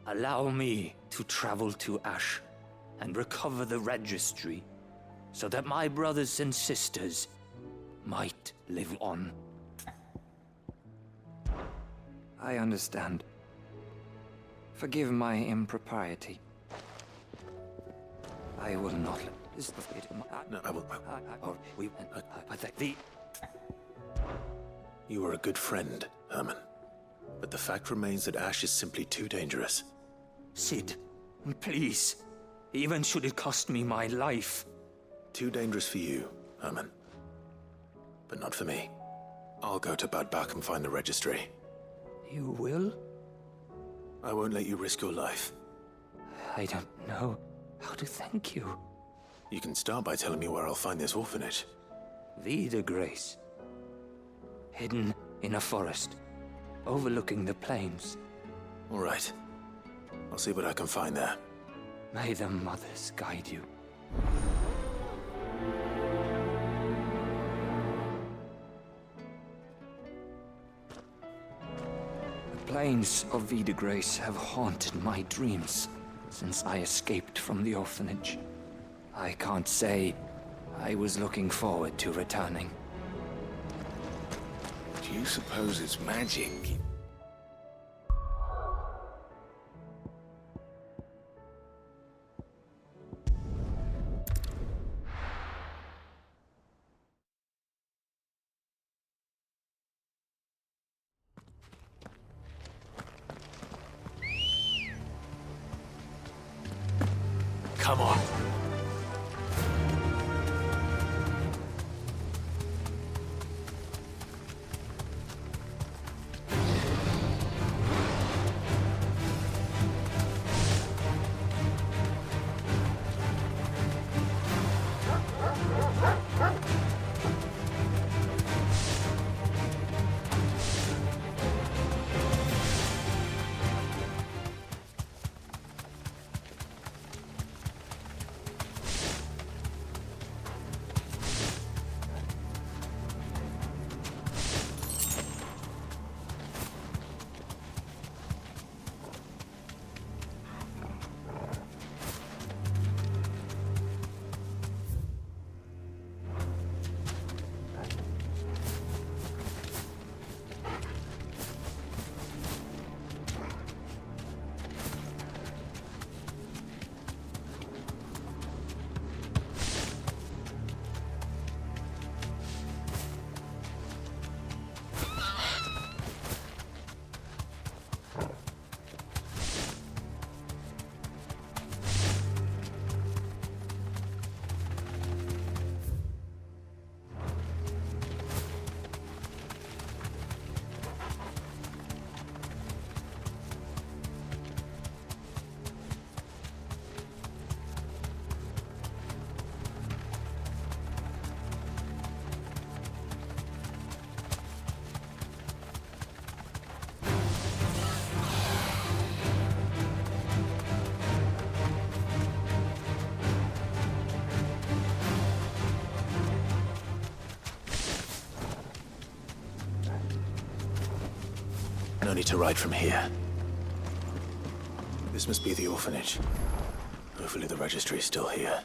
Speaker 18: allow me to travel to Ash and recover the registry so that my brothers and sisters might live on. I understand. Forgive my impropriety. I will not let this defeat him.
Speaker 1: No, I will.
Speaker 18: The...
Speaker 1: You were a good friend, Herman. But the fact remains that Ash is simply too dangerous.
Speaker 18: Sid, please. Even should it cost me my life.
Speaker 1: Too dangerous for you, Herman. But not for me. I'll go to Bad Bach and find the registry.
Speaker 18: You will?
Speaker 1: I won't let you risk your life.
Speaker 18: I don't know how to thank you.
Speaker 1: You can start by telling me where I'll find this orphanage.
Speaker 18: Vida Grace. Hidden in a forest, overlooking the plains.
Speaker 1: All right. I'll see what I can find there.
Speaker 18: May the mothers guide you. The plains of Vida Grace have haunted my dreams since I escaped from the orphanage. I can't say I was looking forward to returning.
Speaker 14: Do you suppose it's magic?
Speaker 1: Come on. No need to ride from here. This must be the orphanage. Hopefully the registry is still here.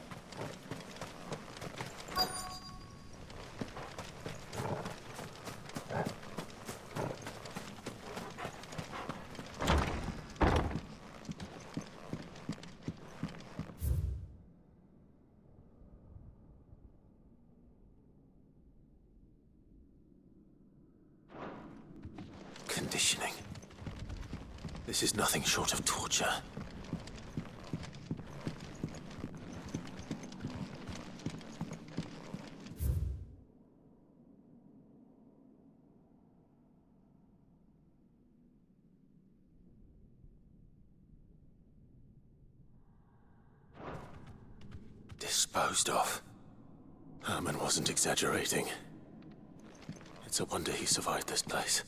Speaker 1: Conditioning. This is nothing short of torture. Disposed of. Herman wasn't exaggerating. It's a wonder he survived this place.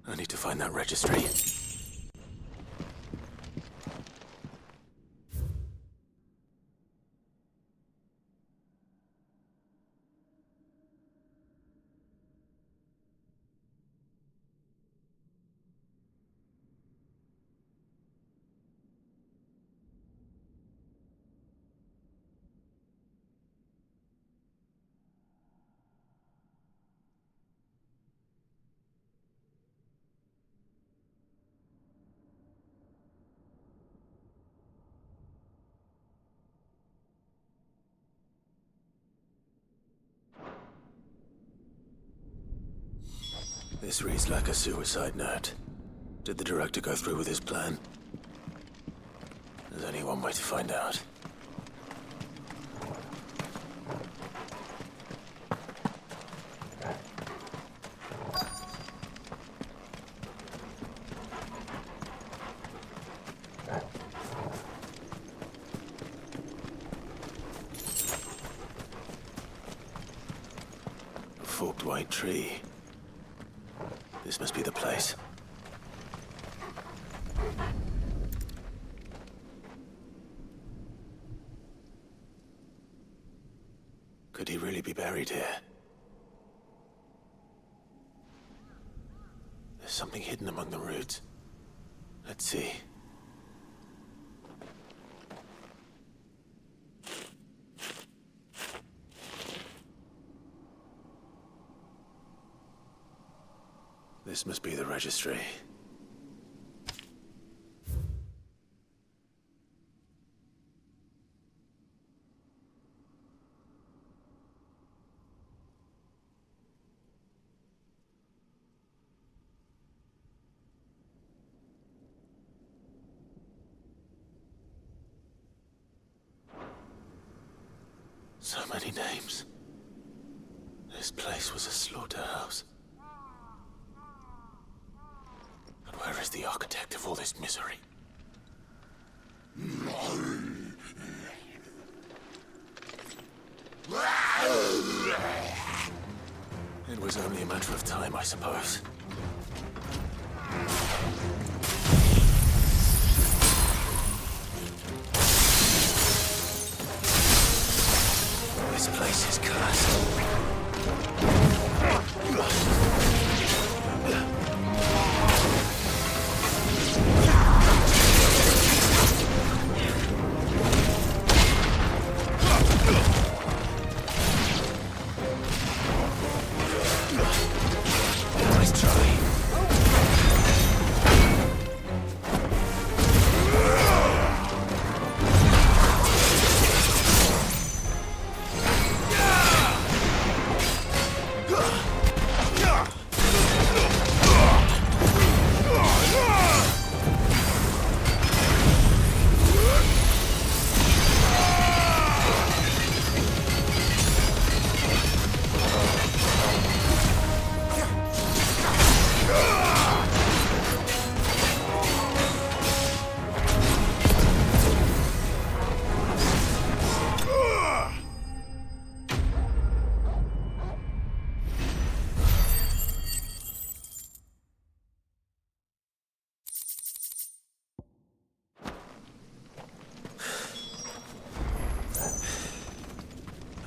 Speaker 1: I need to find that registry. This reads like a suicide note. Did the director go through with his plan? There's only one way to find out. A forked white tree. This must be the place. Could he really be buried here? There's something hidden among the roots. Let's see. This must be the registry. So many names. This place was a slaughterhouse. But where is the architect of all this misery? It was only a matter of time, I suppose. This place is cursed. Nice try.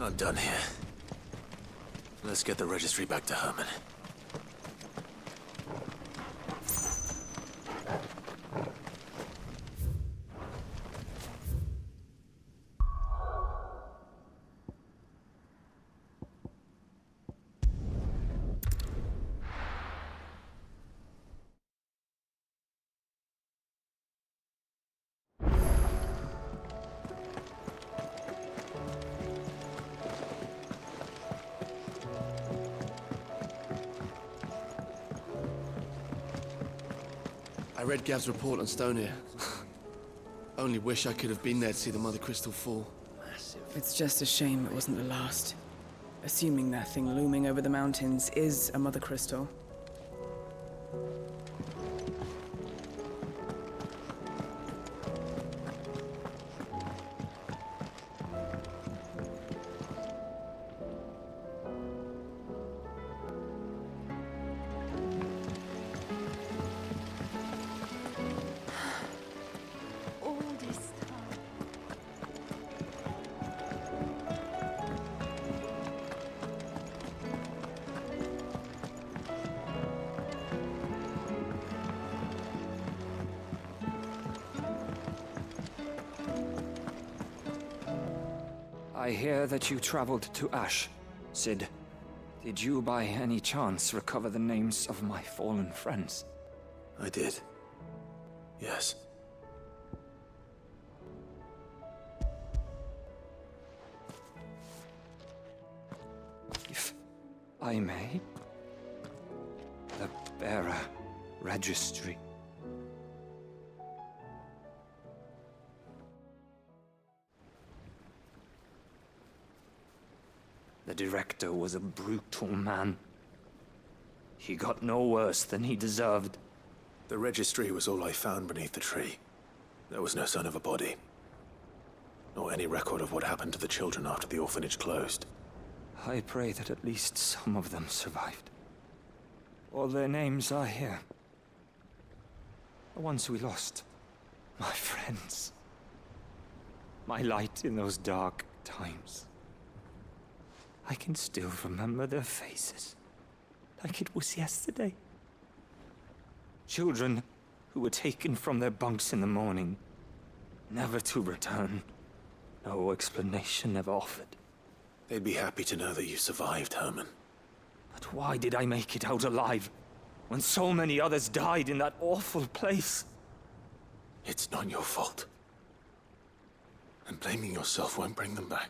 Speaker 1: I'm done here. Let's get the registry back to Herman.
Speaker 12: I read Gav's report on Stone here. Only wish I could have been there to see the Mother Crystal fall.
Speaker 6: It's just a shame it wasn't the last. Assuming that thing looming over the mountains is a Mother Crystal.
Speaker 18: I hear that you traveled to Ash, Cid. Did you by any chance recover the names of my fallen friends?
Speaker 1: I did. Yes.
Speaker 18: If I may, the bearer registry. The director was a brutal man. He got no worse than he deserved.
Speaker 1: The registry was all I found beneath the tree. There was no sign of a body, nor any record of what happened to the children after the orphanage closed.
Speaker 18: I pray that at least some of them survived. All their names are here. The ones we lost. My friends. My light in those dark times. I can still remember their faces, like it was yesterday. Children who were taken from their bunks in the morning, never to return. No explanation ever offered.
Speaker 1: They'd be happy to know that you survived, Herman.
Speaker 18: But why did I make it out alive, when so many others died in that awful place?
Speaker 1: It's not your fault. And blaming yourself won't bring them back.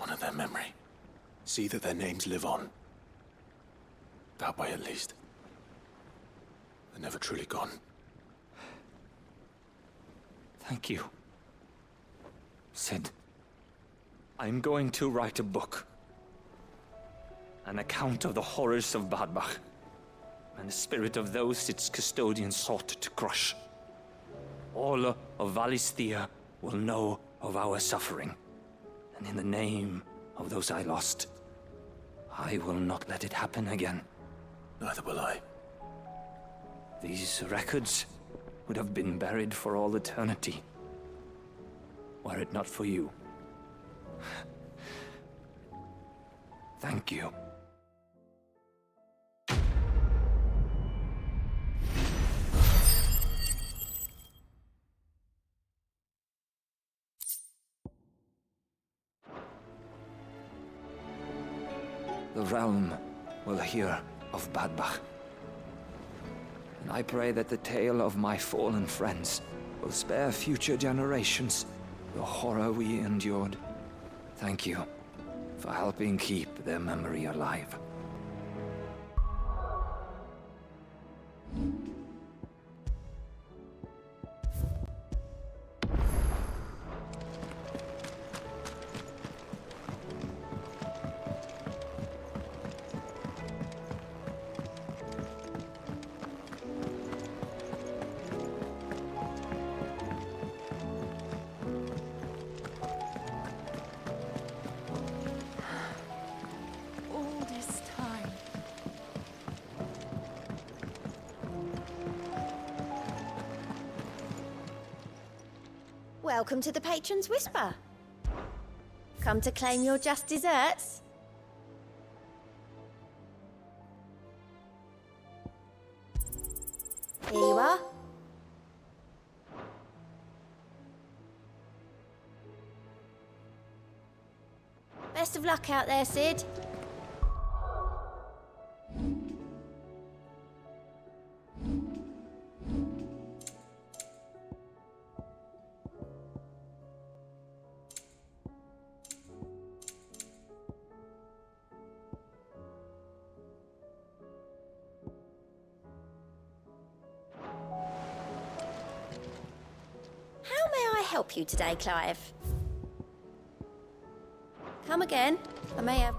Speaker 1: Honor their memory. See that their names live on. That way, at least. They're never truly gone.
Speaker 18: Thank you. Sid, I'm going to write a book. An account of the horrors of Bad Bach, and the spirit of those its custodians sought to crush. All of Valisthea will know of our suffering. And in the name of those I lost, I will not let it happen again.
Speaker 1: Neither will I.
Speaker 18: These records would have been buried for all eternity, were it not for you. Thank you. The realm will hear of Bad Bach. And I pray that the tale of my fallen friends will spare future generations the horror we endured. Thank you for helping keep their memory alive.
Speaker 7: Welcome to the Patron's Whisper. Come to claim your just desserts? Here you are. Best of luck out there, Sid. Help you today, Clive? Come again. I may have...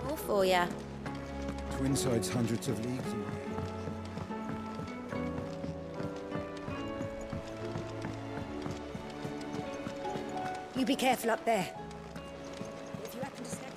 Speaker 7: All for ya.
Speaker 21: Twinside's hundreds of leagues away.
Speaker 10: You be careful up there. If you happen to step...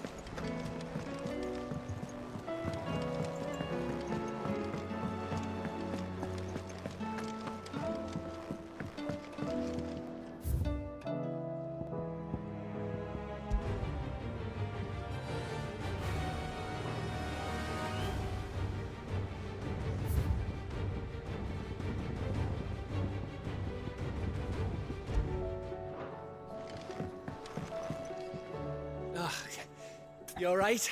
Speaker 15: You all right?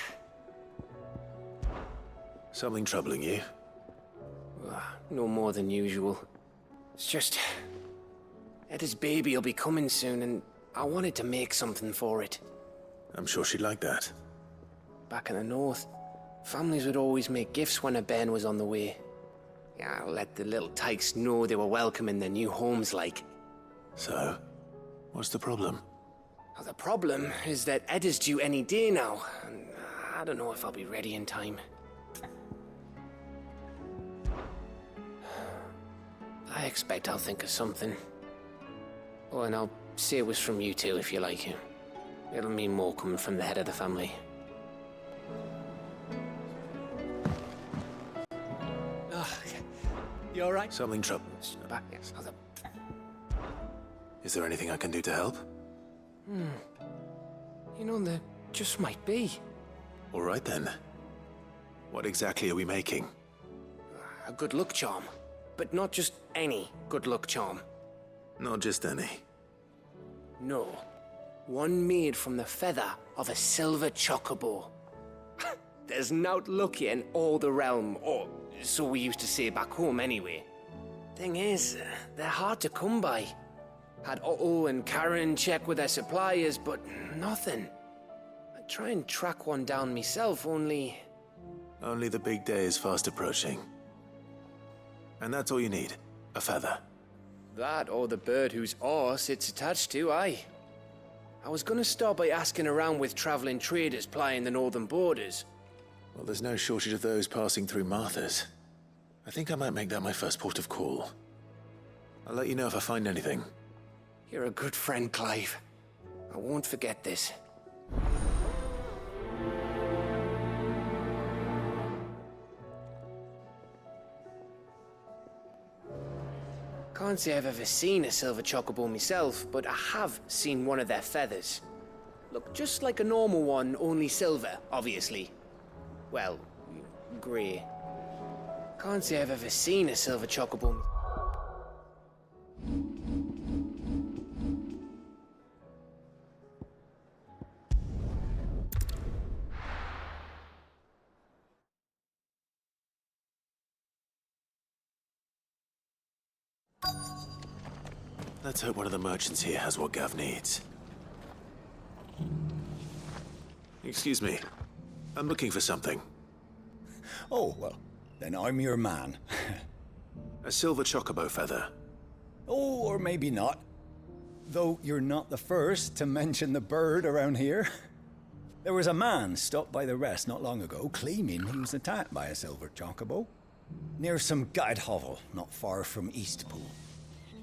Speaker 1: Something troubling you?
Speaker 15: No more than usual. It's just... Eda's baby will be coming soon, and I wanted to make something for it.
Speaker 1: I'm sure she'd like that.
Speaker 15: Back in the north, families would always make gifts when a bairn was on the way. Yeah, let the little tykes know they were welcome in their new homes, like.
Speaker 1: So, what's the problem?
Speaker 15: Well, the problem is that Ed is due any day now, and I don't know if I'll be ready in time. I expect I'll think of something. Oh, and I'll say it was from you two if you like it. It'll mean more coming from the head of the family.
Speaker 11: You alright?
Speaker 1: Something trouble.
Speaker 15: Back, yes.
Speaker 1: Is there anything I can do to help?
Speaker 15: You know, there just might be.
Speaker 1: All right then. What exactly are we making?
Speaker 15: A good luck charm. But not just any good luck charm.
Speaker 1: Not just any.
Speaker 15: No. One made from the feather of a silver chocobo. There's naught lucky in all the realm, or so we used to say back home anyway. Thing is, they're hard to come by. Had Otto and Karen check with their suppliers, but nothing. I try and track one down myself, only...
Speaker 1: Only the big day is fast approaching. And that's all you need, a feather.
Speaker 15: That or the bird whose horse it's attached to, aye. I was gonna start by asking around with traveling traders plying the northern borders.
Speaker 1: Well, there's no shortage of those passing through Martha's. I think I might make that my first port of call. I'll let you know if I find anything.
Speaker 15: You're a good friend, Clive. I won't forget this. Can't say I've ever seen a silver chocobo myself, but I have seen one of their feathers. Look just like a normal one, only silver, obviously. Well, grey. Can't say I've ever seen a silver chocobo.
Speaker 1: Let's hope one of the merchants here has what Gav needs. Excuse me. I'm looking for something.
Speaker 13: Oh, well, then I'm your man.
Speaker 1: A silver chocobo feather.
Speaker 13: Oh, or maybe not. Though you're not the first to mention the bird around here. There was a man stopped by the rest not long ago claiming he was attacked by a silver chocobo. Near some gutted hovel not far from Eastpool.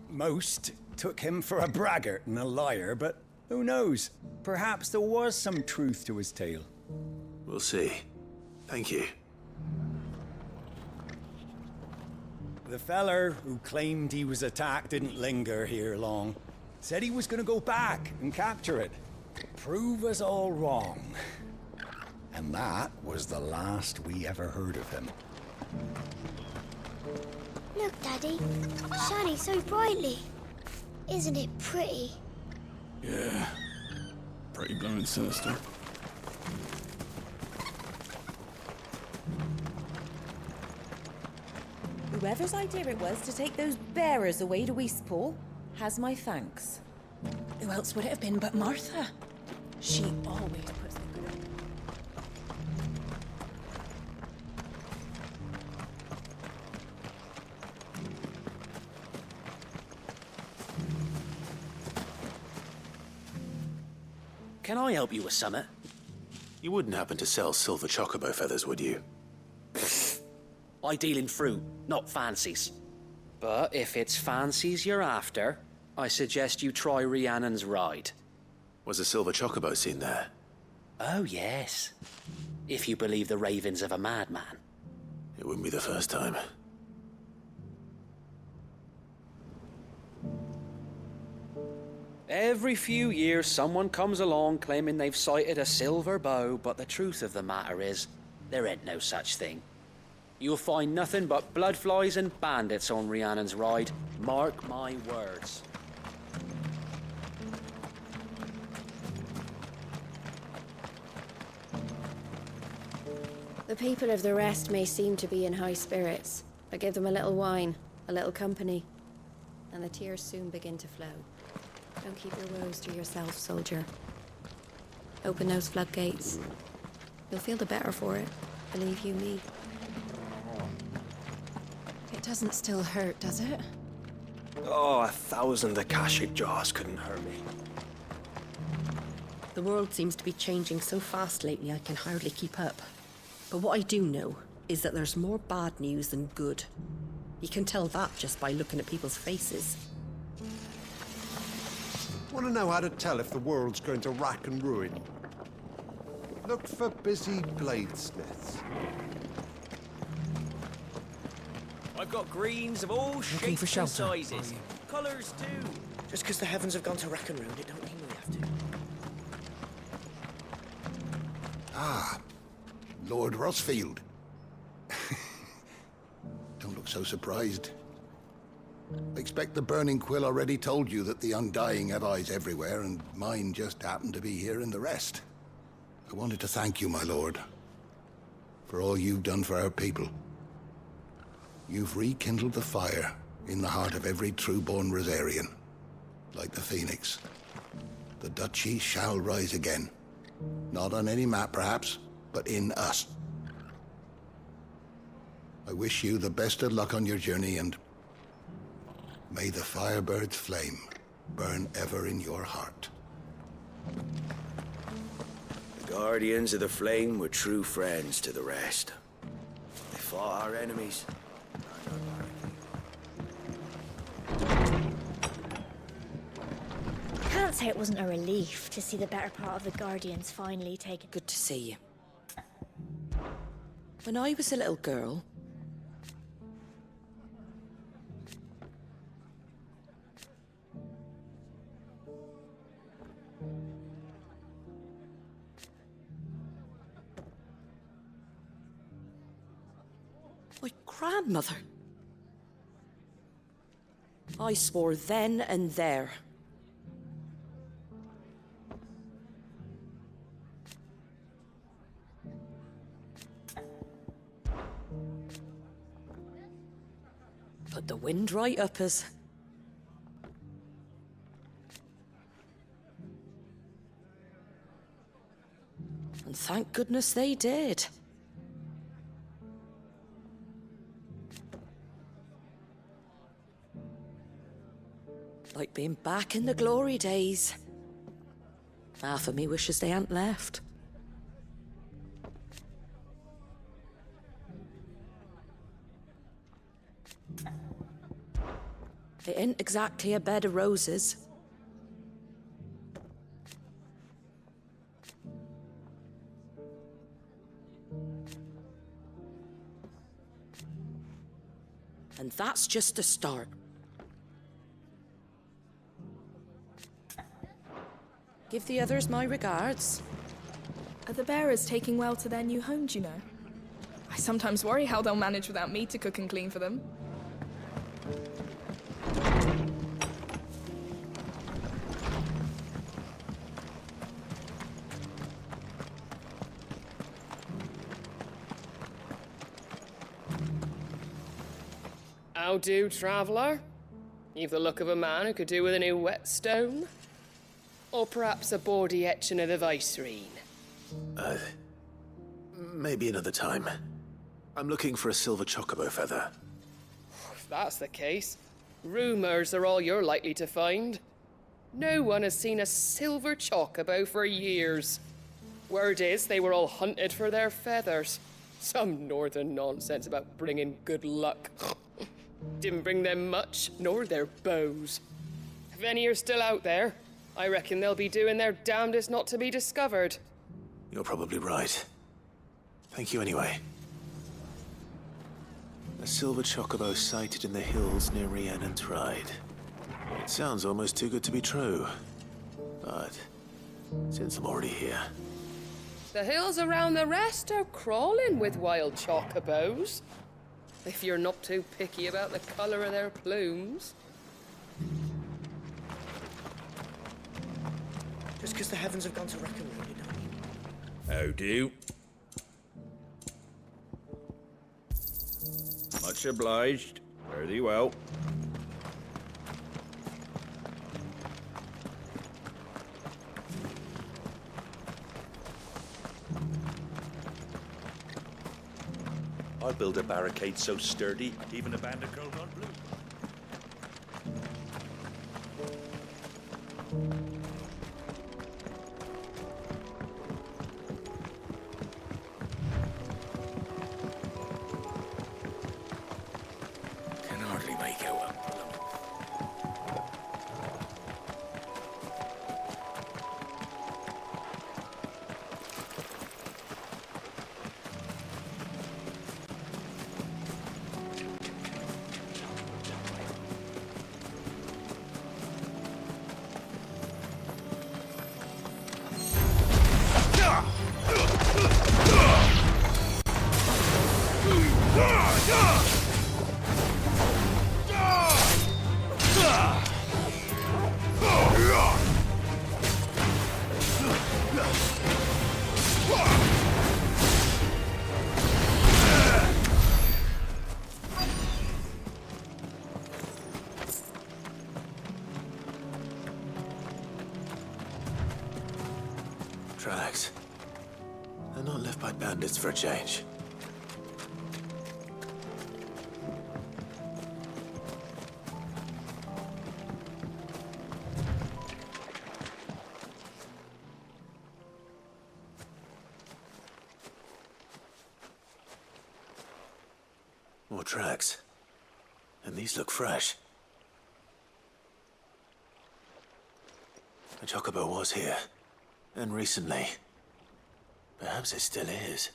Speaker 13: Most took him for a braggart and a liar, but who knows? Perhaps there was some truth to his tale.
Speaker 1: We'll see. Thank you.
Speaker 13: The feller who claimed he was attacked didn't linger here long. Said he was gonna go back and capture it. Prove us all wrong. And that was the last we ever heard of him.
Speaker 20: Look, Daddy. Shining so brightly. Isn't it pretty?
Speaker 2: Yeah. Pretty blooming sinister.
Speaker 25: Whoever's idea it was to take those bearers away to Eastpool has my thanks. Who else would it have been but Martha? She always puts the good in.
Speaker 9: Can I help you with summit?
Speaker 1: You wouldn't happen to sell silver chocobo feathers, would you?
Speaker 9: I deal in fruit, not fancies. But if it's fancies you're after, I suggest you try Rhiannon's ride.
Speaker 1: Was a silver chocobo seen there?
Speaker 9: Oh, yes. If you believe the ravings of a madman.
Speaker 1: It wouldn't be the first time.
Speaker 9: Every few years, someone comes along claiming they've sighted a silver bow, but the truth of the matter is, there ain't no such thing. You'll find nothing but bloodflies and bandits on Rhiannon's ride. Mark my words.
Speaker 7: The people of the rest may seem to be in high spirits, but give them a little wine, a little company, and the tears soon begin to flow. Don't keep your woes to yourself, soldier. Open those floodgates. You'll feel the better for it, believe you me.
Speaker 16: It doesn't still hurt, does it?
Speaker 15: Oh, 1,000 Akashic jars couldn't hurt me.
Speaker 3: The world seems to be changing so fast lately I can hardly keep up. But what I do know is that there's more bad news than good. You can tell that just by looking at people's faces.
Speaker 17: Want to know how to tell if the world's going to rack and ruin? Look for busy bladesmiths.
Speaker 11: I've got greens of all
Speaker 22: Looking for
Speaker 11: shapes and
Speaker 22: shelter,
Speaker 11: sizes. Colours too.
Speaker 23: Just because the heavens have gone to rack and ruin, it don't mean we have to.
Speaker 21: Ah, Lord Rosfield. Don't look so surprised. I expect the Burning Quill already told you that the Undying have eyes everywhere, and mine just happened to be here in the rest. I wanted to thank you, my lord, for all you've done for our people. You've rekindled the fire in the heart of every true-born Rosarian. Like the Phoenix, the Duchy shall rise again. Not on any map, perhaps, but in us. I wish you the best of luck on your journey, and may the Firebird's flame burn ever in your heart.
Speaker 11: The Guardians of the Flame were true friends to the rest. They fought our enemies.
Speaker 24: Can't say it wasn't a relief to see the better part of the Guardians finally taken.
Speaker 25: Good to see you. When I was a little girl, my grandmother, I swore then and there put the wind right up us. And thank goodness they did. Like being back in the glory days. Half of me wishes they hadn't left. It ain't exactly a bed of roses. And that's just the start. Give the others my regards.
Speaker 26: Are the bearers taking well to their new homes, you know? I sometimes worry how they'll manage without me to cook and clean for them.
Speaker 27: How do, traveller? You've the look of a man who could do with a new whetstone. Or perhaps a bawdy etching of the Vicerine.
Speaker 1: Maybe another time. I'm looking for a silver chocobo feather.
Speaker 27: If that's the case, rumours are all you're likely to find. No one has seen a silver chocobo for years. Word is they were all hunted for their feathers. Some northern nonsense about bringing good luck. Didn't bring them much, nor their bows. If any are still out there, I reckon they'll be doing their damnedest not to be discovered.
Speaker 1: You're probably right. Thank you anyway. A silver chocobo sighted in the hills near Rhiannon Tride. It sounds almost too good to be true. But since I'm already here...
Speaker 27: The hills around the rest are crawling with wild chocobos. If you're not too picky about the colour of their plumes.
Speaker 23: Just because the heavens have gone to rack and ruin, you don't mean.
Speaker 11: How do? Much obliged. Fare thee well.
Speaker 4: I'll build a barricade so sturdy, even a bandit girl run blue.
Speaker 15: Can hardly make out what
Speaker 1: Tracks. They're not left by bandits for a change. More tracks. And these look fresh. The Chocobo was here. And recently. Perhaps it still is.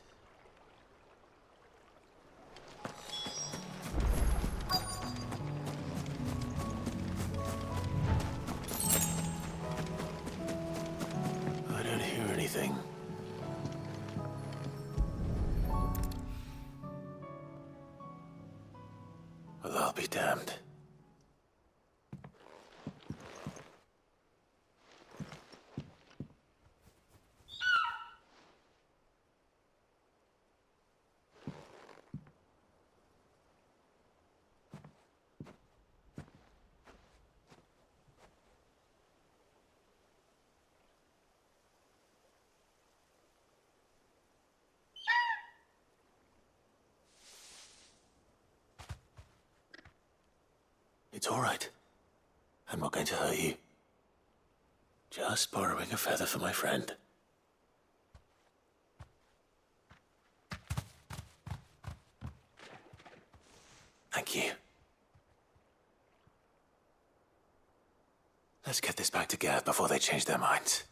Speaker 1: I don't hear anything. Well, I'll be damned. It's all right. I'm not going to hurt you. Just borrowing a feather for my friend. Thank you. Let's get this back to Gav before they change their minds.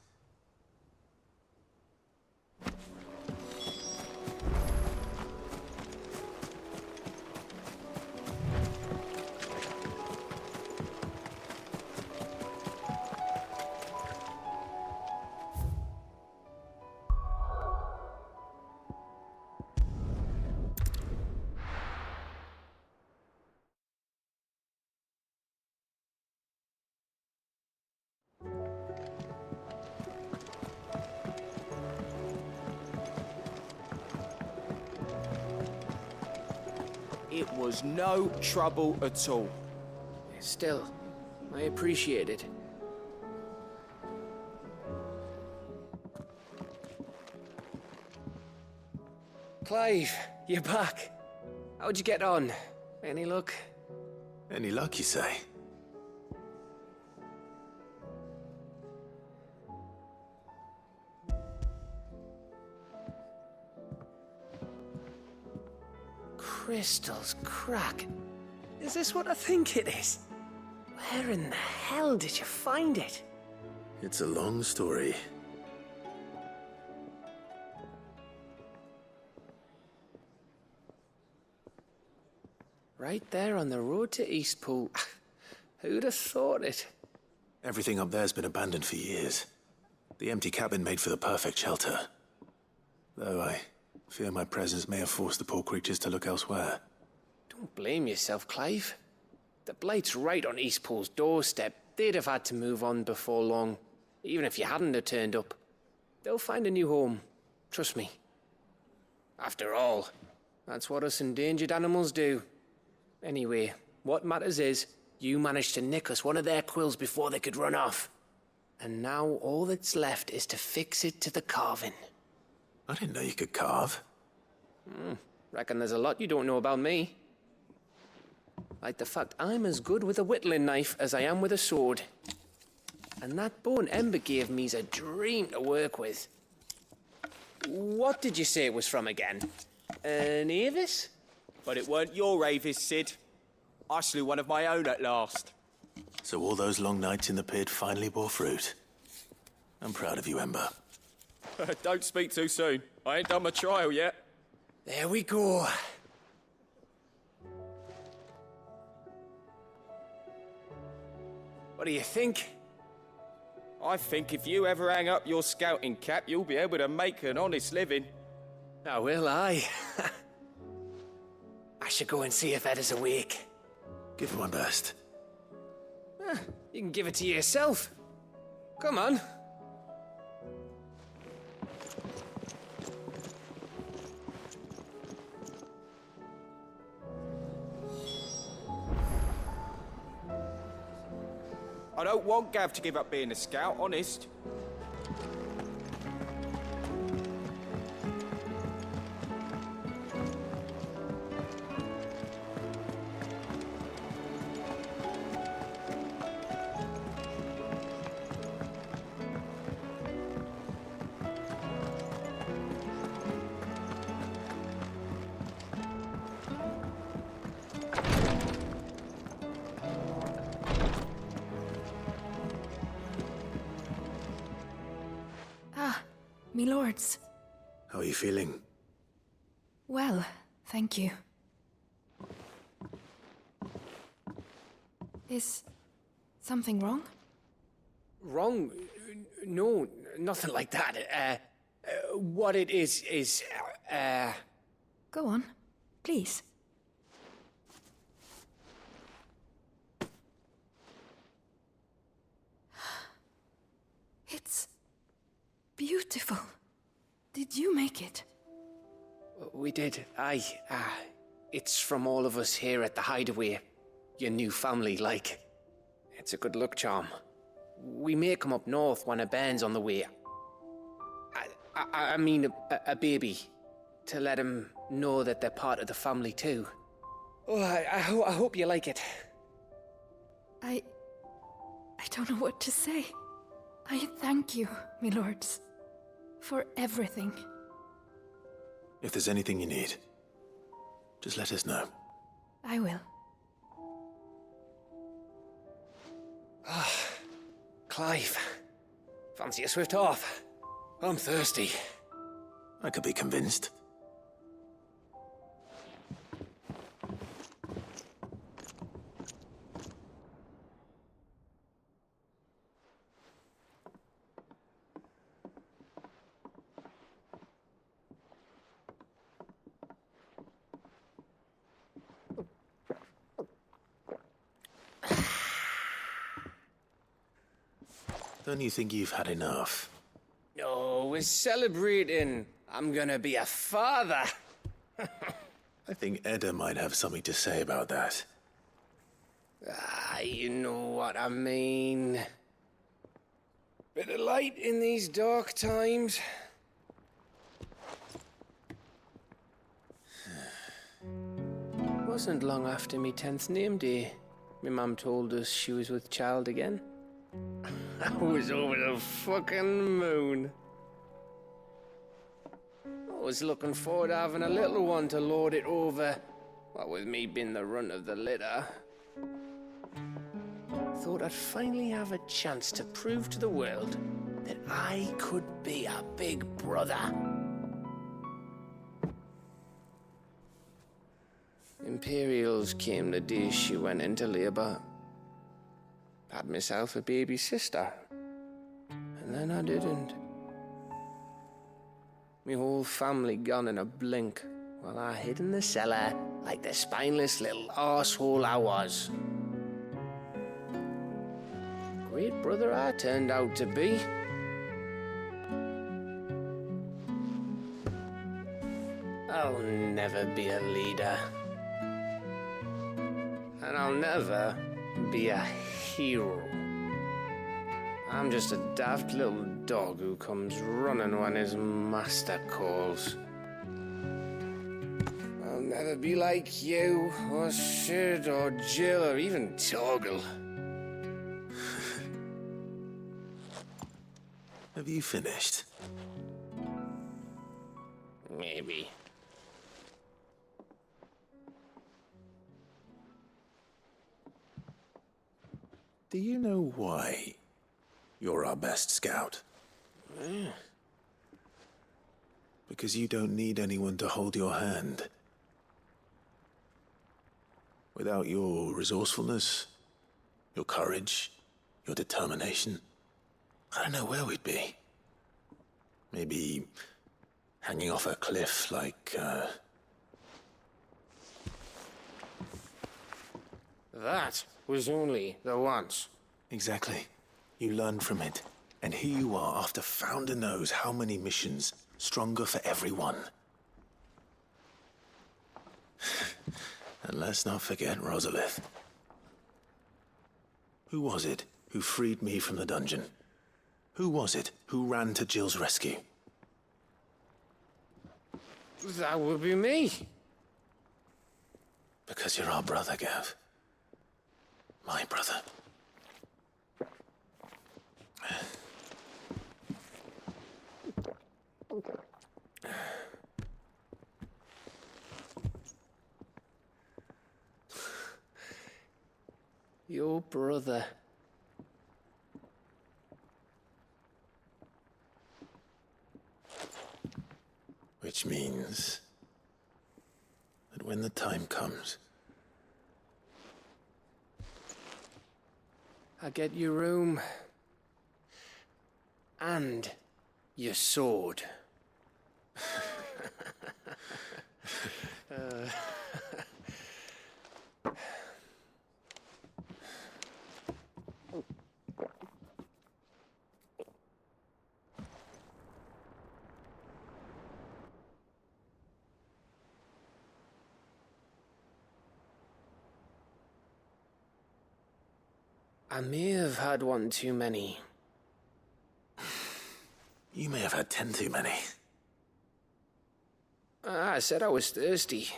Speaker 11: It was no trouble at all.
Speaker 15: Still, I appreciate it. Clive, you're back. How'd you get on? Any luck?
Speaker 1: Any luck, you say?
Speaker 15: Crystals crack. Is this what I think it is? Where in the hell did you find it?
Speaker 1: It's a long story.
Speaker 15: Right there on the road to Eastpool. Who'd have thought it?
Speaker 1: Everything up there's been abandoned for years. The empty cabin made for the perfect shelter. Though I fear my presence may have forced the poor creatures to look elsewhere.
Speaker 15: Don't blame yourself, Clive. The Blight's right on Eastpool's doorstep. They'd have had to move on before long, even if you hadn't have turned up. They'll find a new home. Trust me. After all, that's what us endangered animals do. Anyway, what matters is, you managed to nick us one of their quills before they could run off. And now all that's left is to fix it to the carving.
Speaker 1: I didn't know you could carve.
Speaker 15: Reckon there's a lot you don't know about me. Like the fact I'm as good with a whittling knife as I am with a sword. And that bone Ember gave me's a dream to work with. What did you say it was from again? An Avis?
Speaker 11: But it weren't your Avis, Sid. I slew one of my own at last.
Speaker 1: So all those long nights in the pit finally bore fruit. I'm proud of you, Ember.
Speaker 11: Don't speak too soon. I ain't done my trial yet.
Speaker 15: There we go. What do you think?
Speaker 11: I think if you ever hang up your scouting cap, you'll be able to make an honest living.
Speaker 15: Oh, will I? I should go and see if Ed is awake.
Speaker 1: Give it my best.
Speaker 15: You can give it to yourself. Come on.
Speaker 11: I don't want Gav to give up being a scout, honest.
Speaker 16: Me lords.
Speaker 1: How are you feeling?
Speaker 16: Well, thank you. Is something wrong?
Speaker 15: Wrong? No, nothing like that. What it is,
Speaker 16: Go on, please. It's beautiful. Did you make it?
Speaker 15: We did. Aye. It's from all of us here at the Hideaway. Your new family, like. It's a good luck charm. We may come up north when a band's on the way. I mean a baby. To let him know that they're part of the family too. Oh, I hope you like it.
Speaker 16: I don't know what to say. I thank you, me lords, for everything.
Speaker 1: If there's anything you need, just let us know.
Speaker 16: I will.
Speaker 15: Clive, fancy a swift off? I'm thirsty.
Speaker 1: I could be convinced. Don't you think you've had enough?
Speaker 15: No, we're celebrating. I'm gonna be a father.
Speaker 1: I think Edda might have something to say about that.
Speaker 15: You know what I mean. Bit of light in these dark times. Wasn't long after me 10th name day. My mum told us she was with child again. I was over the fucking moon. I was looking forward to having a little one to lord it over. What with me being the runt of the litter. Thought I'd finally have a chance to prove to the world that I could be a big brother. Imperials came the day she went into labour. Had myself a baby sister. And then I didn't. My whole family gone in a blink, while I hid in the cellar like the spineless little arsehole I was. Great brother I turned out to be. I'll never be a leader. And I'll never be a hero. I'm just a daft little dog who comes running when his master calls. be like you, or Sid, or Jill, or even Torgal.
Speaker 1: Have you finished?
Speaker 15: Maybe.
Speaker 1: Do you know why you're our best scout? Because you don't need anyone to hold your hand. Without your resourcefulness, your courage, your determination, I don't know where we'd be. Maybe hanging off a cliff like,
Speaker 15: That was only the once.
Speaker 1: Exactly. You learned from it. And here you are after Founder knows how many missions, stronger for everyone. And let's not forget Rosalith. Who was it who freed me from the dungeon? Who was it who ran to Jill's rescue?
Speaker 15: That would be me.
Speaker 1: Because you're our brother, Gav. My brother.
Speaker 15: Your brother.
Speaker 1: Which means that when the time comes,
Speaker 15: I get your room. And your sword. I may have had one too many.
Speaker 1: you may have had 10 too many.
Speaker 15: I said I was thirsty.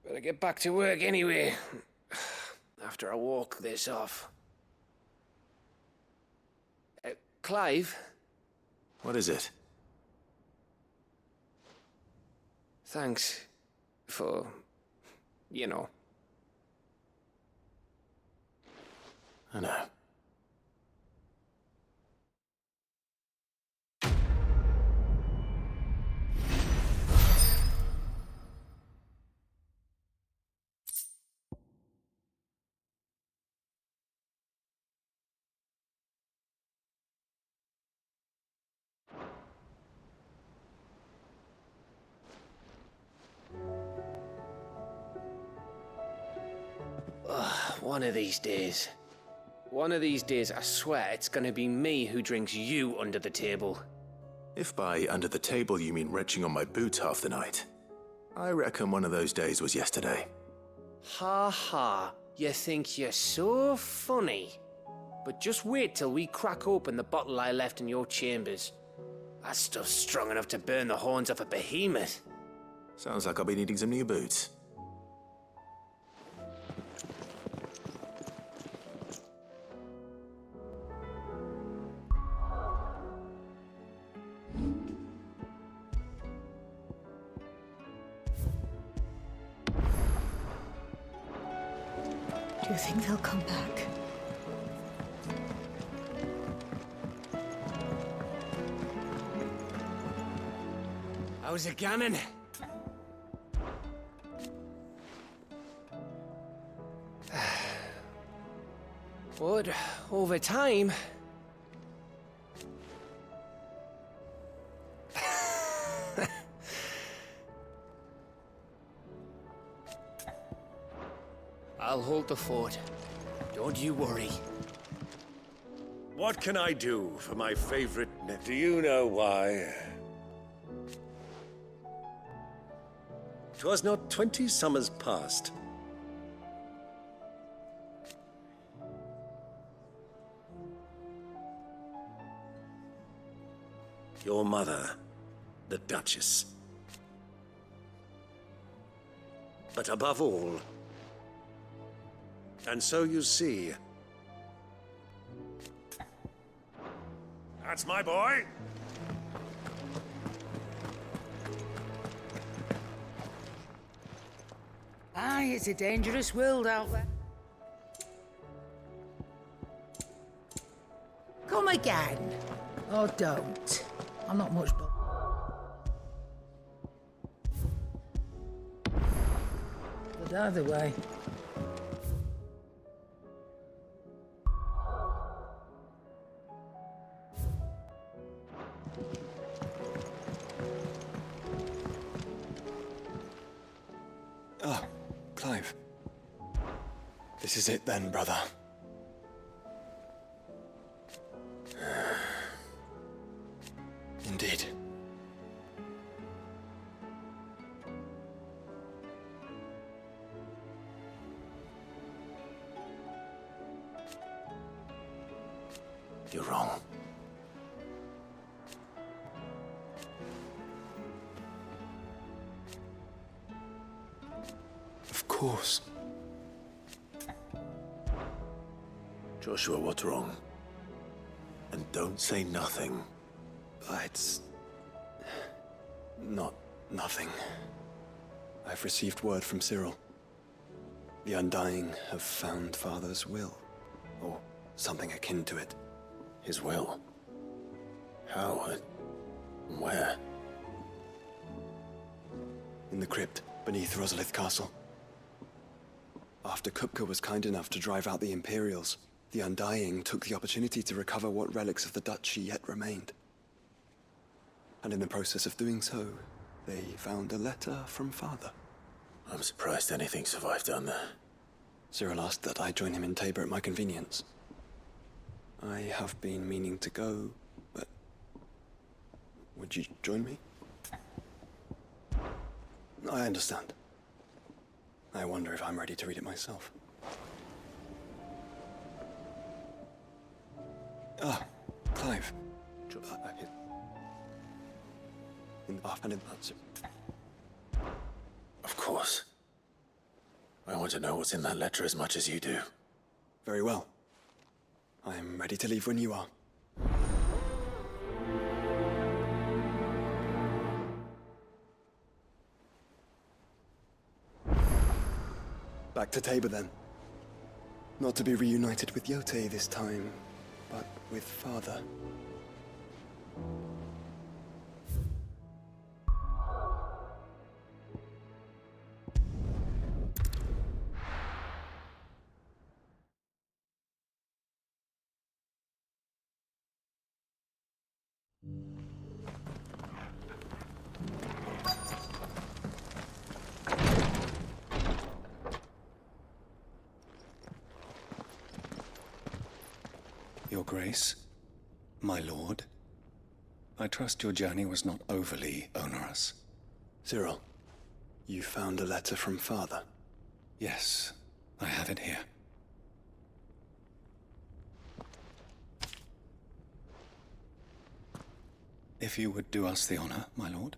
Speaker 15: Better get back to work anyway. After I walk this off. Clive?
Speaker 1: What is it?
Speaker 15: Thanks for, you know.
Speaker 1: I know.
Speaker 15: One of these days. One of these days, I swear it's gonna be me who drinks you under the table.
Speaker 1: If by under the table you mean retching on my boots half the night, I reckon one of those days was yesterday.
Speaker 15: Ha ha, you think you're so funny. But just wait till we crack open the bottle I left in your chambers. That stuff's strong enough to burn the horns off a behemoth.
Speaker 1: Sounds like I'll be needing some new boots.
Speaker 24: Do you think they'll come back?
Speaker 15: How's it gammon? But over time... I'll hold the fort. Don't you worry.
Speaker 4: What can I do for my favorite Do you know why? 'Twas not 20 summers past. Your mother the Duchess. But above all, and so you see... That's my boy!
Speaker 5: Aye, it's a dangerous world out there. Come again. Or don't. I'm not much but... But either way...
Speaker 6: Ah, Clive. This is it then, brother. Indeed.
Speaker 1: You're wrong.
Speaker 6: Of course.
Speaker 1: Joshua, what's wrong? And don't say nothing.
Speaker 6: It's... not nothing. I've received word from Cyril. The Undying have found Father's will, or something akin to it.
Speaker 1: His will? How? Where?
Speaker 6: In the crypt beneath Rosalith Castle. After Kupka was kind enough to drive out the Imperials, the Undying took the opportunity to recover what relics of the Duchy yet remained. And in the process of doing so, they found a letter from Father.
Speaker 1: I'm surprised anything survived down there.
Speaker 6: Cyril asked that I join him in Tabor at my convenience. I have been meaning to go, but... would you join me? I understand. I wonder if I'm ready to read it myself. Ah, Clive.
Speaker 1: Of course. I want to know what's in that letter as much as you do.
Speaker 6: Very well. I am ready to leave when you are. Back to Tabor, then. Not to be reunited with Yote this time, but with Father.
Speaker 13: Your Grace, my lord, I trust your journey was not overly onerous.
Speaker 6: Cyril, you found a letter from Father?
Speaker 13: Yes, I have it here. If you would do us the honor, my lord.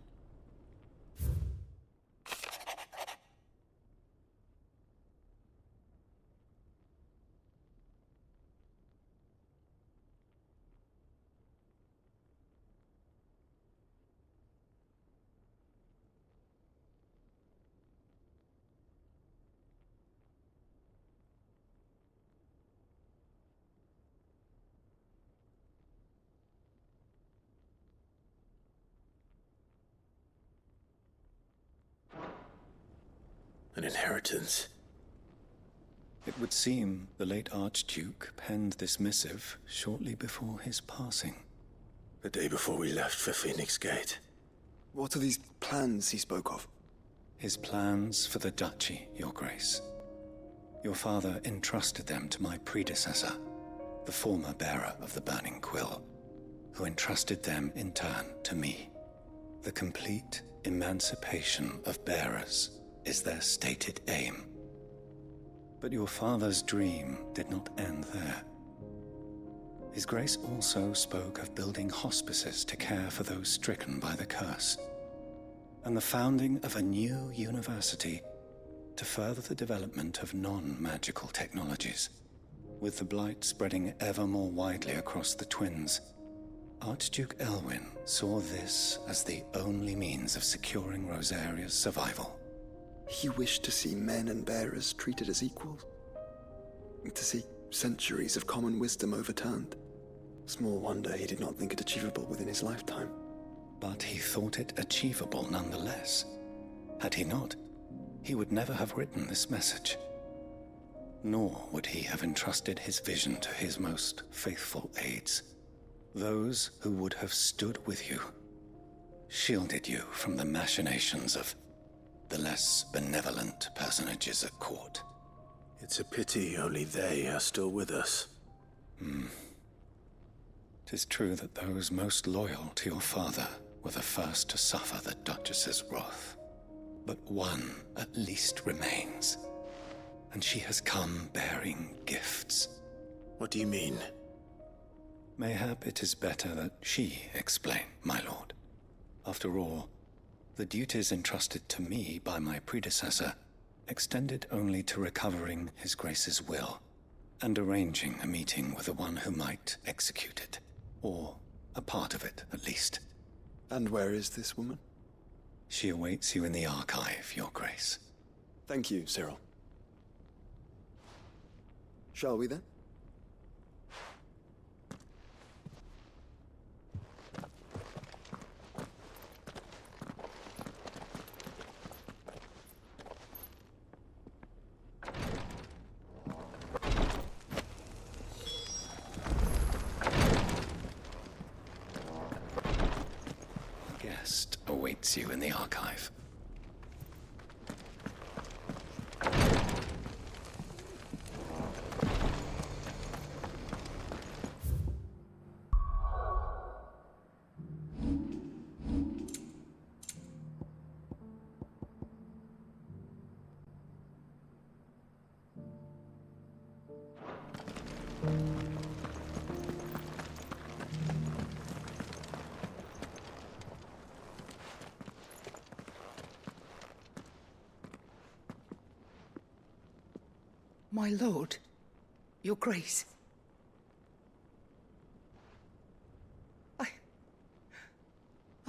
Speaker 1: An inheritance.
Speaker 13: It would seem the late Archduke penned this missive shortly before his passing.
Speaker 1: The day before we left for Phoenix Gate.
Speaker 6: What are these plans he spoke of?
Speaker 13: His plans for the Duchy, Your Grace. Your father entrusted them to my predecessor, the former bearer of the Burning Quill, who entrusted them in turn to me. The complete emancipation of bearers is their stated aim. But your father's dream did not end there. His Grace also spoke of building hospices to care for those stricken by the curse, and the founding of a new university to further the development of non-magical technologies. With the blight spreading ever more widely across the Twins, Archduke Elwyn saw this as the only means of securing Rosaria's survival.
Speaker 6: He wished to see men and bearers treated as equals. To see centuries of common wisdom overturned. Small wonder he did not think it achievable within his lifetime.
Speaker 13: But he thought it achievable nonetheless. Had he not, he would never have written this message. Nor would he have entrusted his vision to his most faithful aides. Those who would have stood with you, shielded you from the machinations of the less benevolent personages at court.
Speaker 1: It's a pity only they are still with us.
Speaker 13: 'Tis true that those most loyal to your father were the first to suffer the Duchess's wrath. But one at least remains, and she has come bearing gifts.
Speaker 1: What do you mean?
Speaker 13: Mayhap it is better that she explain, my lord. After all, the duties entrusted to me by my predecessor extended only to recovering His Grace's will and arranging a meeting with the one who might execute it, or a part of it at least.
Speaker 6: And where is this woman?
Speaker 13: She awaits you in the archive, Your Grace.
Speaker 6: Thank you, Cyril. Shall we then?
Speaker 13: Guest awaits you in the archive.
Speaker 5: My lord, Your Grace. I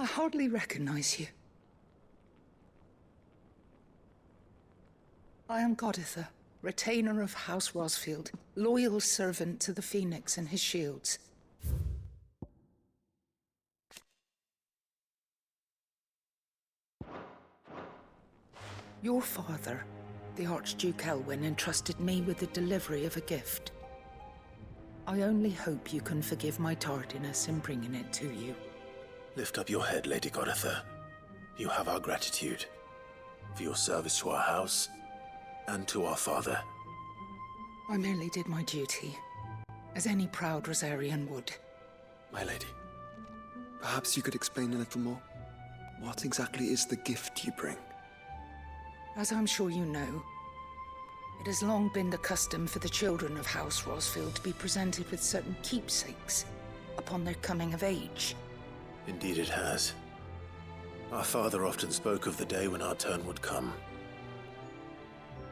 Speaker 5: hardly recognize you. I am Goditha, retainer of House Rosfield, loyal servant to the Phoenix and his shields. Your father, the Archduke Elwyn, entrusted me with the delivery of a gift. I only hope you can forgive my tardiness in bringing it to you.
Speaker 1: Lift up your head, Lady Goditha. You have our gratitude for your service to our house and to our father.
Speaker 5: I merely did my duty, as any proud Rosarian would.
Speaker 6: My lady, perhaps you could explain a little more? What exactly is the gift you bring?
Speaker 5: As I'm sure you know, it has long been the custom for the children of House Rosfield to be presented with certain keepsakes upon their coming of age.
Speaker 1: Indeed it has. Our father often spoke of the day when our turn would come.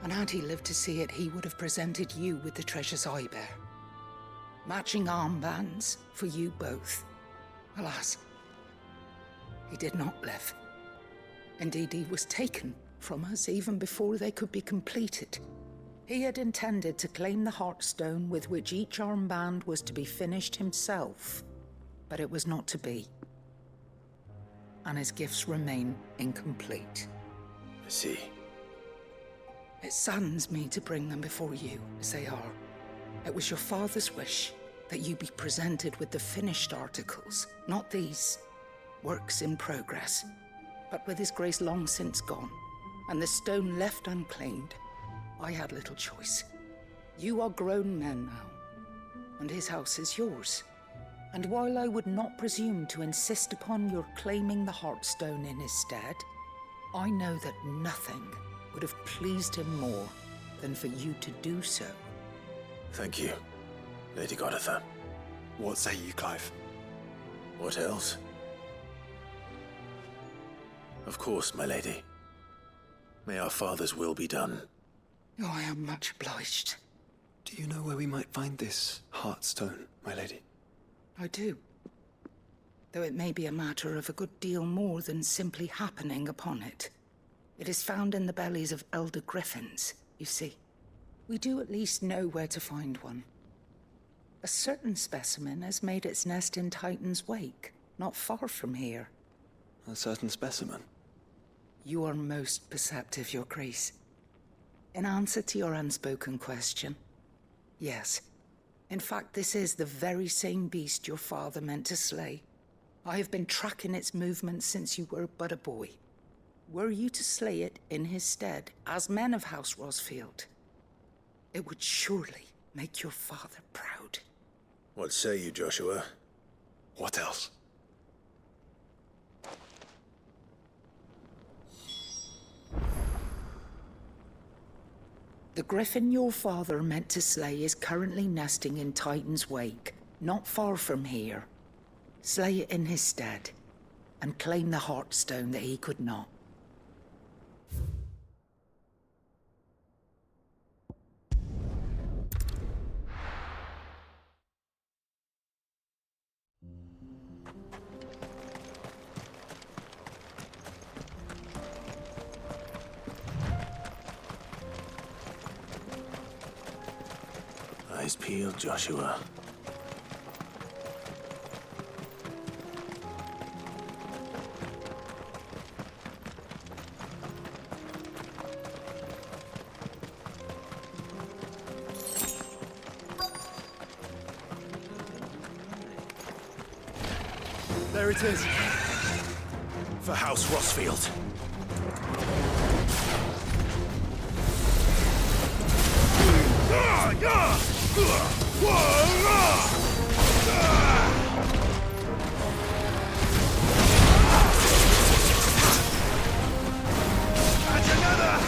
Speaker 5: And had he lived to see it, he would have presented you with the treasures I bear. Matching armbands for you both. Alas, he did not live. Indeed, he was taken from us even before they could be completed. He had intended to claim the Heartstone with which each armband was to be finished himself, but it was not to be. And his gifts remain incomplete.
Speaker 1: I see.
Speaker 5: It saddens me to bring them before you, as they are. It was your father's wish that you be presented with the finished articles, not these, works in progress. But with His Grace long since gone, and the stone left unclaimed, I had little choice. You are grown men now, and his house is yours. And while I would not presume to insist upon your claiming the Heartstone in his stead, I know that nothing would have pleased him more than for you to do so.
Speaker 1: Thank you, Lady Goditha.
Speaker 6: What say you, Clive?
Speaker 1: What else? Of course, my lady. May our father's will be done.
Speaker 5: Oh, I am much obliged.
Speaker 6: Do you know where we might find this Heartstone, my lady?
Speaker 5: I do. Though it may be a matter of a good deal more than simply happening upon it. It is found in the bellies of elder griffins, you see. We do at least know where to find one. A certain specimen has made its nest in Titan's Wake, not far from here.
Speaker 6: A certain specimen?
Speaker 5: You are most perceptive, Your Grace. In answer to your unspoken question, yes. In fact, this is the very same beast your father meant to slay. I have been tracking its movements since you were but a boy. Were you to slay it in his stead, as men of House Rosfield, it would surely make your father proud.
Speaker 1: What say you, Joshua?
Speaker 6: What else?
Speaker 5: The griffin your father meant to slay is currently nesting in Titan's Wake, not far from here. Slay it in his stead, and claim the Heartstone that he could not.
Speaker 1: Eyes peeled, Joshua.
Speaker 2: There it is. For House Rosfield. Catch another!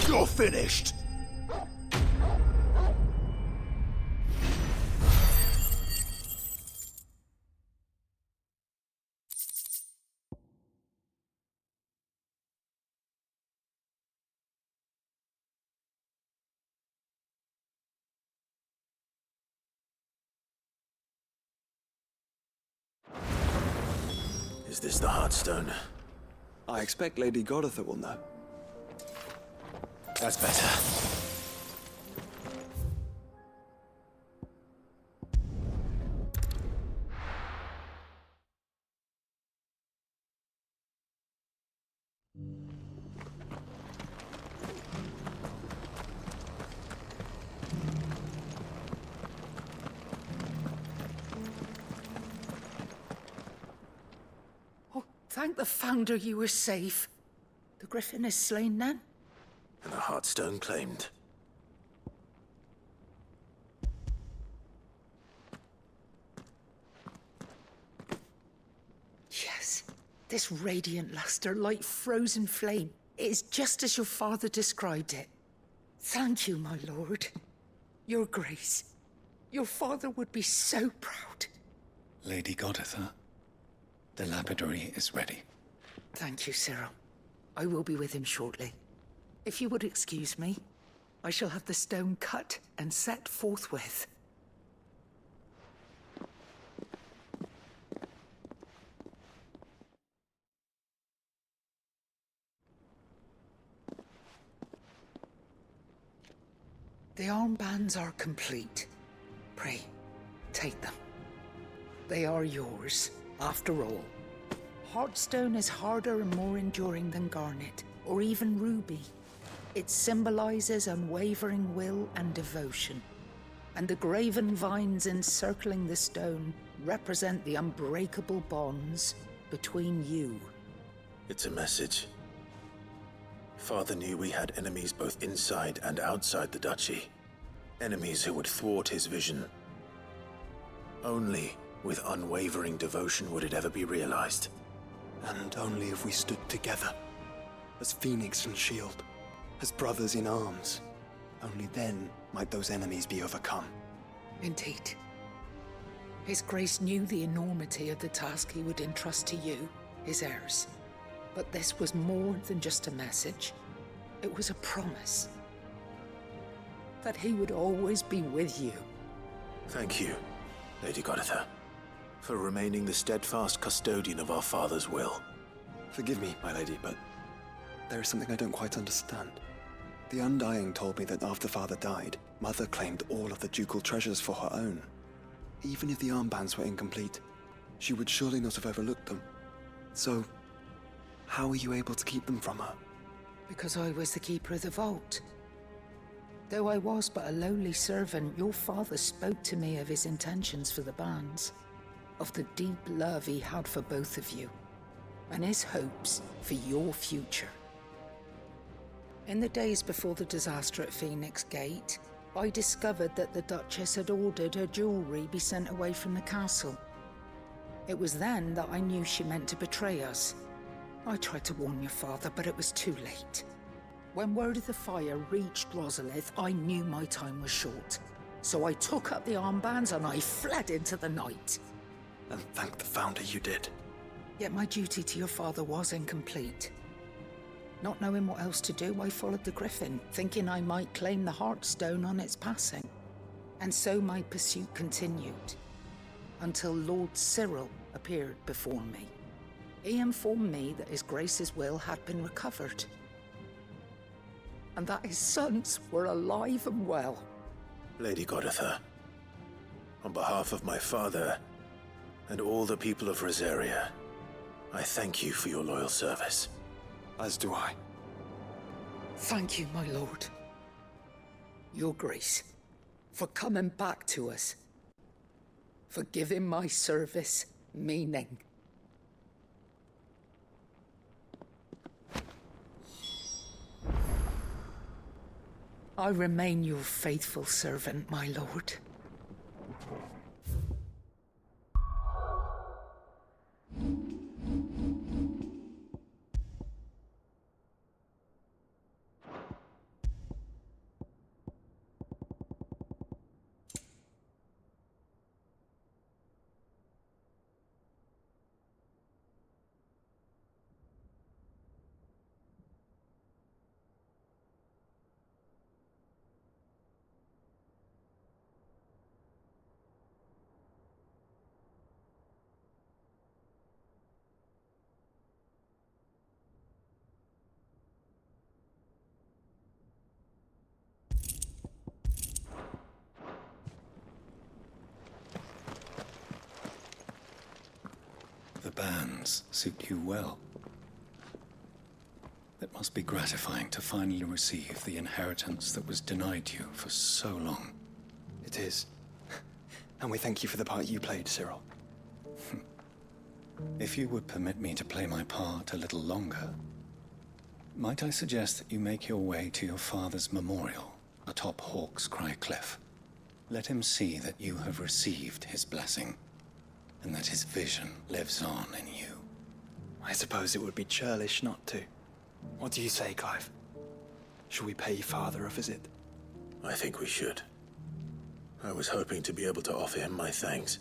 Speaker 2: You're finished!
Speaker 1: Is this the Heartstone?
Speaker 6: I expect Lady Godotha will know.
Speaker 1: That's better.
Speaker 5: Thank the Founder you were safe. The Griffin is slain then?
Speaker 1: And the Heartstone claimed.
Speaker 5: Yes. This radiant luster, like frozen flame, it is just as your father described it. Thank you, my lord. Your grace. Your father would be so proud.
Speaker 13: Lady Goditha, the lapidary is ready.
Speaker 5: Thank you, Cyril. I will be with him shortly. If you would excuse me, I shall have the stone cut and set forthwith. The armbands are complete. Pray, take them. They are yours, after all. Heartstone is harder and more enduring than garnet, or even ruby. It symbolizes unwavering will and devotion. And the graven vines encircling the stone represent the unbreakable bonds between you.
Speaker 1: It's a message. Father knew we had enemies both inside and outside the duchy. Enemies who would thwart his vision. Only with unwavering devotion would it ever be realized.
Speaker 6: And only if we stood together, as Phoenix and Shield, as brothers in arms, only then might those enemies be overcome.
Speaker 5: Indeed. His Grace knew the enormity of the task he would entrust to you, his heirs. But this was more than just a message. It was a promise. That he would always be with you.
Speaker 1: Thank you, Lady Goditha, for remaining the steadfast custodian of our father's will.
Speaker 6: Forgive me, my lady, but there is something I don't quite understand. The Undying told me that after Father died, Mother claimed all of the ducal treasures for her own. Even if the armbands were incomplete, she would surely not have overlooked them. So, how were you able to keep them from her?
Speaker 5: Because I was the keeper of the vault. Though I was but a lowly servant, your father spoke to me of his intentions for the bands, of the deep love he had for both of you, and his hopes for your future. In the days before the disaster at Phoenix Gate, I discovered that the Duchess had ordered her jewelry be sent away from the castle. It was then that I knew she meant to betray us. I tried to warn your father, but it was too late. When word of the fire reached Rosalith, I knew my time was short. So I took up the armbands and I fled into the night.
Speaker 6: And thank the Founder you did.
Speaker 5: Yet my duty to your father was incomplete. Not knowing what else to do, I followed the Griffin, thinking I might claim the Heartstone on its passing. And so my pursuit continued, until Lord Cyril appeared before me. He informed me that His Grace's will had been recovered, and that his sons were alive and well.
Speaker 1: Lady Goditha, on behalf of my father and all the people of Rosaria, I thank you for your loyal service.
Speaker 6: As do I.
Speaker 5: Thank you, my lord. Your Grace, for coming back to us. For giving my service meaning. I remain your faithful servant, my lord.
Speaker 13: The bands suit you well. It must be gratifying to finally receive the inheritance that was denied you for so long.
Speaker 6: It is. And we thank you for the part you played, Cyril.
Speaker 13: If you would permit me to play my part a little longer, might I suggest that you make your way to your father's memorial atop Hawk's Cry Cliff? Let him see that you have received his blessing, and that his vision lives on in you.
Speaker 6: I suppose it would be churlish not to. What do you say, Clive? Should we pay Father a visit?
Speaker 1: I think we should. I was hoping to be able to offer him my thanks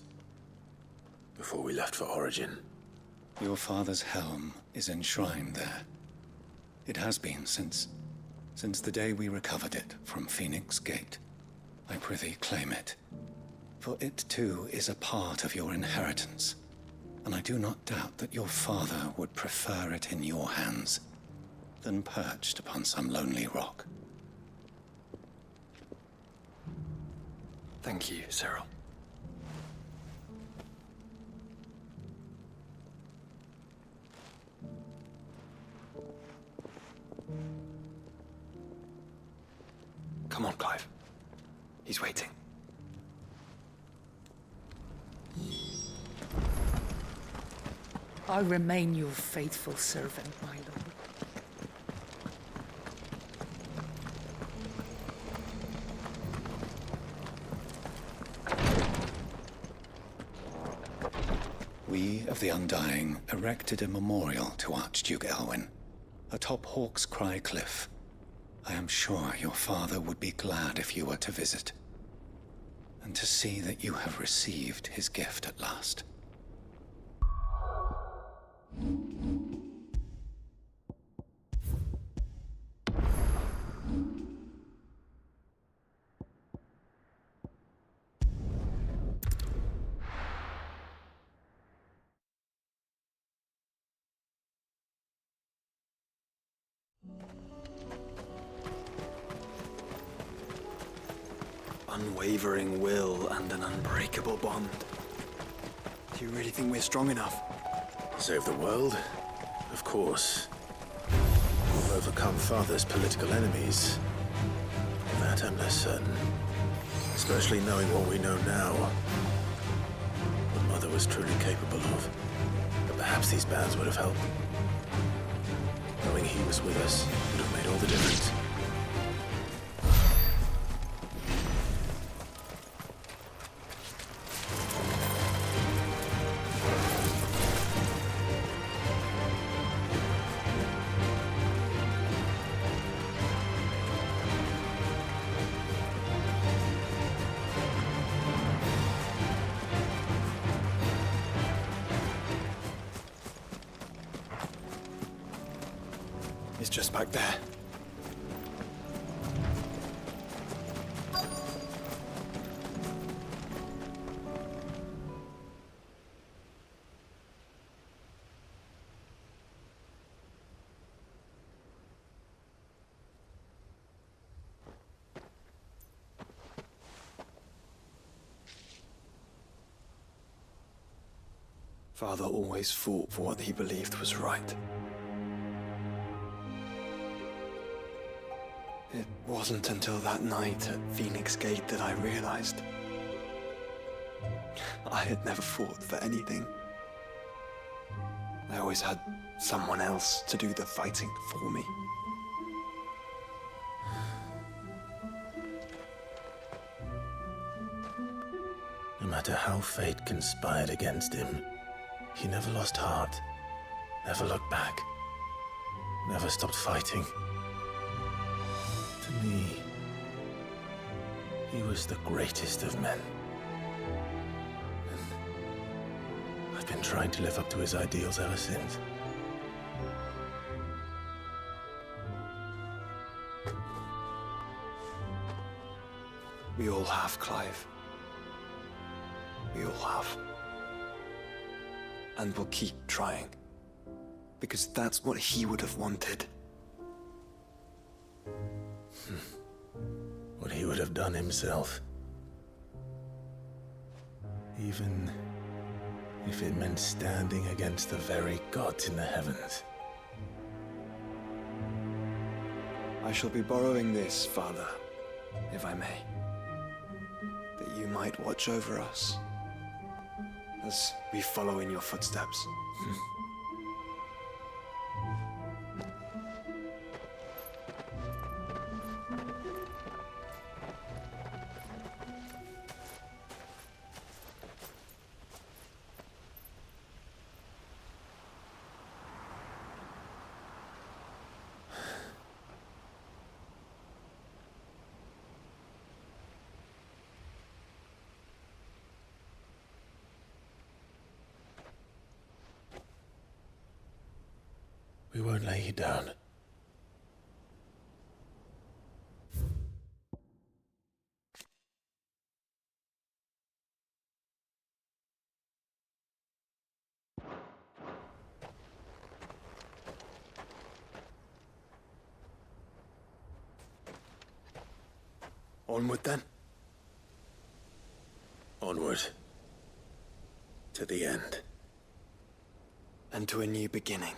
Speaker 1: before we left for Origin.
Speaker 13: Your father's helm is enshrined there. It has been since the day we recovered it from Phoenix Gate. I prithee claim it, for it too is a part of your inheritance, and I do not doubt that your father would prefer it in your hands than perched upon some lonely rock.
Speaker 6: Thank you, Cyril. Come on, Clive. He's waiting.
Speaker 5: I remain your faithful servant, my lord.
Speaker 13: We of the Undying erected a memorial to Archduke Elwyn atop Hawk's Cry Cliff. I am sure your father would be glad if you were to visit, and to see that you have received his gift at last.
Speaker 6: Unwavering will and an unbreakable bond. Do you really think we're strong enough?
Speaker 1: Save the world? Of course. We'll overcome Father's political enemies. That I'm less certain. Especially knowing what we know now. What Mother was truly capable of. But perhaps these bands would have helped. Knowing he was with us would have made all the difference.
Speaker 6: It's just back there. Father always fought for what he believed was right. It wasn't until that night at Phoenix Gate that I realized I had never fought for anything. I always had someone else to do the fighting for me.
Speaker 1: No matter how fate conspired against him, he never lost heart, never looked back, never stopped fighting. To me, he was the greatest of men. And I've been trying to live up to his ideals ever since.
Speaker 6: We all have, Clive. We all have. And we'll keep trying. Because that's what he would have wanted.
Speaker 1: What he would have done himself. Even if it meant standing against the very gods in the heavens.
Speaker 6: I shall be borrowing this, Father, if I may. That you might watch over us as we follow in your footsteps.
Speaker 1: We won't lay you down.
Speaker 6: Onward then.
Speaker 1: Onward. To the end.
Speaker 6: And to a new beginning.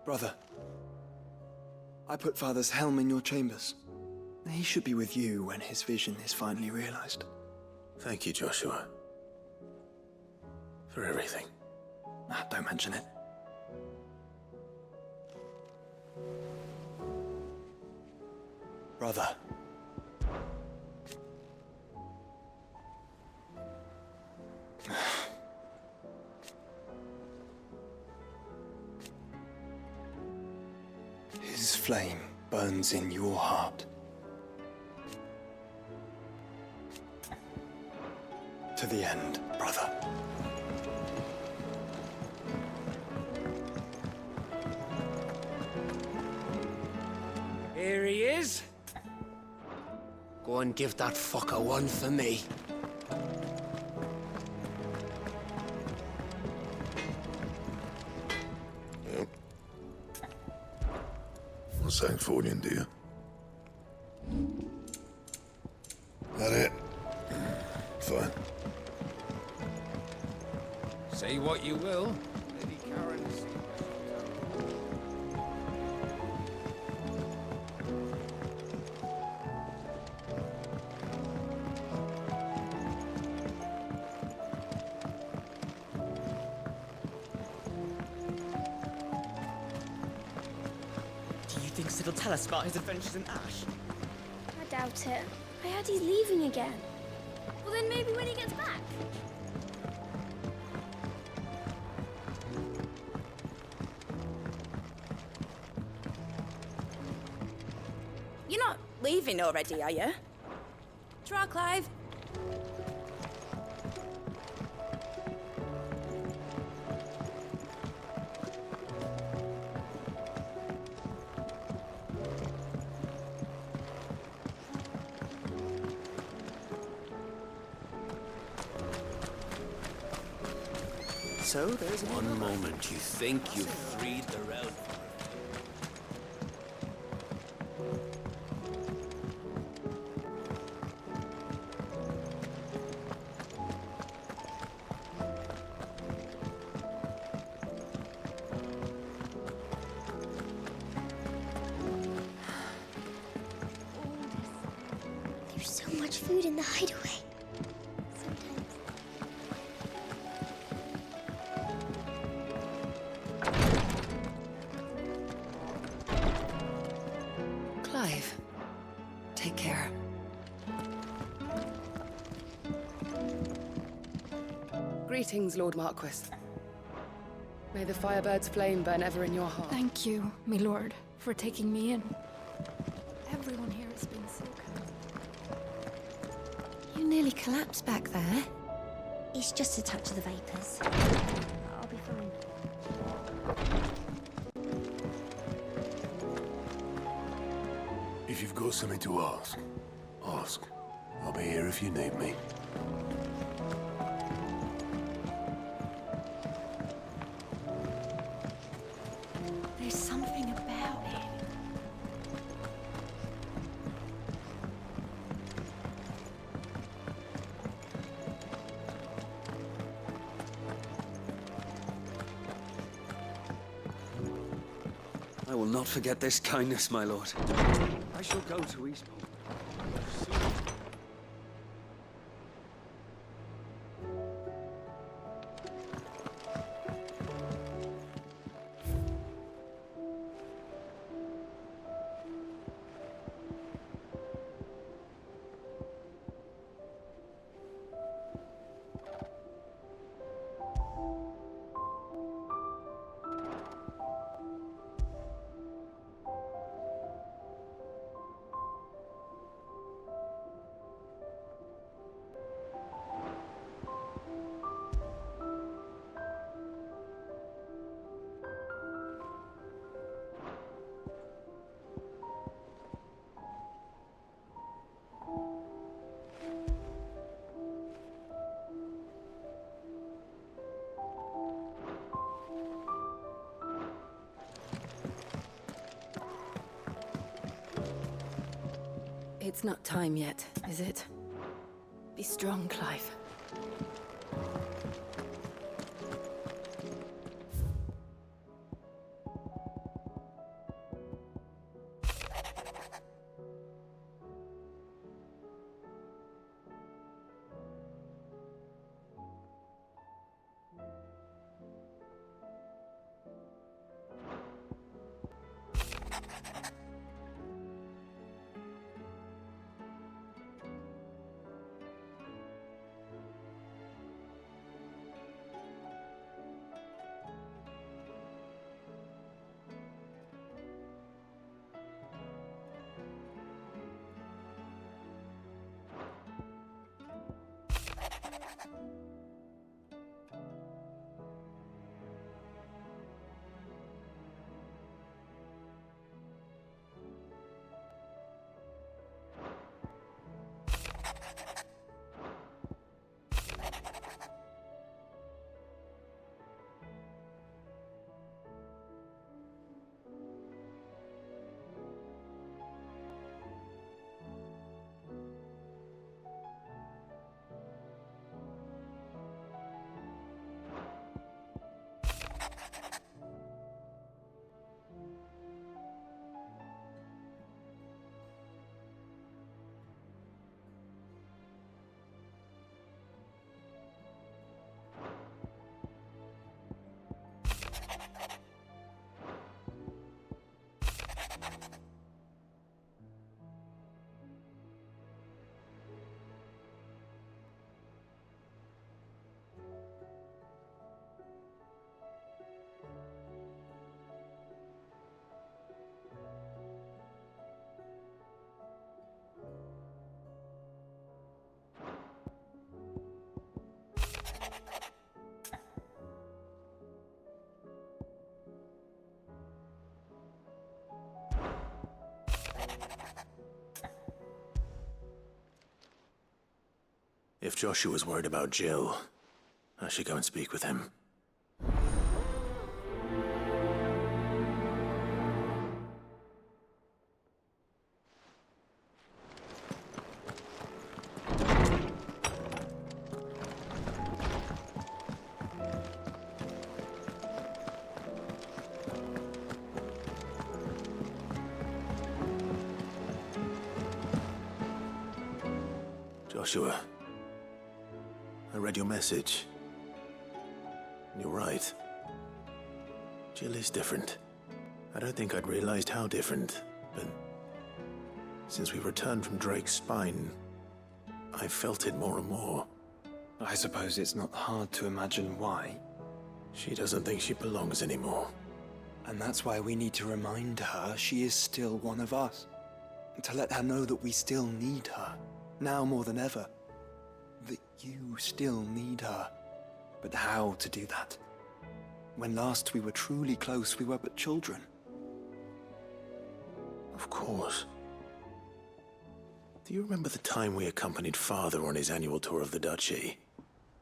Speaker 6: Brother, I put Father's helm in your chambers. He should be with you when his vision is finally realized.
Speaker 1: Thank you, Joshua. For everything.
Speaker 6: Don't mention it. Brother. His flame burns in your heart. To the end, brother.
Speaker 11: Here he is. Go and give that fucker one for me.
Speaker 1: Yep. What's that for you, dear? That it? Fine.
Speaker 11: Say what you will. Lady Karen.
Speaker 23: Do you think Sid will tell us about his adventures in Ash?
Speaker 20: I doubt it. I heard he's leaving again. Well, then maybe when he gets back.
Speaker 25: You're not leaving already, are you? Draw, Clive.
Speaker 9: So there's one moment you think you've freed the realm.
Speaker 24: food in the hideaway. Sometimes.
Speaker 16: Clive, take care.
Speaker 8: Greetings, Lord Marquis. May the Firebird's flame burn ever in your heart.
Speaker 10: Thank you, my lord, for taking me in. Everyone here has been so kind.
Speaker 24: You nearly collapsed back there. It's just a touch of the vapors. I'll be fine.
Speaker 1: If you've got something to ask, ask. I'll be here if you need me.
Speaker 24: There's something about it.
Speaker 11: I will not forget this kindness, my lord. I shall go to Eastport.
Speaker 16: It's not time yet, is it? Be strong, Clive.
Speaker 1: If Joshua's worried about Jill, I should go and speak with him. Joshua, I read your message. You're right. Jill is different. I don't think I'd realized how different, but since we returned from Drake's spine, I felt it more and more.
Speaker 6: I suppose it's not hard to imagine why.
Speaker 1: She doesn't think she belongs anymore.
Speaker 6: And that's why we need to remind her she is still one of us. To let her know that we still need her, now more than ever. That you still need her. But how to do that? When last we were truly close, we were but children.
Speaker 1: Of course. Do you remember the time we accompanied Father on his annual tour of the Duchy?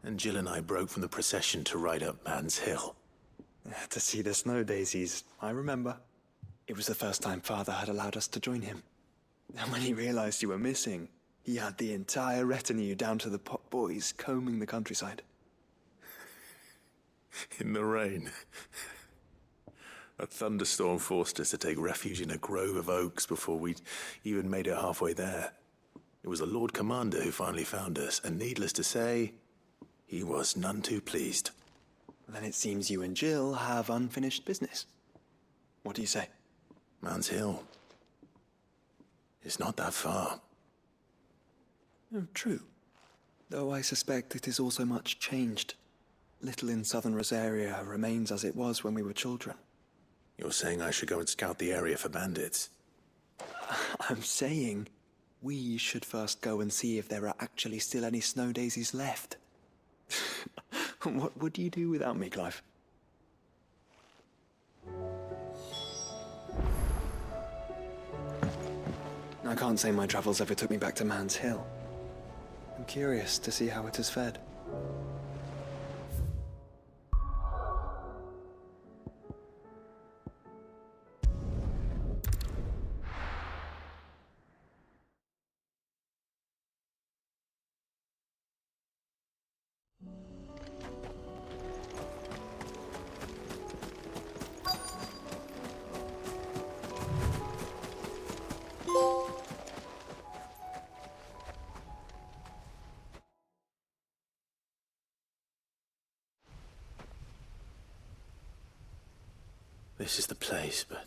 Speaker 1: And Jill and I broke from the procession to ride up Man's Hill.
Speaker 6: To see the snow daisies, I remember. It was the first time Father had allowed us to join him. And when he realized you were missing, he had the entire retinue down to the pot boys combing the countryside.
Speaker 1: In the rain. A thunderstorm forced us to take refuge in a grove of oaks before we'd even made it halfway there. It was the Lord Commander who finally found us, and needless to say, he was none too pleased.
Speaker 6: Then it seems you and Jill have unfinished business. What do you say?
Speaker 1: Man's Hill. It's not that far.
Speaker 6: Oh, true. Though I suspect it is also much changed. Little in southern Rosaria remains as it was when we were children.
Speaker 1: You're saying I should go and scout the area for bandits?
Speaker 6: I'm saying we should first go and see if there are actually still any snow daisies left. What would you do without me, Clive? I can't say my travels ever took me back to Man's Hill. I'm curious to see how it has fared.
Speaker 1: This is the place, but...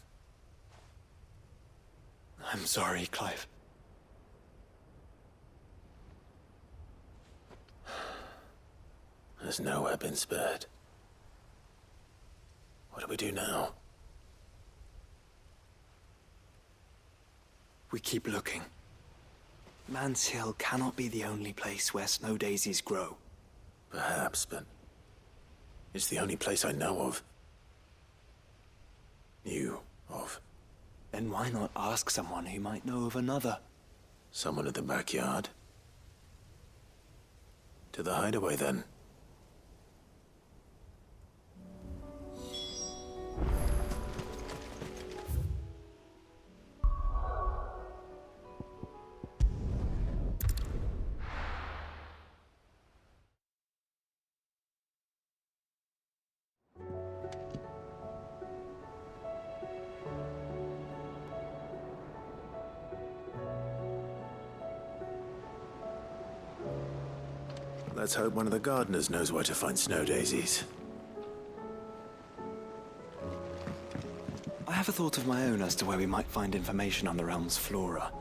Speaker 6: I'm sorry, Clive.
Speaker 1: Has nowhere been spared. What do we do now?
Speaker 6: We keep looking. Man's Hill cannot be the only place where snow daisies grow.
Speaker 1: Perhaps, but... it's the only place I know of. Knew of.
Speaker 6: Then why not ask someone who might know of another?
Speaker 1: Someone in the backyard? To the hideaway, then. Let's hope one of the gardeners knows where to find snow daisies.
Speaker 6: I have a thought of my own as to where we might find information on the realm's flora.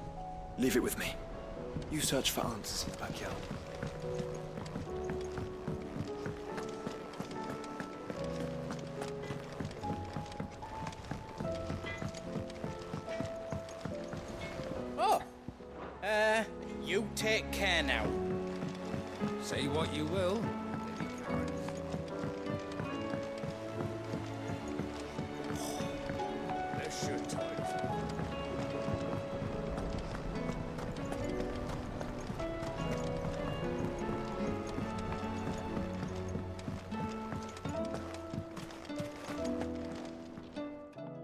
Speaker 6: Leave it with me. You search for answers in the backyard.
Speaker 3: Oh! You take care now. Say what you will. Bless your tight.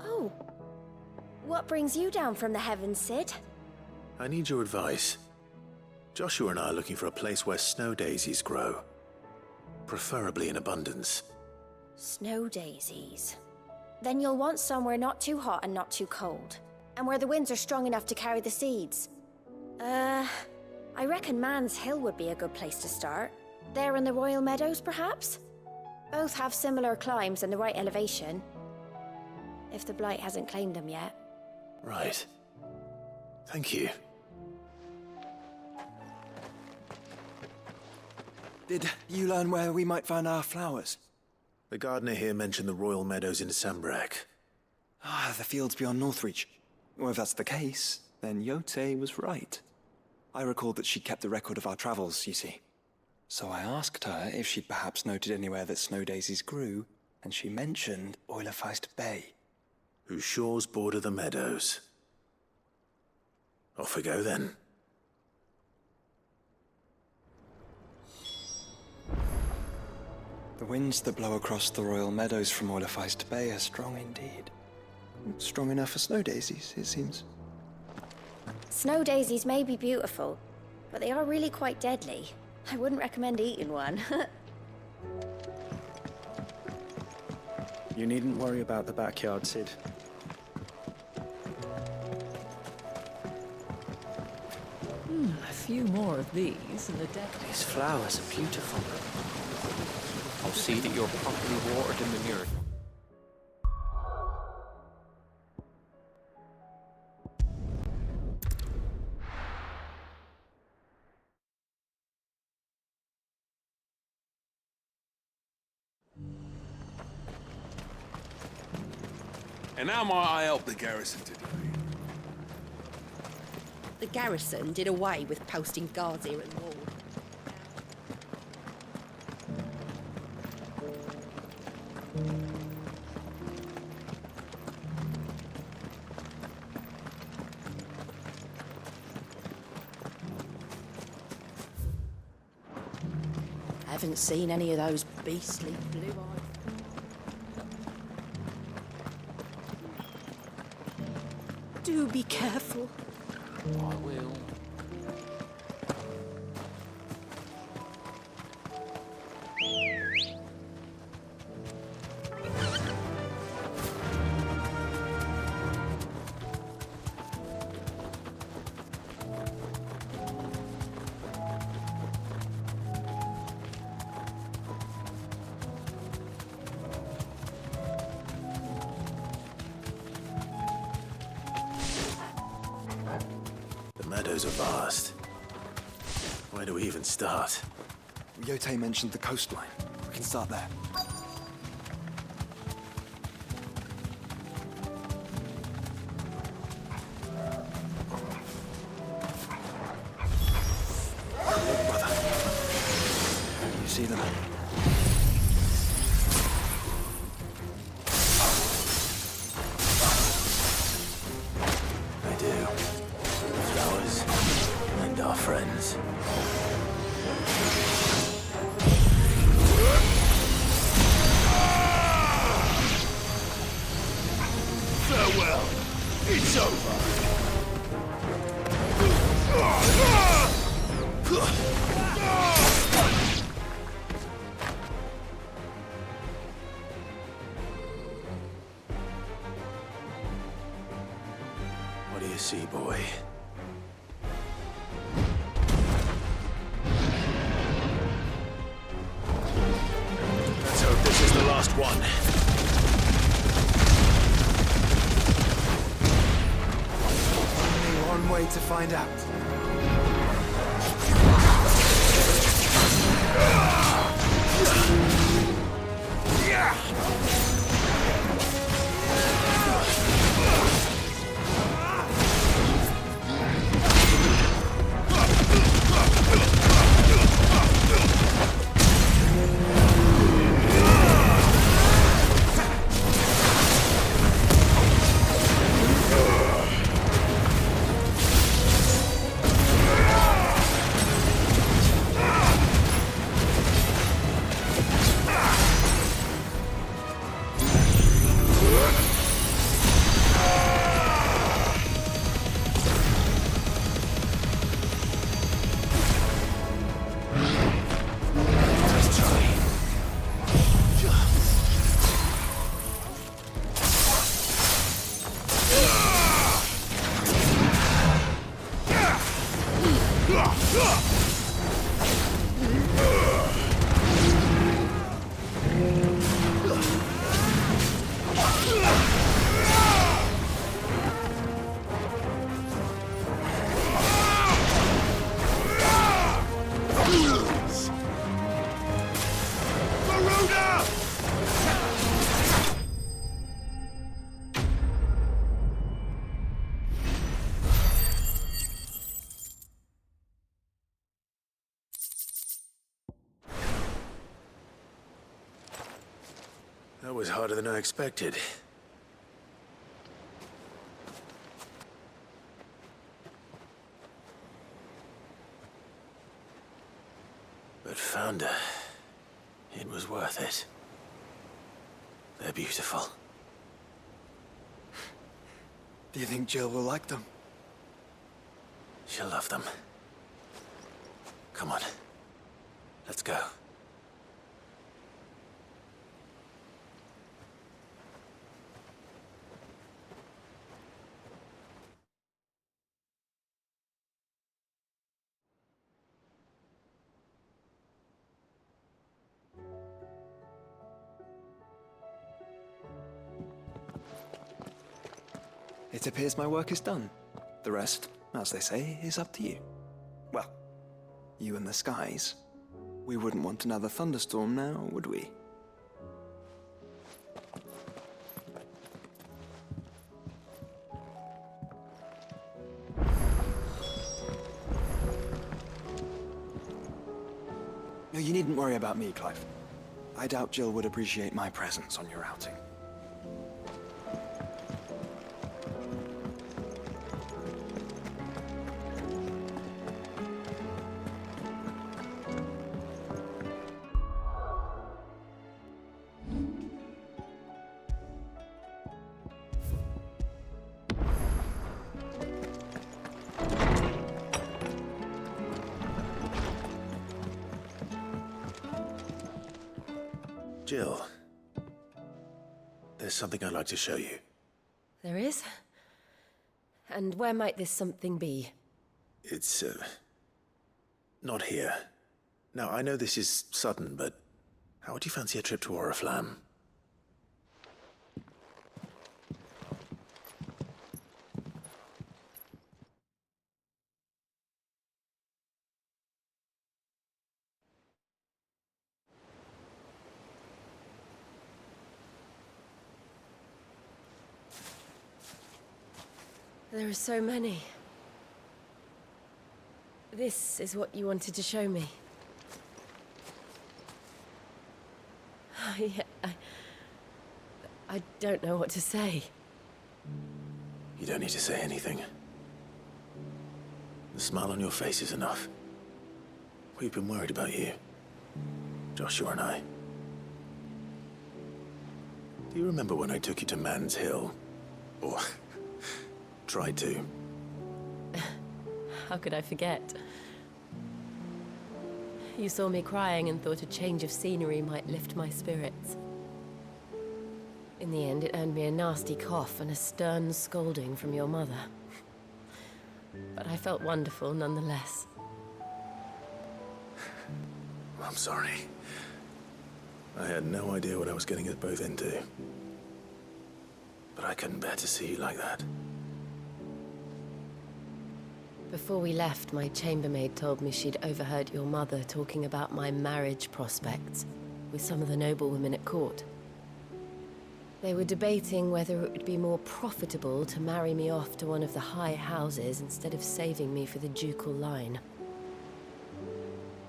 Speaker 24: Oh. What brings you down from the heavens, Sid?
Speaker 1: I need your advice. Joshua and I are looking for a place where snow daisies grow. Preferably in abundance.
Speaker 24: Snow daisies. Then you'll want somewhere not too hot and not too cold. And where the winds are strong enough to carry the seeds. I reckon Man's Hill would be a good place to start. There in the Royal Meadows, perhaps? Both have similar climbs and the right elevation. If the Blight hasn't claimed them yet.
Speaker 1: Right. Thank you.
Speaker 6: Did you learn where we might find our flowers?
Speaker 1: The gardener here mentioned the Royal Meadows in Sambrak.
Speaker 6: Ah, the fields beyond Northreach. Well, if that's the case, then Yote was right. I recalled that she kept a record of our travels, you see. So I asked her if she'd perhaps noted anywhere that snow daisies grew, and she mentioned Oilefeist Bay.
Speaker 1: Whose shores border the meadows. Off we go then.
Speaker 6: The winds that blow across the Royal Meadows from Oilefeist Bay are strong indeed. Strong enough for snow daisies, it seems.
Speaker 24: Snow daisies may be beautiful, but they are really quite deadly. I wouldn't recommend eating one.
Speaker 6: You needn't worry about the backyard, Sid.
Speaker 7: A few more of these and the deck.
Speaker 11: These flowers are beautiful. I'll see that you're properly watered and manured.
Speaker 2: And how might I help the garrison today?
Speaker 12: The garrison did away with posting guards here at the wall. Haven't seen any of those beastly blue eyes. Do be careful.
Speaker 11: I will.
Speaker 1: The meadows are vast. Where do we even start?
Speaker 6: Yote mentioned the coastline. We can start there.
Speaker 1: Look, brother.
Speaker 6: You see them?
Speaker 1: I do. Flowers and our friends.
Speaker 2: Farewell. It's over.
Speaker 1: What do you see, boy? Let's hope this is the last one.
Speaker 6: Only one way to find out.
Speaker 1: That was harder than I expected. But Founder, it was worth it. They're beautiful.
Speaker 6: Do you think Jill will like them?
Speaker 1: She'll love them. Come on. Let's go.
Speaker 6: It appears my work is done. The rest, as they say, is up to you. Well, you and the skies. We wouldn't want another thunderstorm now, would we? No, you needn't worry about me, Clive. I doubt Jill would appreciate my presence on your outing.
Speaker 1: Jill, there's something I'd like to show you.
Speaker 12: There is? And where might this something be?
Speaker 1: It's, not here. Now, I know this is sudden, but how would you fancy a trip to Oriflamme?
Speaker 12: There are so many. This is what you wanted to show me. Yeah, I don't know what to say.
Speaker 1: You don't need to say anything. The smile on your face is enough. We've been worried about you. Joshua and I. Do you remember when I took you to Man's Hill? Or tried to?
Speaker 12: How could I forget? You saw me crying and thought a change of scenery might lift my spirits. In the end, it earned me a nasty cough and a stern scolding from your mother. But I felt wonderful nonetheless.
Speaker 1: I'm sorry. I had no idea what I was getting us both into. But I couldn't bear to see you like that.
Speaker 12: Before we left, my chambermaid told me she'd overheard your mother talking about my marriage prospects with some of the noblewomen at court. They were debating whether it would be more profitable to marry me off to one of the high houses instead of saving me for the ducal line.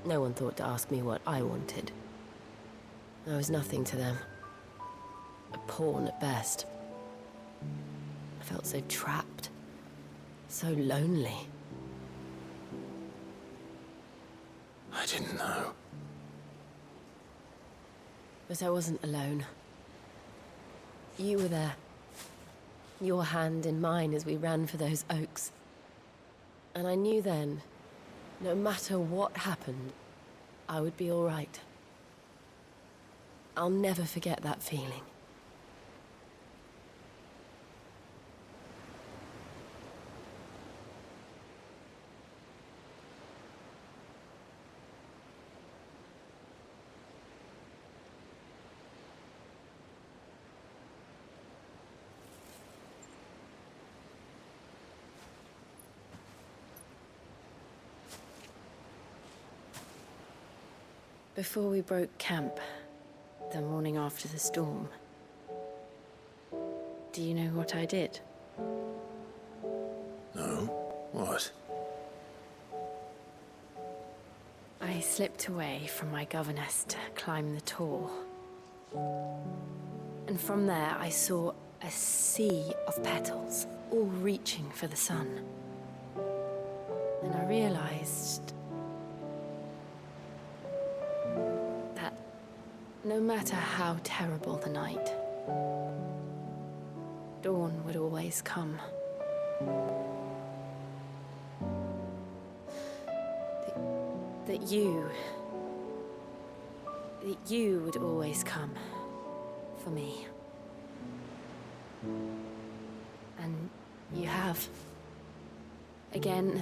Speaker 12: No one thought to ask me what I wanted. I was nothing to them. A pawn at best. I felt so trapped. So lonely.
Speaker 1: I didn't know.
Speaker 12: But I wasn't alone. You were there. Your hand in mine as we ran for those oaks. And I knew then, no matter what happened, I would be all right. I'll never forget that feeling. Before we broke camp, the morning after the storm, do you know what I did?
Speaker 1: No? What?
Speaker 12: I slipped away from my governess to climb the tor. And from there, I saw a sea of petals, all reaching for the sun. And I realized that no matter how terrible the night, dawn would always come. That you would always come for me. And you have. Again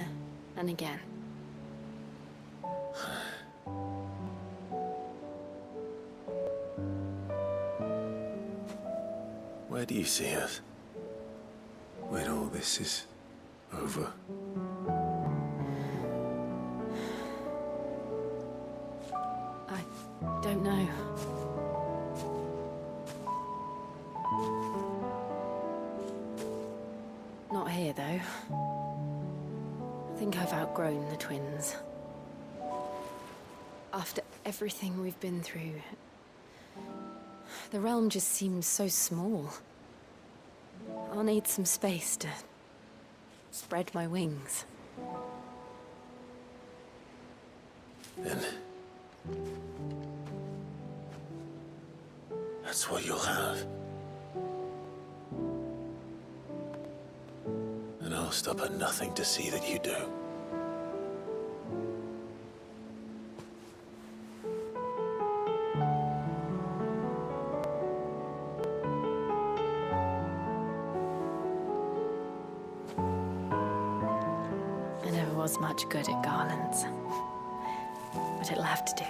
Speaker 12: and again.
Speaker 1: Where do you see us? When all this is over?
Speaker 12: I don't know. Not here, though. I think I've outgrown the twins. After everything we've been through, the realm just seems so small. I'll need some space to spread my wings.
Speaker 1: Then that's what you'll have. And I'll stop at nothing to see that you do.
Speaker 12: I never was much good at garlands, but it'll have to do.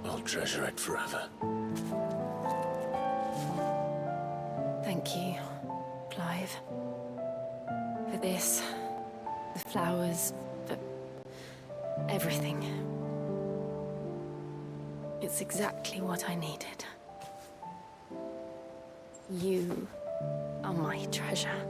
Speaker 1: I'll treasure it forever.
Speaker 12: Thank you, Clive. For this, the flowers, for everything. It's exactly what I needed. You are my treasure.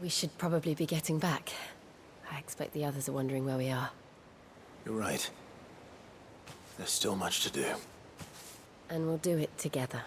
Speaker 12: We should probably be getting back. I expect the others are wondering where we are.
Speaker 1: You're right. There's still much to do.
Speaker 12: And we'll do it together.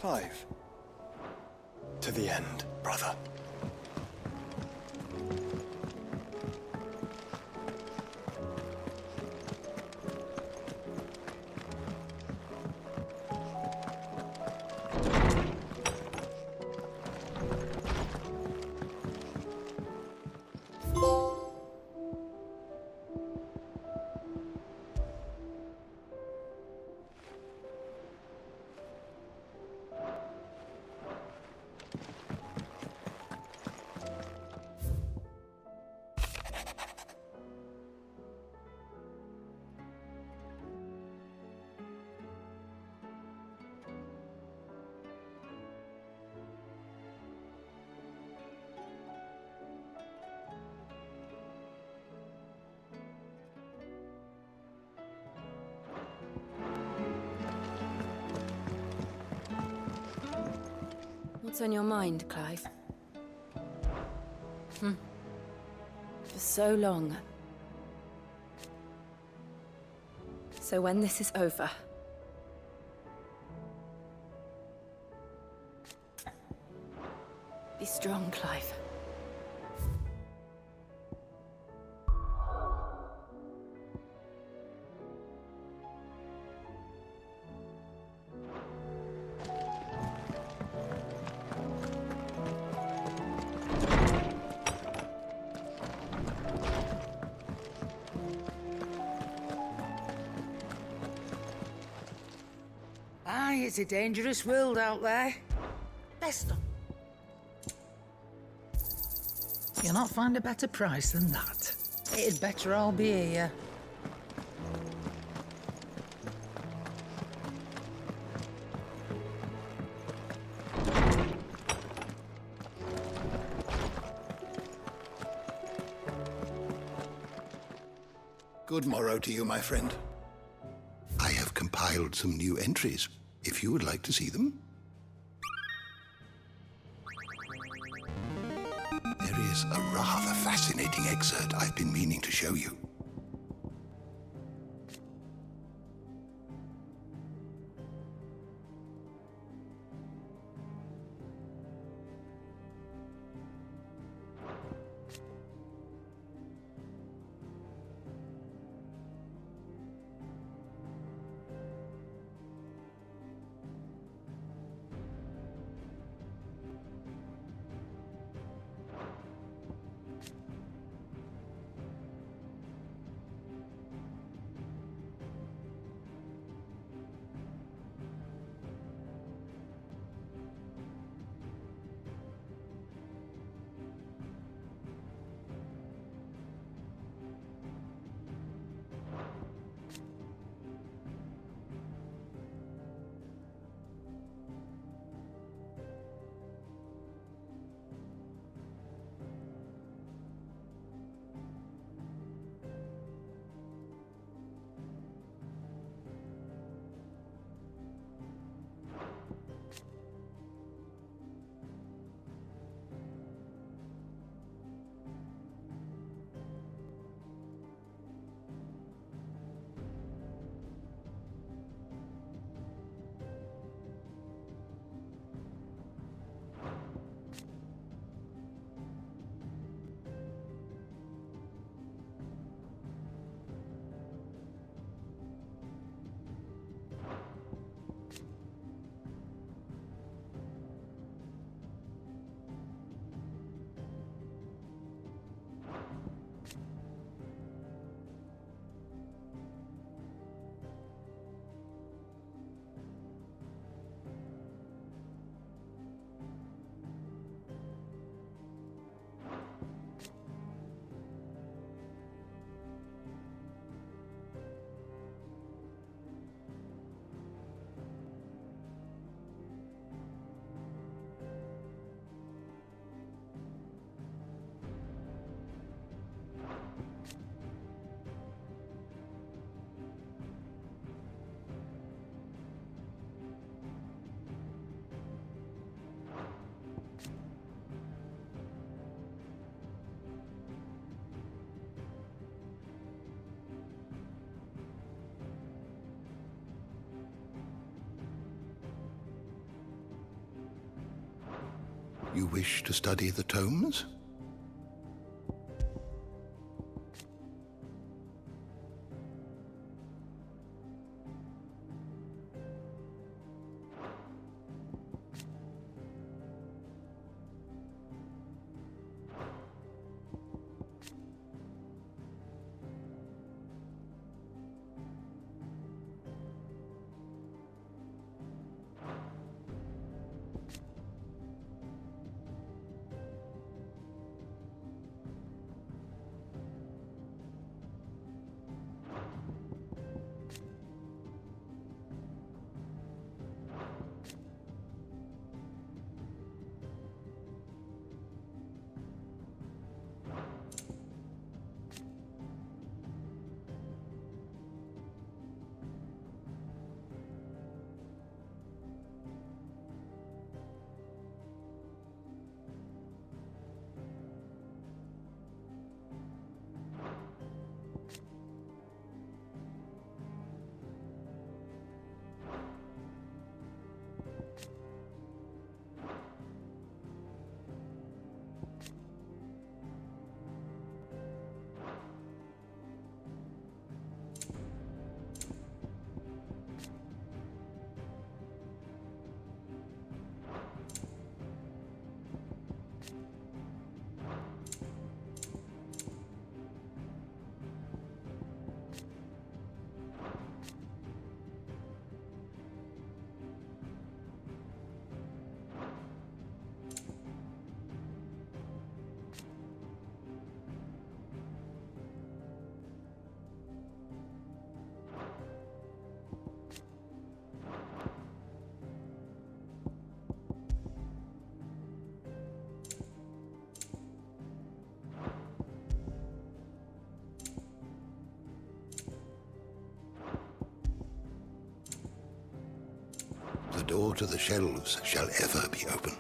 Speaker 6: Clive. To the end, brother.
Speaker 24: What's on your mind, Clive? For so long. So when this is over... Be strong, Clive.
Speaker 5: Aye, it's a dangerous world out there. Best. You'll not find a better price than that. It'd better all be here.
Speaker 14: Good morrow to you, my friend. I have compiled some new entries, if you would like to see them. There is a rather fascinating excerpt I've been meaning to show you. You wish to study the tomes? door to the shelves shall ever be open.